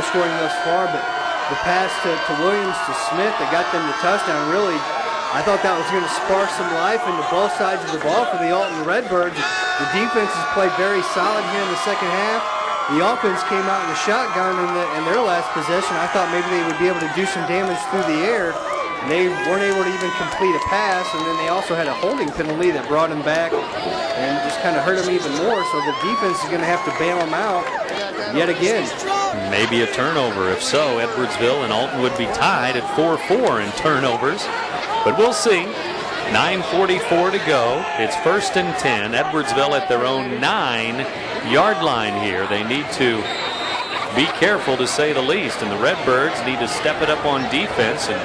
[SPEAKER 3] scoring thus far, but the pass to Williams to Smith that got them the touchdown, really, I thought that was going to spark some life into both sides of the ball for the Alton Redbirds. The defense has played very solid here in the second half. The offense came out in the shotgun in their last possession. I thought maybe they would be able to do some damage through the air. And they weren't able to even complete a pass, and then they also had a holding penalty that brought them back and just kind of hurt them even more. So the defense is going to have to bail them out yet again.
[SPEAKER 2] Maybe a turnover. If so, Edwardsville and Alton would be tied at 4-4 in turnovers. But we'll see. 9:44 to go. It's 1st and 10. Edwardsville at their own 9-yard line here. They need to be careful, to say the least, and the Redbirds need to step it up on defense and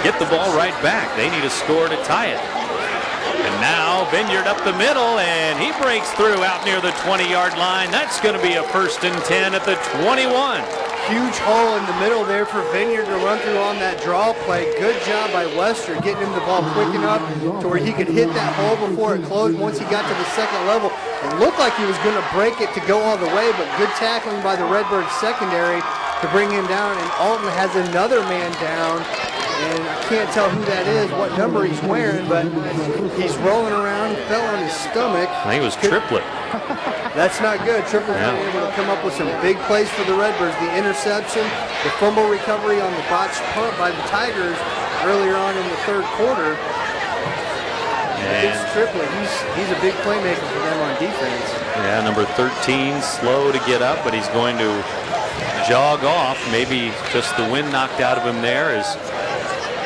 [SPEAKER 2] get the ball right back. They need a score to tie it. And now Vineyard up the middle, and he breaks through out near the 20-yard line. That's going to be a 1st and 10 at the 21.
[SPEAKER 3] Huge hole in the middle there for Vineyard to run through on that draw play. Good job by Wester getting him the ball quick enough to where he could hit that hole before it closed once he got to the second level. It looked like he was going to break it to go all the way, but good tackling by the Redbirds secondary to bring him down, and Alton has another man down. And I can't tell who that is, what number he's wearing, but he's rolling around, fell on his stomach.
[SPEAKER 2] I think it was Triplett.
[SPEAKER 3] That's not good. Triplett's been able to come up with some big plays for the Redbirds. The interception, the fumble recovery on the botched punt by the Tigers earlier on in the third quarter. It's Triplett. He's a big playmaker for them on defense.
[SPEAKER 2] Yeah, number 13, slow to get up, but he's going to jog off. Maybe just the wind knocked out of him there as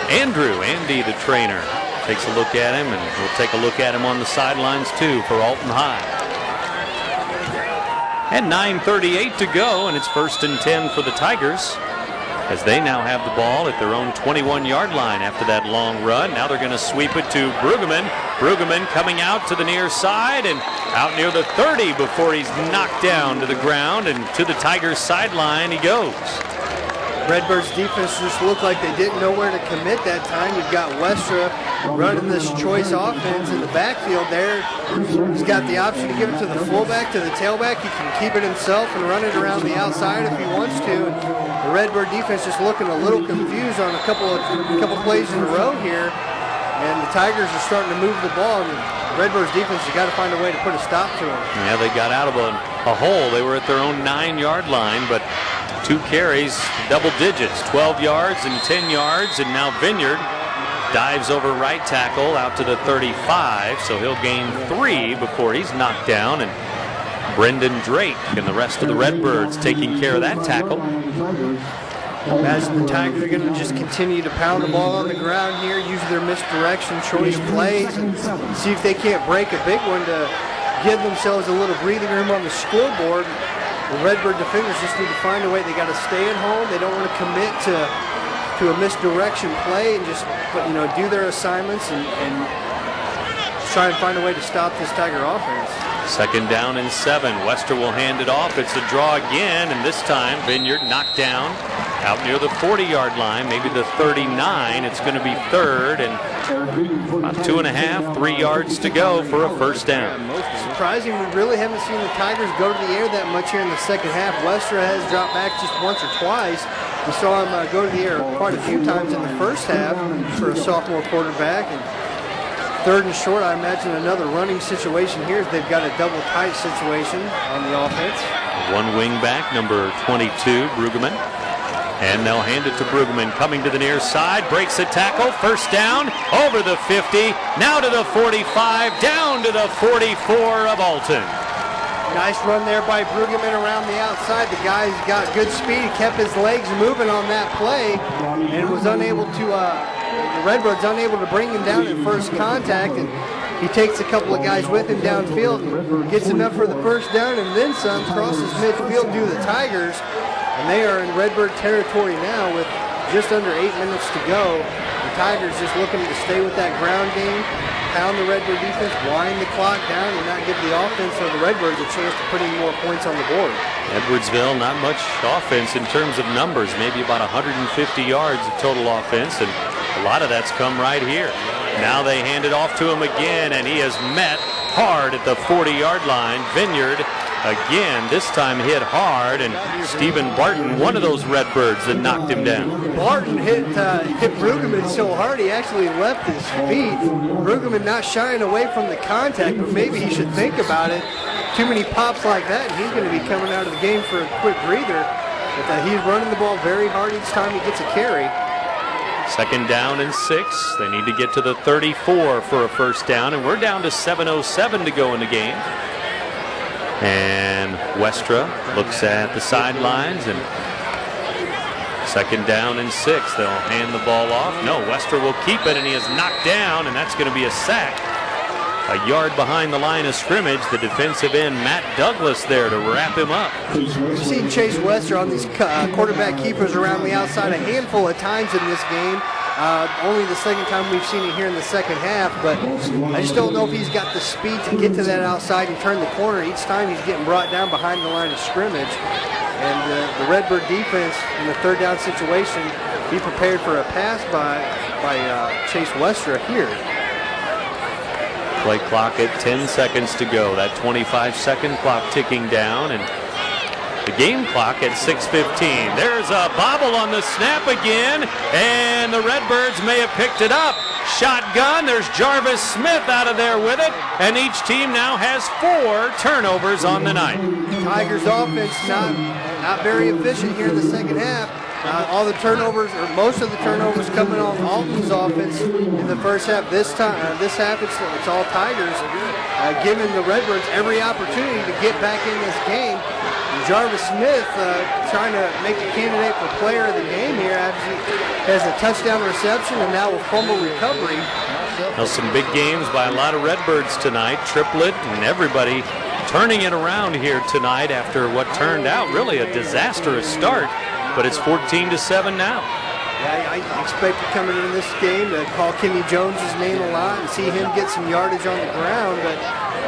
[SPEAKER 2] Andy, the trainer, takes a look at him, and we'll take a look at him on the sidelines too for Alton High. And 9:38 to go, and it's 1st and 10 for the Tigers as they now have the ball at their own 21-yard line after that long run. Now they're going to sweep it to Brueggemann. Brueggemann coming out to the near side and out near the 30 before he's knocked down to the ground, and to the Tigers sideline he goes.
[SPEAKER 3] Redbirds defense just looked like they didn't know where to commit that time. You've got Westra running this choice offense in the backfield there. He's got the option to give it to the fullback, to the tailback. He can keep it himself and run it around the outside if he wants to. And the Redbird defense just looking a little confused on a couple plays in a row here. And the Tigers are starting to move the ball. And the Redbirds defense has got to find a way to put a stop to them.
[SPEAKER 2] Yeah, they got out of a hole. They were at their own 9-yard line, but 2 carries, double digits, 12 yards and 10 yards, and now Vineyard dives over right tackle out to the 35, so he'll gain 3 before he's knocked down, and Brendan Drake and the rest of the Redbirds taking care of that tackle.
[SPEAKER 3] Imagine the Tigers are going to just continue to pound the ball on the ground here, use their misdirection choice plays, and see if they can't break a big one to give themselves a little breathing room on the scoreboard. The Redbird defenders just need to find a way. They got to stay at home. They don't want to commit to a misdirection play and just do their assignments and try and find a way to stop this Tiger offense.
[SPEAKER 2] 2nd down and 7. Wester will hand it off. It's a draw again, and this time Vineyard knocked down out near the 40-yard line, maybe the 39. It's going to be 3rd and about 2.5, 3 yards to go for a 1st down.
[SPEAKER 3] Most surprising, we really haven't seen the Tigers go to the air that much here in the second half. Wester has dropped back just once or twice. We saw him go to the air quite a few times in the first half for a sophomore quarterback. And 3rd and short, I imagine another running situation here as they've got a double tight situation on the offense.
[SPEAKER 2] One wing back, number 22, Brueggemann. And they'll hand it to Brueggemann, coming to the near side, breaks a tackle, 1st down, over the 50, now to the 45, down to the 44 of Alton.
[SPEAKER 3] Nice run there by Brueggemann around the outside. The guy's got good speed, kept his legs moving on that play, and was unable to, the Redbirds unable to bring him down at first contact, and he takes a couple of guys with him downfield and gets enough for the 1st down, and then some, crosses midfield to the Tigers. And they are in Redbird territory now with just under 8 minutes to go. The Tigers just looking to stay with that ground game, pound the Redbird defense, wind the clock down, and not give the offense or the Redbirds a chance to put in more points on the board.
[SPEAKER 2] Edwardsville, not much offense in terms of numbers, maybe about 150 yards of total offense, and a lot of that's come right here. Now they hand it off to him again, and he has met hard at the 40-yard line. Vineyard again, this time hit hard, and Stephen Barton, one of those Redbirds that knocked him down.
[SPEAKER 3] Barton hit Brueggemann so hard he actually left his feet. Brueggemann not shying away from the contact, but maybe he should think about it. Too many pops like that, and he's going to be coming out of the game for a quick breather. But he's running the ball very hard each time he gets a carry.
[SPEAKER 2] 2nd down and 6. They need to get to the 34 for a first down, and we're down to 7:07 to go in the game. And Westra looks at the sidelines, and 2nd down and 6. They'll hand the ball off. No, Westra will keep it, and he is knocked down, and that's going to be a sack. A yard behind the line of scrimmage, the defensive end, Matt Douglas, there to wrap him up.
[SPEAKER 3] We've seen Chase Westra on these quarterback keepers around the outside a handful of times in this game. Only the second time we've seen it here in the second half, but I just don't know if he's got the speed to get to that outside and turn the corner. Each time he's getting brought down behind the line of scrimmage. And the Redbird defense in the 3rd down situation, be prepared for a pass by Chase Westra here.
[SPEAKER 2] Play clock at 10 seconds to go. That 25-second clock ticking down, and the game clock at 6:15. There's a bobble on the snap again, and the Redbirds may have picked it up. Shotgun, there's Jarvis Smith out of there with it, and each team now has 4 turnovers on the night.
[SPEAKER 3] Tigers offense not very efficient here in the second half. All the turnovers, or most of the turnovers, coming off Alton's offense in the first half. This half, it's all Tigers, giving the Redbirds every opportunity to get back in this game. And Jarvis Smith trying to make a candidate for player of the game here after he has a touchdown reception and now a fumble recovery.
[SPEAKER 2] Now some big games by a lot of Redbirds tonight. Triplet and everybody turning it around here tonight after what turned out really a disastrous start. But it's 14-7 now.
[SPEAKER 3] Yeah, I expected coming into this game to call Kenny Jones' name a lot and see him get some yardage on the ground, but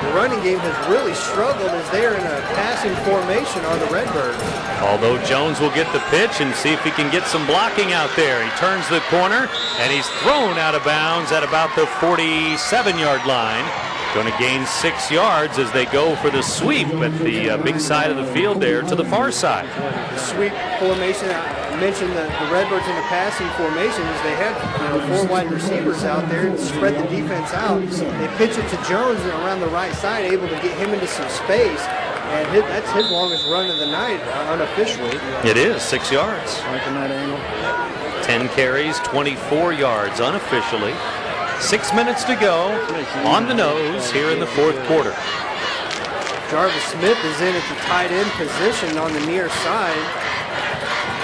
[SPEAKER 3] the running game has really struggled as they're in a passing formation on the Redbirds.
[SPEAKER 2] Although Jones will get the pitch and see if he can get some blocking out there. He turns the corner, and he's thrown out of bounds at about the 47-yard line. Going to gain 6 yards as they go for the sweep at the big side of the field there to the far side.
[SPEAKER 3] The sweep formation, I mentioned the Redbirds in the passing formations. They had 4 wide receivers out there and spread the defense out. They pitch it to Jones around the right side, able to get him into some space. And that's his longest run of the night unofficially.
[SPEAKER 2] It is 6 yards.
[SPEAKER 3] Right in that angle.
[SPEAKER 2] 10 carries, 24 yards unofficially. 6 minutes to go on the nose here in the 4th quarter.
[SPEAKER 3] Jarvis Smith is in at the tight end position on the near side.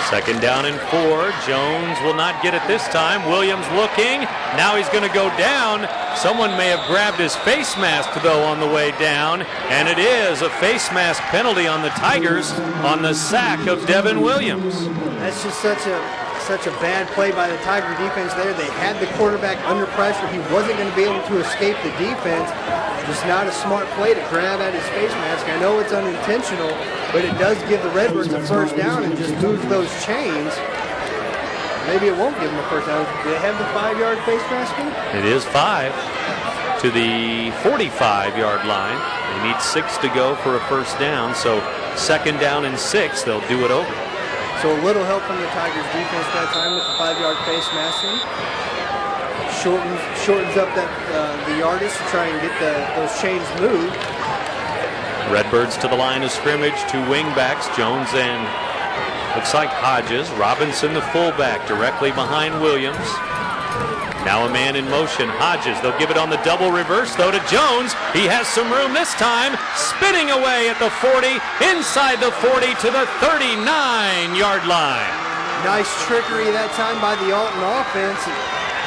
[SPEAKER 2] 2nd down and 4. Jones will not get it this time. Williams looking. Now he's going to go down. Someone may have grabbed his face mask, though, on the way down. And it is a face mask penalty on the Tigers on the sack of Devin Williams.
[SPEAKER 3] That's just such a bad play by the Tiger defense there. They had the quarterback under pressure. He wasn't going to be able to escape the defense. Just not a smart play to grab at his face mask. I know it's unintentional, but it does give the Redbirds a first down and just moves those chains. Maybe it won't give them a first down. Do they have the 5-yard face mask in?
[SPEAKER 2] It is 5 to the 45-yard line. They need 6 to go for a first down, so 2nd down and 6, they'll do it over.
[SPEAKER 3] So a little help from the Tigers defense that time with the 5-yard face masking. Shortens up the yardage to try and get those chains moved.
[SPEAKER 2] Redbirds to the line of scrimmage, 2 wingbacks, Jones and looks like Hodges. Robinson, the fullback, directly behind Williams. Now a man in motion, Hodges. They'll give it on the double reverse, though, to Jones. He has some room this time, spinning away at the 40, inside the 40 to the 39-yard line.
[SPEAKER 3] Nice trickery that time by the Alton offense.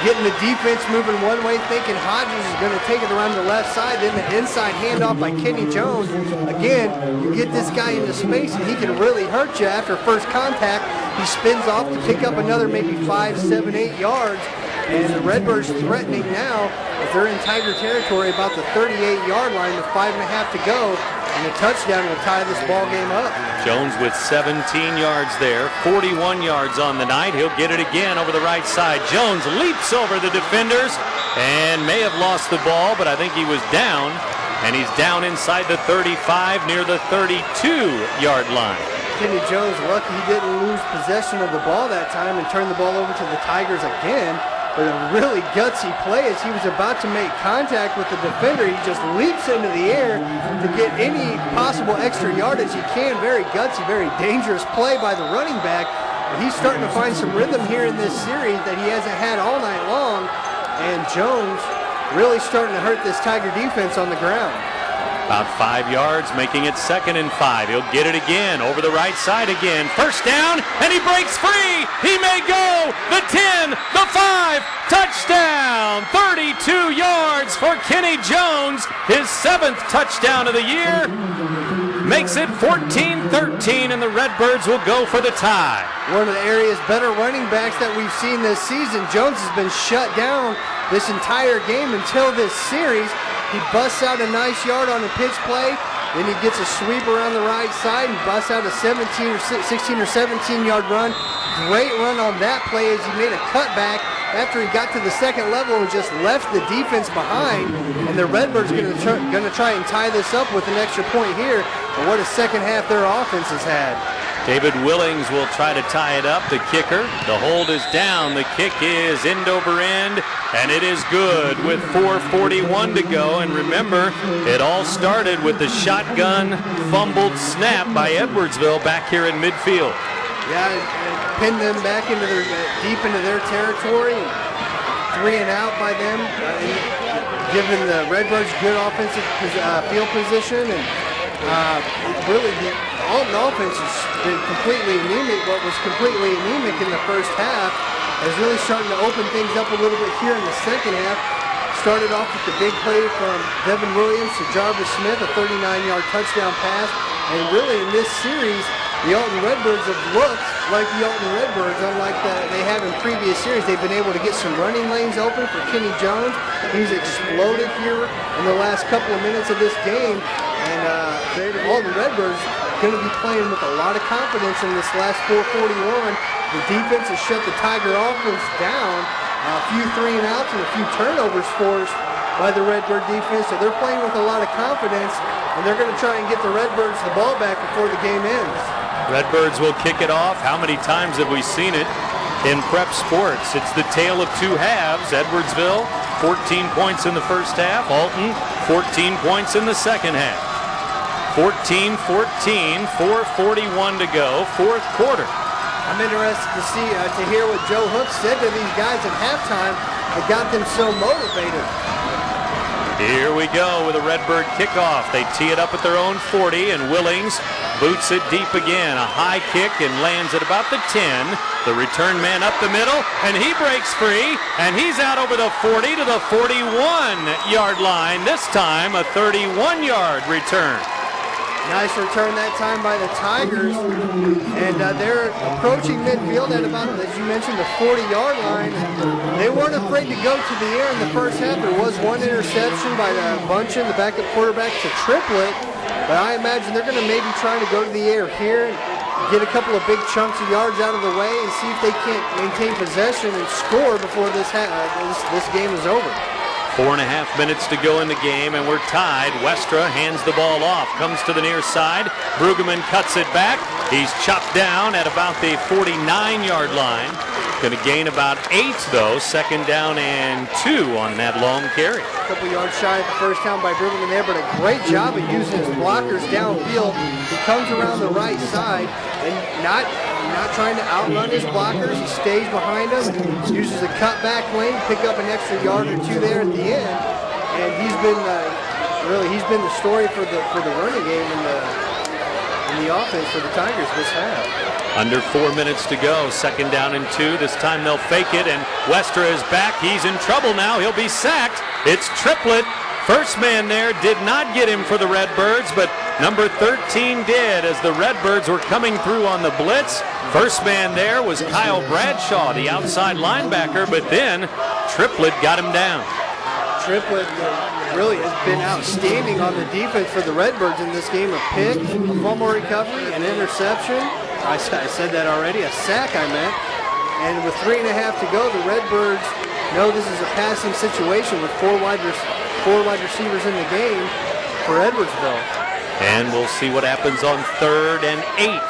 [SPEAKER 3] Getting the defense moving one way, thinking Hodges is going to take it around the left side. Then the inside handoff by Kenny Jones. Again, you get this guy into space, and he can really hurt you after first contact. He spins off to pick up another maybe 5, 7, 8 yards. And the Redbirds threatening now as they're in Tiger territory about the 38-yard line with 5.5 to go. And a touchdown will tie this ball game up.
[SPEAKER 2] Jones with 17 yards there, 41 yards on the night. He'll get it again over the right side. Jones leaps over the defenders and may have lost the ball, but I think he was down. And he's down inside the 35 near the 32-yard line.
[SPEAKER 3] Kenny Jones lucky he didn't lose possession of the ball that time and turn the ball over to the Tigers again. But a really gutsy play as he was about to make contact with the defender. He just leaps into the air to get any possible extra yardage he can. Very gutsy, very dangerous play by the running back. But he's starting to find some rhythm here in this series that he hasn't had all night long. And Jones really starting to hurt this Tiger defense on the ground.
[SPEAKER 2] About 5 yards, making it 2nd and 5. He'll get it again, over the right side again. First down, and he breaks free. He may go. The 10, the 5, touchdown. 32 yards for Kenny Jones. His 7th touchdown of the year. Makes it 14-13, and the Redbirds will go for the tie.
[SPEAKER 3] One of the area's better running backs that we've seen this season. Jones has been shut down this entire game until this series. He busts out a nice yard on a pitch play. Then he gets a sweep around the right side and busts out a 16 or 17-yard run. Great run on that play as he made a cutback after he got to the second level and just left the defense behind. And the Redbirds are going to try and tie this up with an extra point here. But what a second half their offense has had.
[SPEAKER 2] David Willings will try to tie it up, the kicker. The hold is down. The kick is end over end, and it is good with 4:41 to go. And remember, it all started with the shotgun fumbled snap by Edwardsville back here in midfield.
[SPEAKER 3] Yeah, it pinned them back into their deep into their territory. 3 and out by them, giving the Redbirds good offensive field position. And really, the Alton offense has been completely anemic. What was completely anemic in the first half is really starting to open things up a little bit here in the second half. Started off with the big play from Devin Williams to Jarvis Smith, a 39-yard touchdown pass. And really in this series, the Alton Redbirds have looked like the Alton Redbirds, unlike they have in previous series. They've been able to get some running lanes open for Kenny Jones. He's exploded here in the last couple of minutes of this game. And the Alton Redbirds going to be playing with a lot of confidence in this last 4:41. The defense has shut the Tiger offense down. A few 3 and outs and a few turnovers forced by the Redbird defense. So they're playing with a lot of confidence, and they're going to try and get the Redbirds the ball back before the game ends.
[SPEAKER 2] Redbirds will kick it off. How many times have we seen it in prep sports? It's the tale of two halves. Edwardsville, 14 points in the first half. Alton, 14 points in the second half. 14-14, 4:41 to go, fourth quarter.
[SPEAKER 3] I'm interested to hear what Joe Hook said to these guys at halftime that got them so motivated.
[SPEAKER 2] Here we go with a Redbird kickoff. They tee it up at their own 40, and Willings boots it deep again. A high kick and lands at about the 10. The return man up the middle, and he breaks free, and he's out over the 40 to the 41-yard line. This time a 31-yard return.
[SPEAKER 3] Nice return that time by the Tigers, and they're approaching midfield at about, as you mentioned, the 40-yard line. They weren't afraid to go to the air in the first half. There was one interception by Bunchen, the backup quarterback, to Triplet, but I imagine they're going to maybe try to go to the air here and get a couple of big chunks of yards out of the way and see if they can't maintain possession and score before this game is over.
[SPEAKER 2] 4.5 minutes to go in the game, and we're tied. Westra hands the ball off, comes to the near side. Brueggemann cuts it back. He's chopped down at about the 49-yard line. Going to gain about 8, though. 2nd down and 2 on that long carry.
[SPEAKER 3] A couple yards shy of the first down by Brueggemann there, but a great job of using his blockers downfield. He comes around the right side and not trying to outrun his blockers. He stays behind them, uses a cutback lane, pick up an extra yard or 2 there at the end. And he's been the story for the running game in the offense for the Tigers this half.
[SPEAKER 2] Under 4 minutes to go. 2nd down and 2. This time they'll fake it, and Westra is back. He's in trouble now. He'll be sacked. It's Triplet. First man there did not get him for the Redbirds, but number 13 did as the Redbirds were coming through on the blitz. First man there was Kyle Bradshaw, the outside linebacker, but then Triplett got him down.
[SPEAKER 3] Triplett really has been outstanding on the defense for the Redbirds in this game. A pick, a fumble recovery, an interception. I said that already, a sack I meant. And with 3.5 to go, the Redbirds know this is a passing situation with four wide receivers in the game for Edwardsville.
[SPEAKER 2] And we'll see what happens on 3rd and 8.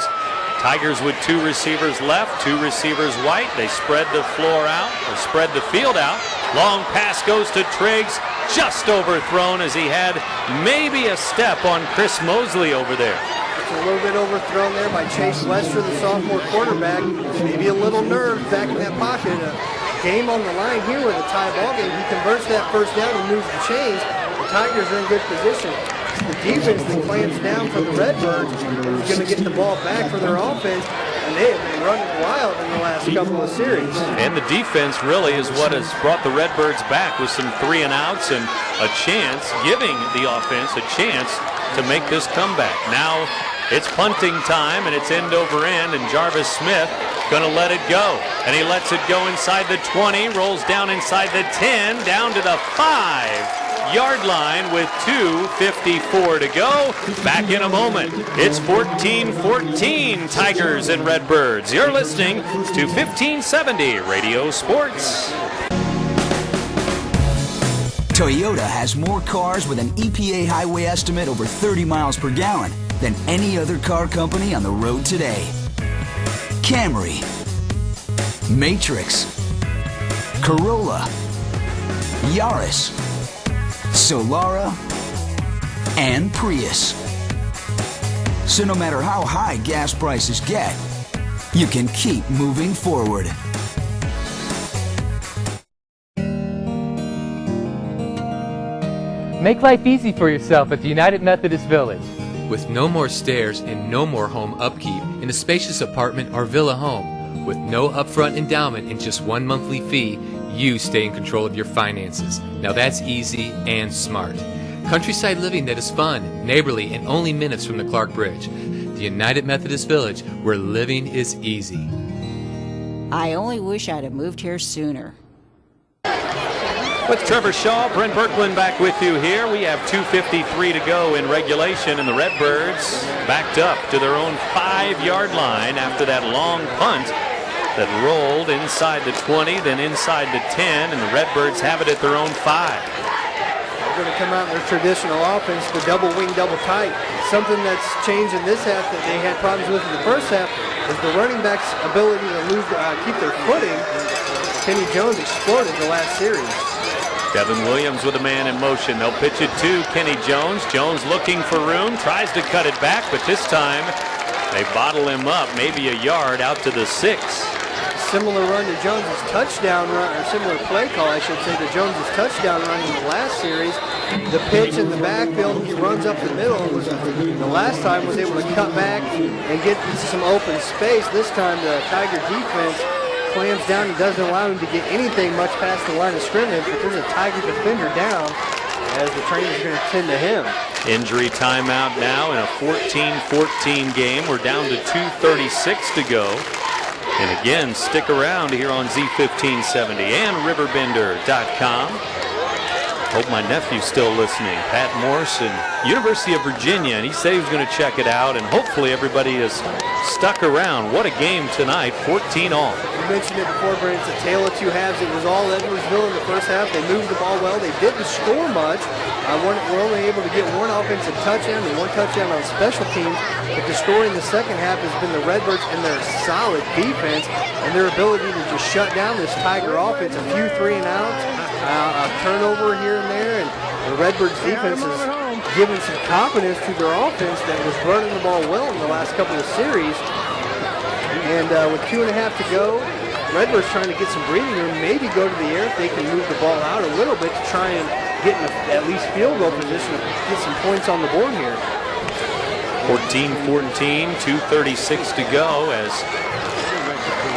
[SPEAKER 2] Tigers with 2 receivers left, 2 receivers white. They spread the floor out, or spread the field out. Long pass goes to Triggs, just overthrown as he had maybe a step on Chris Mosley over there.
[SPEAKER 3] It's a little bit overthrown there by Chase Wester, the sophomore quarterback. Maybe a little nerve back in that pocket. A game on the line here with a tie ball game. He converts that first down and moves the chains. The Tigers are in good position. The defense that clamps down for the Redbirds is going to get the ball back for their offense, and they have been running wild in the last couple of series.
[SPEAKER 2] And the defense really is what has brought the Redbirds back with some 3 and outs and a chance, giving the offense a chance to make this comeback. Now it's punting time, and it's end over end, and Jarvis Smith going to let it go. And he lets it go inside the 20, rolls down inside the 10, down to the 5-yard line with 2:54 to go. Back in a moment. It's 14-14 Tigers and Redbirds. You're listening to 1570 Radio Sports.
[SPEAKER 15] Toyota has more cars with an EPA highway estimate over 30 miles per gallon than any other car company on the road today. Camry, Matrix, Corolla, Yaris, Solara, and Prius. So no matter how high gas prices get, you can keep moving forward.
[SPEAKER 12] Make life easy for yourself at the United Methodist Village.
[SPEAKER 13] With no more stairs and no more home upkeep in a spacious apartment or villa home, with no upfront endowment and just one monthly fee, you stay in control of your finances. Now that's easy and smart. Countryside living that is fun, neighborly, and only minutes from the Clark Bridge. The United Methodist Village, where living is easy.
[SPEAKER 14] I only wish I'd have moved here sooner.
[SPEAKER 2] With Trevor Shaw, Brent Birkeland back with you here. We have 2:53 to go in regulation, and the Redbirds backed up to their own 5-yard line after that long punt that rolled inside the 20, then inside the 10, and the Redbirds have it at their own 5.
[SPEAKER 3] They're going to come out in their traditional offense, the double wing, double tight. Something that's changed in this half that they had problems with in the first half is the running back's ability to keep their footing. Kenny Jones exploded the last series.
[SPEAKER 2] Devin Williams with a man in motion. They'll pitch it to Kenny Jones. Jones looking for room, tries to cut it back, but this time they bottle him up, maybe a yard out to the 6.
[SPEAKER 3] Similar run to Jones's touchdown run, or similar play call, I should say, to Jones's touchdown run in the last series. The pitch in the backfield, he runs up the middle. The last time was able to cut back and get some open space. This time the Tiger defense clams down and doesn't allow him to get anything much past the line of scrimmage, but there's a Tiger defender down as the trainer's going to tend to him.
[SPEAKER 2] Injury timeout now in a 14-14 game. We're down to 2:36 to go. And again, stick around here on Z1570 and RiverBender.com. Hope my nephew's still listening. Pat Morrison, University of Virginia, and he said he was going to check it out, and hopefully everybody is stuck around. What a game tonight, 14-all.
[SPEAKER 3] You mentioned it before, Brent. It's a tale of two halves. It was all Edwardsville in the first half. They moved the ball well. They didn't score much. We're only able to get one offensive touchdown and one touchdown on special teams. But the story in the second half has been the Redbirds and their solid defense and their ability to just shut down this Tiger offense. A few 3 and outs, a turnover here and there, and the Redbirds defense has given some confidence to their offense that was running the ball well in the last couple of series. And with 2.5 to go, Redbirds trying to get some breathing room, maybe go to the air if they can move the ball out a little bit to try and get in at least field goal position to get some points on the board here.
[SPEAKER 2] 14-14, 2:36 to go as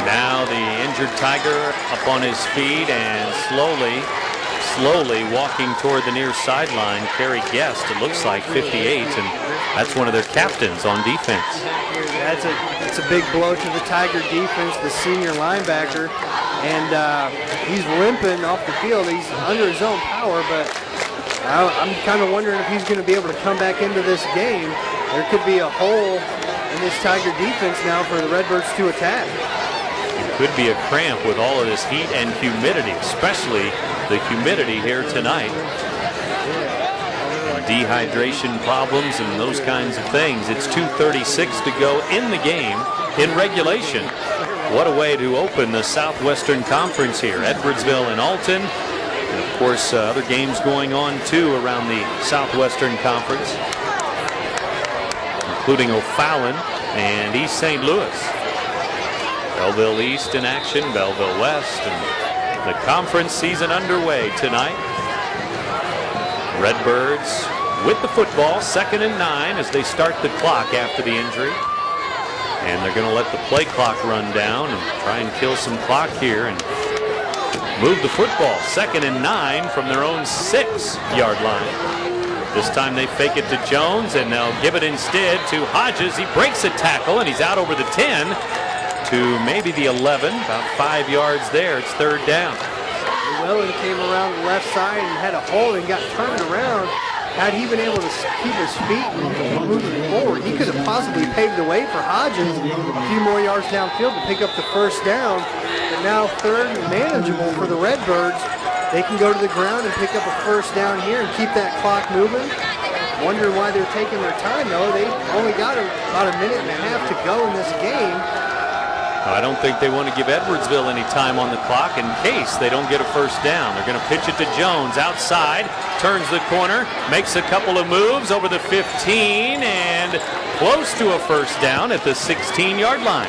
[SPEAKER 2] now the injured Tiger up on his feet and slowly walking toward the near sideline. Kerry Guest, it looks like 58, and that's one of their captains on defense.
[SPEAKER 3] It's a big blow to the Tiger defense, the senior linebacker, and he's limping off the field. He's under his own power, but I'm kind of wondering if he's going to be able to come back into this game. There could be a hole in this Tiger defense now for the Redbirds to attack.
[SPEAKER 2] It could be a cramp with all of this heat and humidity, especially the humidity here tonight. Dehydration problems and those kinds of things. It's 2:36 to go in the game in regulation. What a way to open the Southwestern Conference here. Edwardsville and Alton. And of course, other games going on too around the Southwestern Conference, including O'Fallon and East St. Louis. Belleville East in action, Belleville West, and the conference season underway tonight. Redbirds with the football, 2nd and 9 as they start the clock after the injury. And they're going to let the play clock run down and try and kill some clock here and move the football. 2nd and 9 from their own 6-yard line. This time they fake it to Jones, and they'll give it instead to Hodges. He breaks a tackle, and he's out over the 10 to maybe the 11, about 5 yards there. It's 3rd down.
[SPEAKER 3] Llewellyn came around the left side and had a hole and got turned around. Had he been able to keep his feet and move it forward, he could have possibly paved the way for Hodges a few more yards downfield to pick up the 1st down. But now 3rd and manageable for the Redbirds. They can go to the ground and pick up a 1st down here and keep that clock moving. Wondering why they're taking their time, though. They only got about a minute and a half to go in this game.
[SPEAKER 2] I don't think they want to give Edwardsville any time on the clock in case they don't get a 1st down. They're going to pitch it to Jones outside, turns the corner, makes a couple of moves over the 15, and close to a 1st down at the 16-yard line.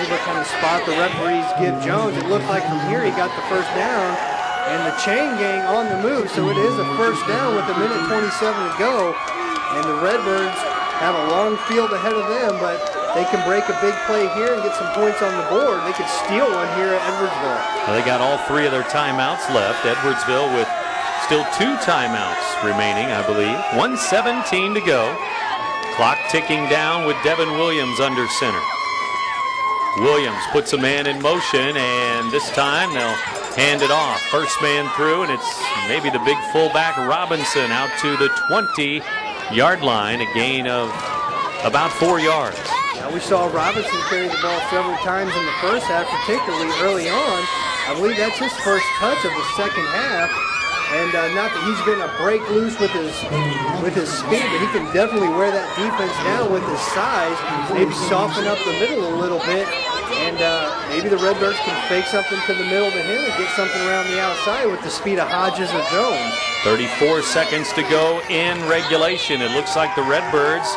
[SPEAKER 3] See what kind of spot the referees give Jones. It looked like from here he got the 1st down, and the chain gang on the move, so it is a 1st down with a minute 27 to go, and the Redbirds have a long field ahead of them, but they can break a big play here and get some points on the board. They could steal one here at Edwardsville.
[SPEAKER 2] Well, they got all 3 of their timeouts left. Edwardsville with still 2 timeouts remaining, I believe. 1:17 to go. Clock ticking down with Devin Williams under center. Williams puts a man in motion, and this time they'll hand it off. 1st man through, and it's maybe the big fullback Robinson out to the 20-yard line, a gain of about 4 yards.
[SPEAKER 3] Now we saw Robinson carry the ball several times in the 1st half, particularly early on. I believe that's his 1st touch of the 2nd half. And not that he's been a break loose with his speed, but he can definitely wear that defense down with his size. Maybe soften up the middle a little bit, and maybe the Redbirds can fake something to the middle to him and get something around the outside with the speed of Hodges or Jones.
[SPEAKER 2] 34 seconds to go in regulation. It looks like the Redbirds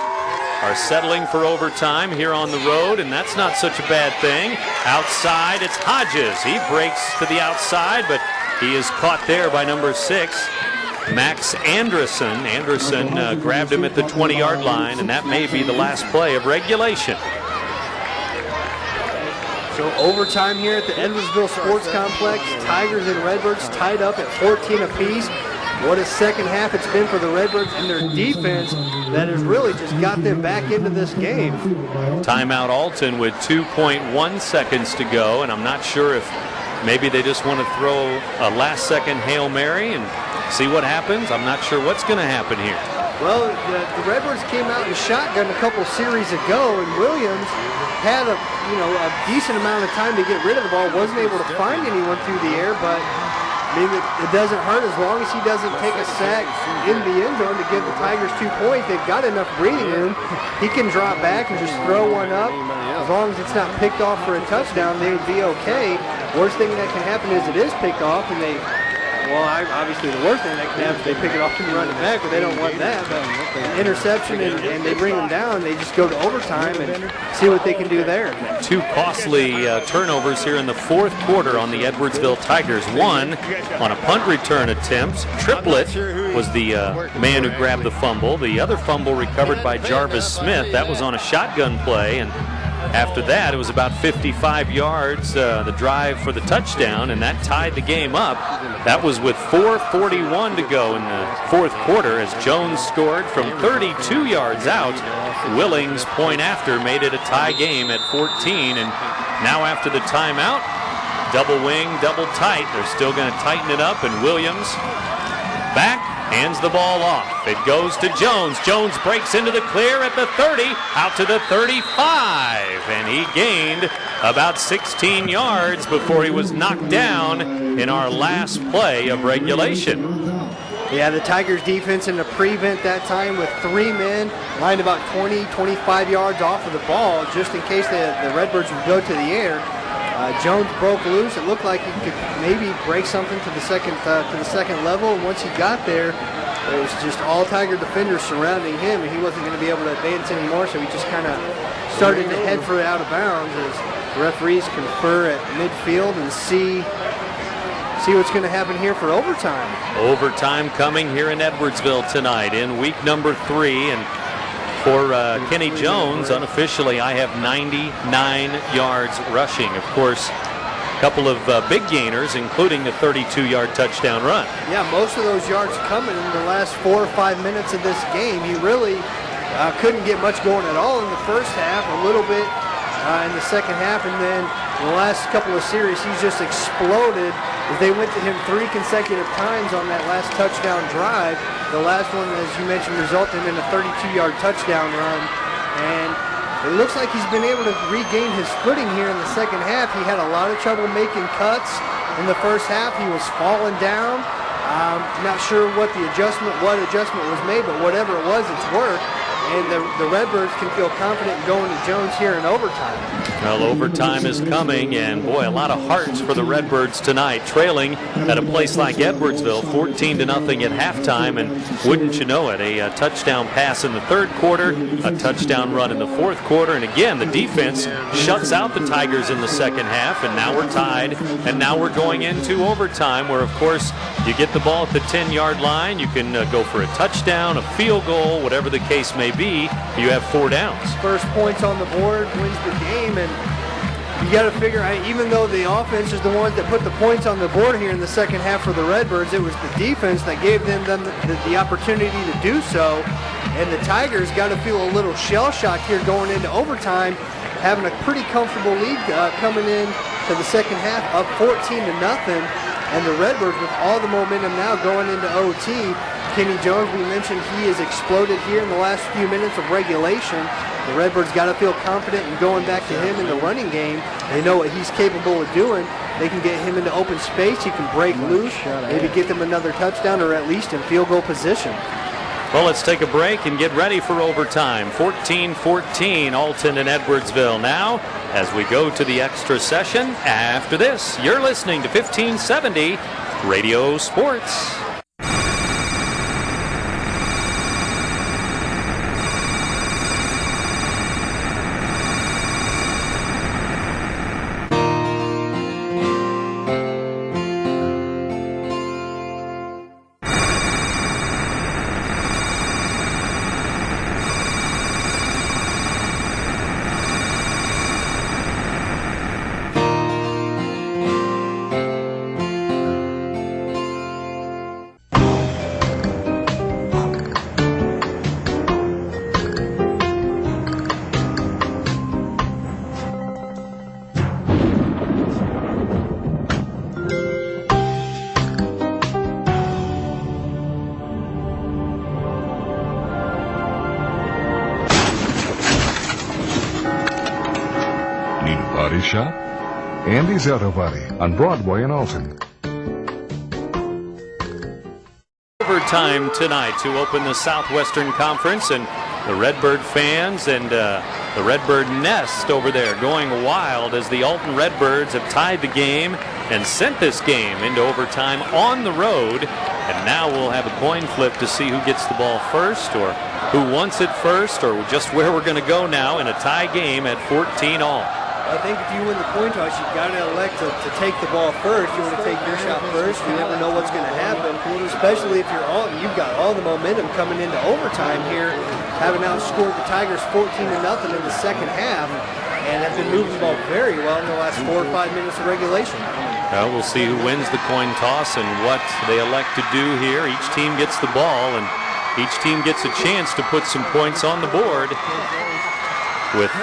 [SPEAKER 2] are settling for overtime here on the road, and that's not such a bad thing. Outside, it's Hodges. He breaks to the outside, but he is caught there by number 6, Max Anderson. Anderson grabbed him at the 20-yard line, and that may be the last play of regulation.
[SPEAKER 3] So overtime here at the Edwardsville Sports Complex. Tigers and Redbirds tied up at 14 apiece. What a 2nd half it's been for the Redbirds and their defense that has really just got them back into this game.
[SPEAKER 2] Timeout Alton with 2.1 seconds to go, and I'm not sure if maybe they just want to throw a last-second Hail Mary and see what happens. I'm not sure what's going to happen here.
[SPEAKER 3] Well, the Redbirds came out in shotgun a couple series ago, and Williams had a decent amount of time to get rid of the ball. Wasn't able to find anyone through the air, but I mean, it doesn't hurt as long as he doesn't take a sack in the end zone to give the Tigers 2 points. They've got enough breathing room. He can drop back and just throw one up. As long as it's not picked off for a touchdown, they would be okay. Worst thing that can happen is it is picked off, and obviously the worst thing that can happen is they pick it off and run it back, but they don't want that. But interception, and they bring them down. They just go to overtime and see what they can do there.
[SPEAKER 2] 2 costly turnovers here in the 4th quarter on the Edwardsville Tigers. One on a punt return attempt. Triplett was the man who grabbed the fumble. The other fumble recovered by Jarvis Smith. That was on a shotgun play, and After that, it was about 55 yards, the drive for the touchdown, and that tied the game up. That was with 4:41 to go in the fourth quarter as Jones scored from 32 yards out. Willings' point after made it a tie game at 14, and now after the timeout, double wing, double tight. They're still going to tighten it up, and Williams back, hands the ball off. It goes to Jones. Jones breaks into the clear at the 30, out to the 35, and he gained about 16 yards before he was knocked down in our last play of regulation.
[SPEAKER 3] Yeah, the Tigers defense in the prevent that time with 3 men lined about 20, 25 yards off of the ball just in case the Redbirds would go to the air. Jones broke loose. It looked like he could maybe break something to the second level. And once he got there, it was just all Tiger defenders surrounding him, and he wasn't going to be able to advance anymore. So he just kind of started to head for it out of bounds as referees confer at midfield and see what's going to happen here for overtime.
[SPEAKER 2] Overtime coming here in Edwardsville tonight in week number 3, and for Kenny Jones, unofficially, I have 99 yards rushing. Of course, a couple of big gainers, including the 32-yard touchdown run.
[SPEAKER 3] Yeah, most of those yards coming in the last 4 or 5 minutes of this game. He really couldn't get much going at all in the first half, a little bit in the second half, and then in the last couple of series, he's just exploded as they went to him 3 consecutive times on that last touchdown drive. The last one, as you mentioned, resulted in a 32-yard touchdown run. And it looks like he's been able to regain his footing here in the second half. He had a lot of trouble making cuts in the first half. He was falling down. Not sure what adjustment was made, but whatever it was, it's worked. And the Redbirds can feel confident in going to Jones here in overtime.
[SPEAKER 2] Well, overtime is coming, and boy, a lot of hearts for the Redbirds tonight, trailing at a place like Edwardsville, 14-0 at halftime, and wouldn't you know it, a touchdown pass in the third quarter, a touchdown run in the fourth quarter, and again, the defense shuts out the Tigers in the second half, and now we're tied, and now we're going into overtime, where, of course, you get the ball at the 10-yard line, you can go for a touchdown, a field goal, whatever the case may be, you have 4 downs.
[SPEAKER 3] First points on the board wins the game, and you got to figure, even though the offense is the ones that put the points on the board here in the second half for the Redbirds, it was the defense that gave them the opportunity to do so, and the Tigers got to feel a little shell-shocked here going into overtime, having a pretty comfortable lead coming in to the second half, up 14-0, and the Redbirds with all the momentum now going into OT. Kenny Jones, we mentioned he has exploded here in the last few minutes of regulation. The Redbirds got to feel confident in going back to him in the running game. They know what he's capable of doing. They can get him into open space. He can break loose, maybe get them another touchdown or at least in field goal position.
[SPEAKER 2] Well, let's take a break and get ready for overtime. 14-14, Alton and Edwardsville now as we go to the extra session. After this, you're listening to 1570 Radio Sports.
[SPEAKER 11] Body Shop? Andy's Auto Body on Broadway in Alton.
[SPEAKER 2] Overtime tonight to open the Southwestern Conference, and the Redbird fans and the Redbird nest over there going wild as the Alton Redbirds have tied the game and sent this game into overtime on the road. And now we'll have a coin flip to see who gets the ball first, or who wants it first, or just where we're going to go now in a tie game at 14-all.
[SPEAKER 3] I think if you win the coin toss, you've got to elect to take the ball first. You want to take your shot first. You never know what's going to happen, especially if you've got all the momentum coming into overtime here, having outscored the Tigers 14-0 in the second half. and have been moving the ball very well in the last 4 or 5 minutes of regulation.
[SPEAKER 2] Well, we'll see who wins the coin toss and what they elect to do here. Each team gets the ball, and each team gets a chance to put some points on the board. With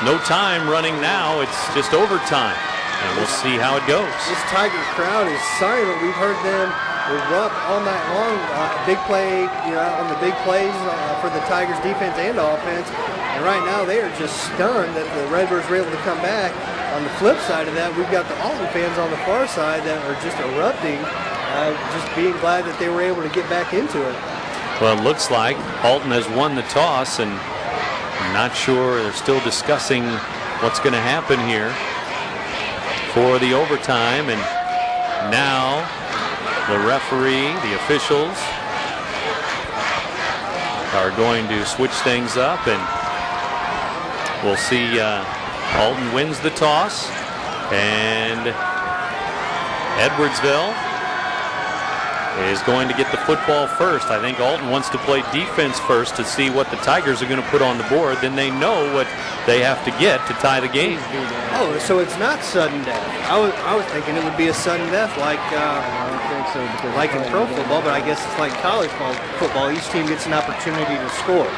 [SPEAKER 2] no time running now, it's just overtime, and we'll see how it goes.
[SPEAKER 3] This Tigers crowd is silent. We've heard them erupt all night long. Big play, on the big plays for the Tigers defense and offense. And right now they are just stunned that the Redbirds were able to come back. On the flip side of that, we've got the Alton fans on the far side that are just erupting, just being glad that they were able to get back into it.
[SPEAKER 2] Well, it looks like Alton has won the toss, and I'm not sure. They're still discussing what's going to happen here for the overtime. And now the referee, the officials are going to switch things up, and we'll see. Alton wins the toss, and Edwardsville is going to get the football first. I think Alton wants to play defense first to see what the Tigers are going to put on the board. Then they know what they have to get to tie the game.
[SPEAKER 3] Oh, so it's not sudden death. I was thinking it would be a sudden death like in pro football, but I guess it's like college football. Each team gets an opportunity to score.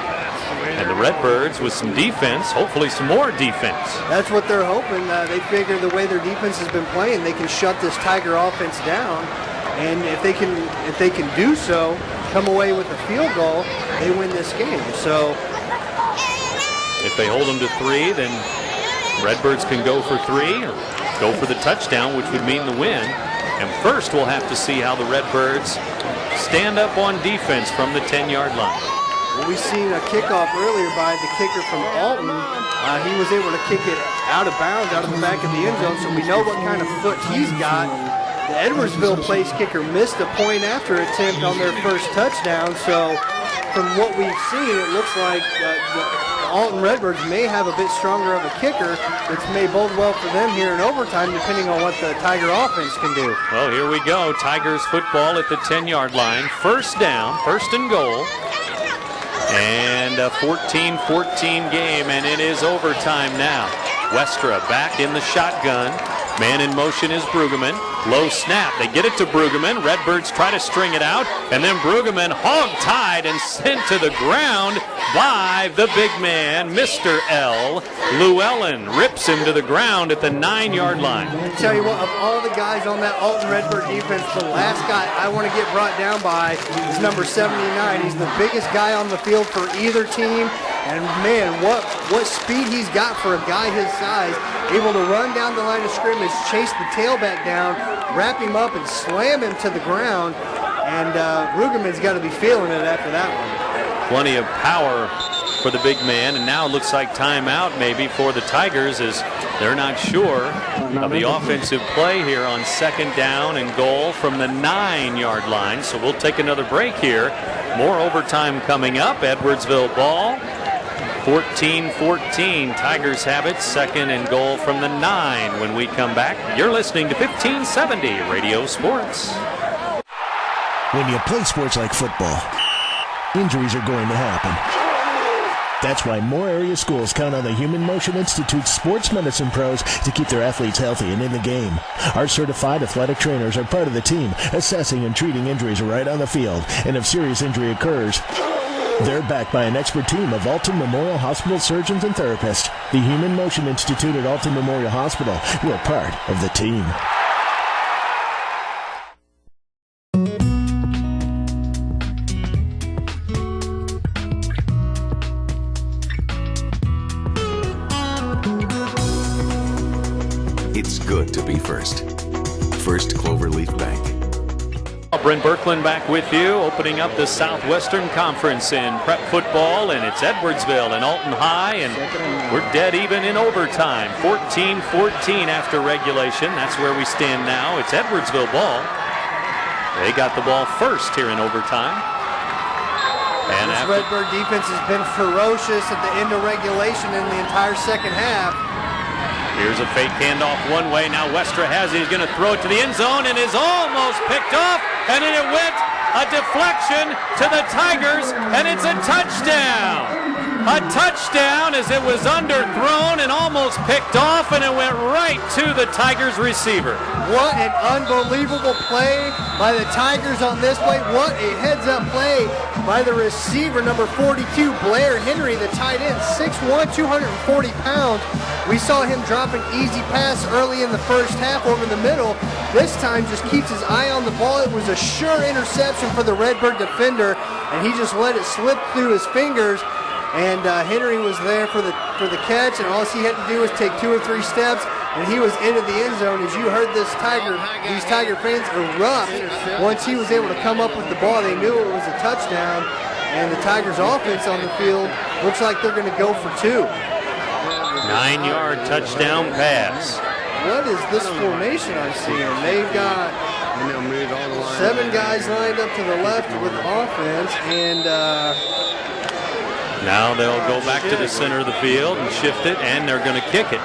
[SPEAKER 2] And the Redbirds with some defense, hopefully some more defense.
[SPEAKER 3] That's what they're hoping. They figure the way their defense has been playing, they can shut this Tiger offense down. And if they can do so, come away with a field goal, they win this game. So
[SPEAKER 2] if they hold them to 3, then Redbirds can go for 3 or go for the touchdown, which would mean the win. And first we'll have to see how the Redbirds stand up on defense from the 10-yard line.
[SPEAKER 3] Well, we seen a kickoff earlier by the kicker from Alton. He was able to kick it out of bounds, out of the back of the end zone, so we know what kind of foot he's got. The Edwardsville place kicker missed a point after attempt on their first touchdown, so from what we've seen, it looks like the Alton Redbirds may have a bit stronger of a kicker, which may bode well for them here in overtime, depending on what the Tiger offense can do.
[SPEAKER 2] Well, here we go. Tigers football at the 10-yard line. First down, first and goal. And a 14-14 game, and it is overtime now. Westra back in the shotgun. Man in motion is Brueggemann. Low snap. They get it to Brueggemann. Redbirds try to string it out, and then Brueggemann hog-tied and sent to the ground by the big man, Mr. L. Llewellyn rips him to the ground at the 9-yard line.
[SPEAKER 3] I tell you what, of all the guys on that Alton Redbird defense, the last guy I want to get brought down by is number 79. He's the biggest guy on the field for either team. And man, what speed he's got for a guy his size, able to run down the line of scrimmage, chase the tailback down, wrap him up and slam him to the ground. And Brueggemann's got to be feeling it after that one.
[SPEAKER 2] Plenty of power for the big man, and now it looks like timeout maybe for the Tigers, as they're not sure of the offensive play here on second down and goal from the 9-yard line. So we'll take another break here. More overtime coming up. Edwardsville ball. 14-14. Tigers have it. Second and goal from the 9 when we come back. You're listening to 1570 Radio Sports.
[SPEAKER 7] When you play sports like football, injuries are going to happen. That's why more area schools count on the Human Motion Institute's sports medicine pros to keep their athletes healthy and in the game. Our certified athletic trainers are part of the team, assessing and treating injuries right on the field. And if serious injury occurs, they're backed by an expert team of Alton Memorial Hospital surgeons and therapists. The Human Motion Institute at Alton Memorial Hospital. We're part of the team.
[SPEAKER 6] It's good to be first. First Cloverleaf Bank.
[SPEAKER 2] Brent Berkland back with you, opening up the Southwestern Conference in prep football, and it's Edwardsville and Alton High, and we're dead even in overtime. 14-14 after regulation. That's where we stand now. It's Edwardsville ball. They got the ball first here in overtime.
[SPEAKER 3] And this Redbird defense has been ferocious at the end of regulation in the entire second half.
[SPEAKER 2] Here's a fake handoff one way. Now Westra has it. He's going to throw it to the end zone and is almost picked off. And then it went a deflection to the Tigers, and it's a touchdown. A touchdown as it was underthrown and almost picked off, and it went right to the Tigers receiver.
[SPEAKER 3] What an unbelievable play by the Tigers on this play. What a heads-up play by the receiver, number 42, Blair Henry, the tight end, 6'1", 240 pounds. We saw him drop an easy pass early in the first half over the middle. This time just keeps his eye on the ball. It was a sure interception for the Redbird defender, and he just let it slip through his fingers. And Henry was there for the catch, and all he had to do was take 2 or 3 steps, and he was into the end zone. As you heard these Tiger fans erupt once he was able to come up with the ball. They knew it was a touchdown, and the Tigers offense on the field looks like they're going to go for 2.
[SPEAKER 2] 9-yard touchdown pass.
[SPEAKER 3] What is this formation I'm seeing? They've got 7 guys lined up to the left with offense, and
[SPEAKER 2] now they'll go back to the center of the field and shift it, and they're going to kick it.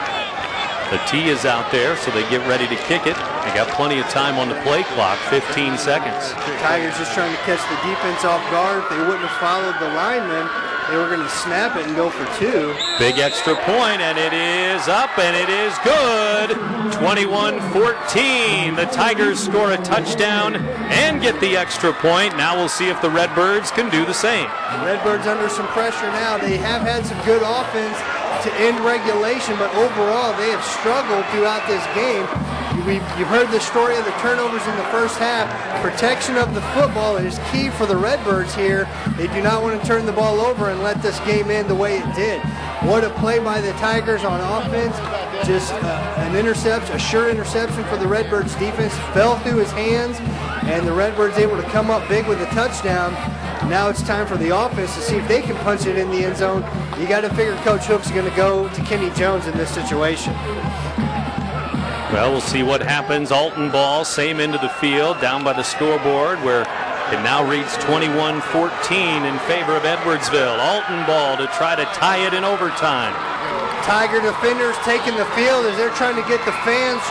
[SPEAKER 2] The tee is out there, so they get ready to kick it. They got plenty of time on the play clock, 15 seconds.
[SPEAKER 3] The Tigers just trying to catch the defense off guard. If they wouldn't have followed the linemen, they were going to snap it and go for 2.
[SPEAKER 2] Big extra point, and it is up, and it is good. 21-14. The Tigers score a touchdown and get the extra point. Now we'll see if the Redbirds can do the same.
[SPEAKER 3] Redbirds under some pressure now. They have had some good offense to end regulation, but overall they have struggled throughout this game. You've heard the story of the turnovers in the first half. Protection of the football is key for the Redbirds here. They do not want to turn the ball over and let this game end the way it did. What a play by the Tigers on offense. Just an interception, a sure interception for the Redbirds defense. Fell through his hands, and the Redbirds able to come up big with a touchdown. Now it's time for the offense to see if they can punch it in the end zone. You got to figure Coach Hook's going to go to Kenny Jones in this situation.
[SPEAKER 2] Well, we'll see what happens. Alton ball, same end of the field, down by the scoreboard, where it now reads 21-14 in favor of Edwardsville. Alton ball to try to tie it in overtime.
[SPEAKER 3] Tiger defenders taking the field as they're trying to get the fans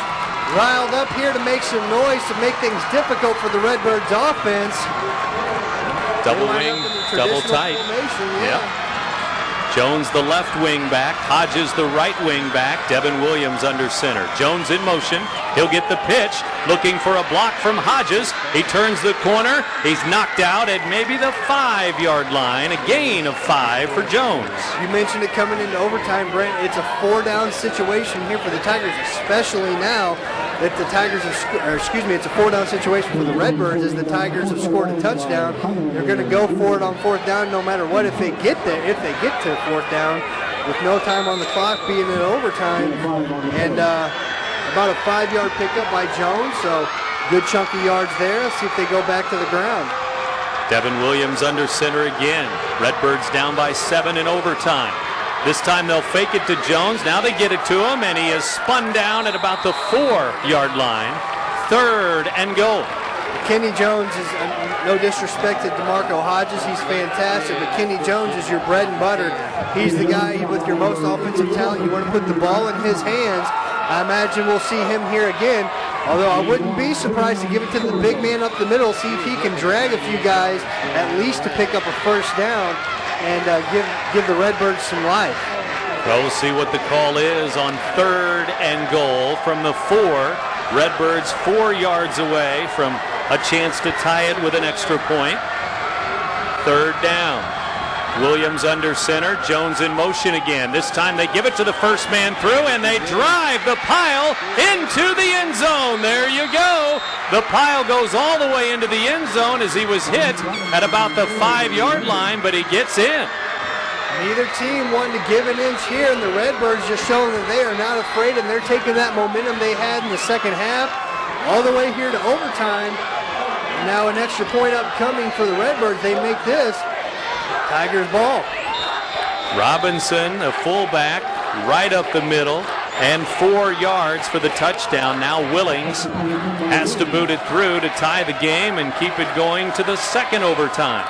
[SPEAKER 3] riled up here to make some noise, to make things difficult for the Redbirds offense.
[SPEAKER 2] Double wing, double tight. Yep. Jones the left wing back, Hodges the right wing back, Devin Williams under center. Jones in motion, he'll get the pitch, looking for a block from Hodges. He turns the corner, he's knocked out at maybe the 5-yard line, a gain of 5 for Jones.
[SPEAKER 3] You mentioned it coming into overtime, Brent. It's a 4-down situation here for the Tigers, especially now that the Tigers have, it's a 4-down situation for the Redbirds as the Tigers have scored a touchdown. They're going to go for it on 4th down no matter what if they get there, if they get to 4th down with no time on the clock, being in overtime. And about a 5-yard pickup by Jones, so good chunky yards there. Let's see if they go back to the ground.
[SPEAKER 2] Devin Williams under center again. Redbirds down by 7 in overtime. This time they'll fake it to Jones. Now they get it to him, and he is spun down at about the 4-yard line. 3rd and goal.
[SPEAKER 3] Kenny Jones is, no disrespect to DeMarco Hodges, he's fantastic, but Kenny Jones is your bread and butter. He's the guy with your most offensive talent. You want to put the ball in his hands. I imagine we'll see him here again, although I wouldn't be surprised to give it to the big man up the middle, see if he can drag a few guys at least to pick up a 1st down and give the Redbirds some life.
[SPEAKER 2] Well, we'll see what the call is on 3rd and goal from the 4. Redbirds 4 yards away from a chance to tie it with an extra point. 3rd down. Williams under center. Jones in motion again. This time they give it to the first man through, and they drive the pile into the end zone. There you go. The pile goes all the way into the end zone as he was hit at about the 5-yard line, but he gets in.
[SPEAKER 3] Neither team wanted to give an inch here, and the Redbirds just showing that they are not afraid, and they're taking that momentum they had in the second half all the way here to overtime. Now an extra point upcoming for the Redbirds. They make this Tigers ball.
[SPEAKER 2] Robinson, a fullback, right up the middle, and 4 yards for the touchdown. Now Willings has to boot it through to tie the game and keep it going to the 2nd overtime.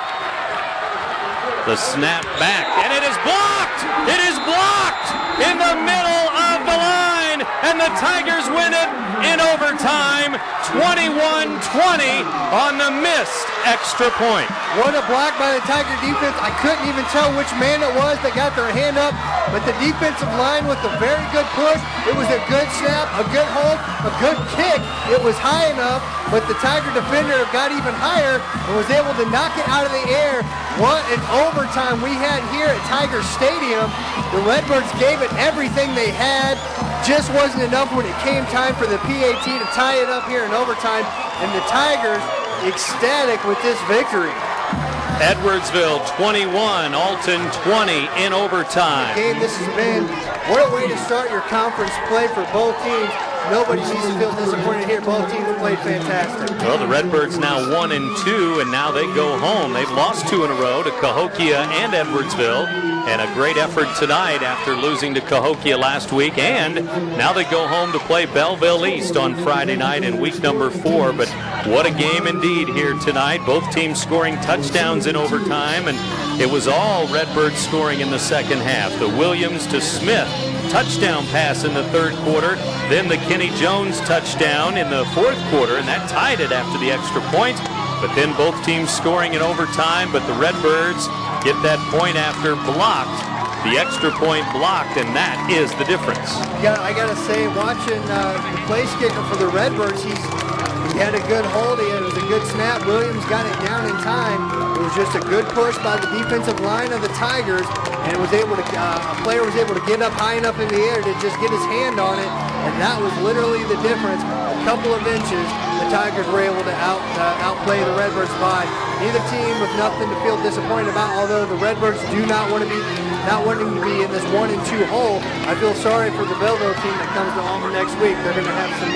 [SPEAKER 2] The snap back, and it is blocked! It is blocked in the middle of the line, and the Tigers win it in overtime, 21-20 on the missed extra point.
[SPEAKER 3] What a block by the Tiger defense. I couldn't even tell which man it was that got their hand up, but the defensive line with a very good push. It was a good snap, a good hold, a good kick. It was high enough, but the Tiger defender got even higher and was able to knock it out of the air. What an overtime we had here at Tiger Stadium. The Redbirds gave it everything they had. Just wasn't enough when it came time for the PAT to tie it up here in overtime, and the Tigers ecstatic with this victory.
[SPEAKER 2] Edwardsville 21, Alton 20 in overtime.
[SPEAKER 3] The game this has been, what a way to start your conference play for both teams. Nobody needs to feel disappointed here. Both teams have played fantastic.
[SPEAKER 2] Well, the Redbirds now 1-2, and now they go home. They've lost 2 in a row to Cahokia and Edwardsville, and a great effort tonight after losing to Cahokia last week. And now they go home to play Belleville East on Friday night in week number 4. But what a game indeed here tonight. Both teams scoring touchdowns in overtime, and it was all Redbirds scoring in the second half. The Williams to Smith touchdown pass in the third quarter, then the Kenny Jones touchdown in the fourth quarter, and that tied it after the extra point. But then both teams scoring in overtime, but the Redbirds get that point after blocked, the extra point blocked, and that is the difference.
[SPEAKER 3] I gotta say, watching the place kicker for the Redbirds, he had a good hold. It was a good snap. Williams got it down in time. It was just a good push by the defensive line of the Tigers, and it was able to. A player was able to get up high enough in the air to just get his hand on it, and that was literally the difference. A couple of inches, the Tigers were able to outplay the Redbirds by. Neither team with nothing to feel disappointed about. Although the Redbirds do not wanting to be in this 1-2 hole, I feel sorry for the Belleville team that comes to Alton next week. They're going to have some.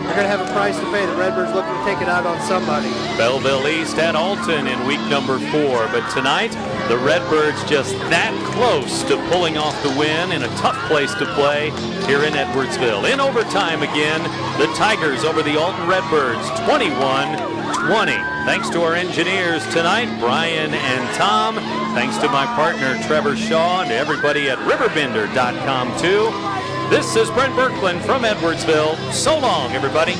[SPEAKER 3] They're going to have a price to pay. The Redbirds looking to take it out on somebody.
[SPEAKER 2] Belleville East at Alton in week number 4. But tonight, the Redbirds just that close to pulling off the win in a tough place to play here in Edwardsville. In overtime again, the Tigers over the Alton Redbirds, 21-20. Thanks to our engineers tonight, Brian and Tom. Thanks to my partner, Trevor Shaw, and to everybody at RiverBender.com, too. This is Brent Birkland from Edwardsville. So long, everybody.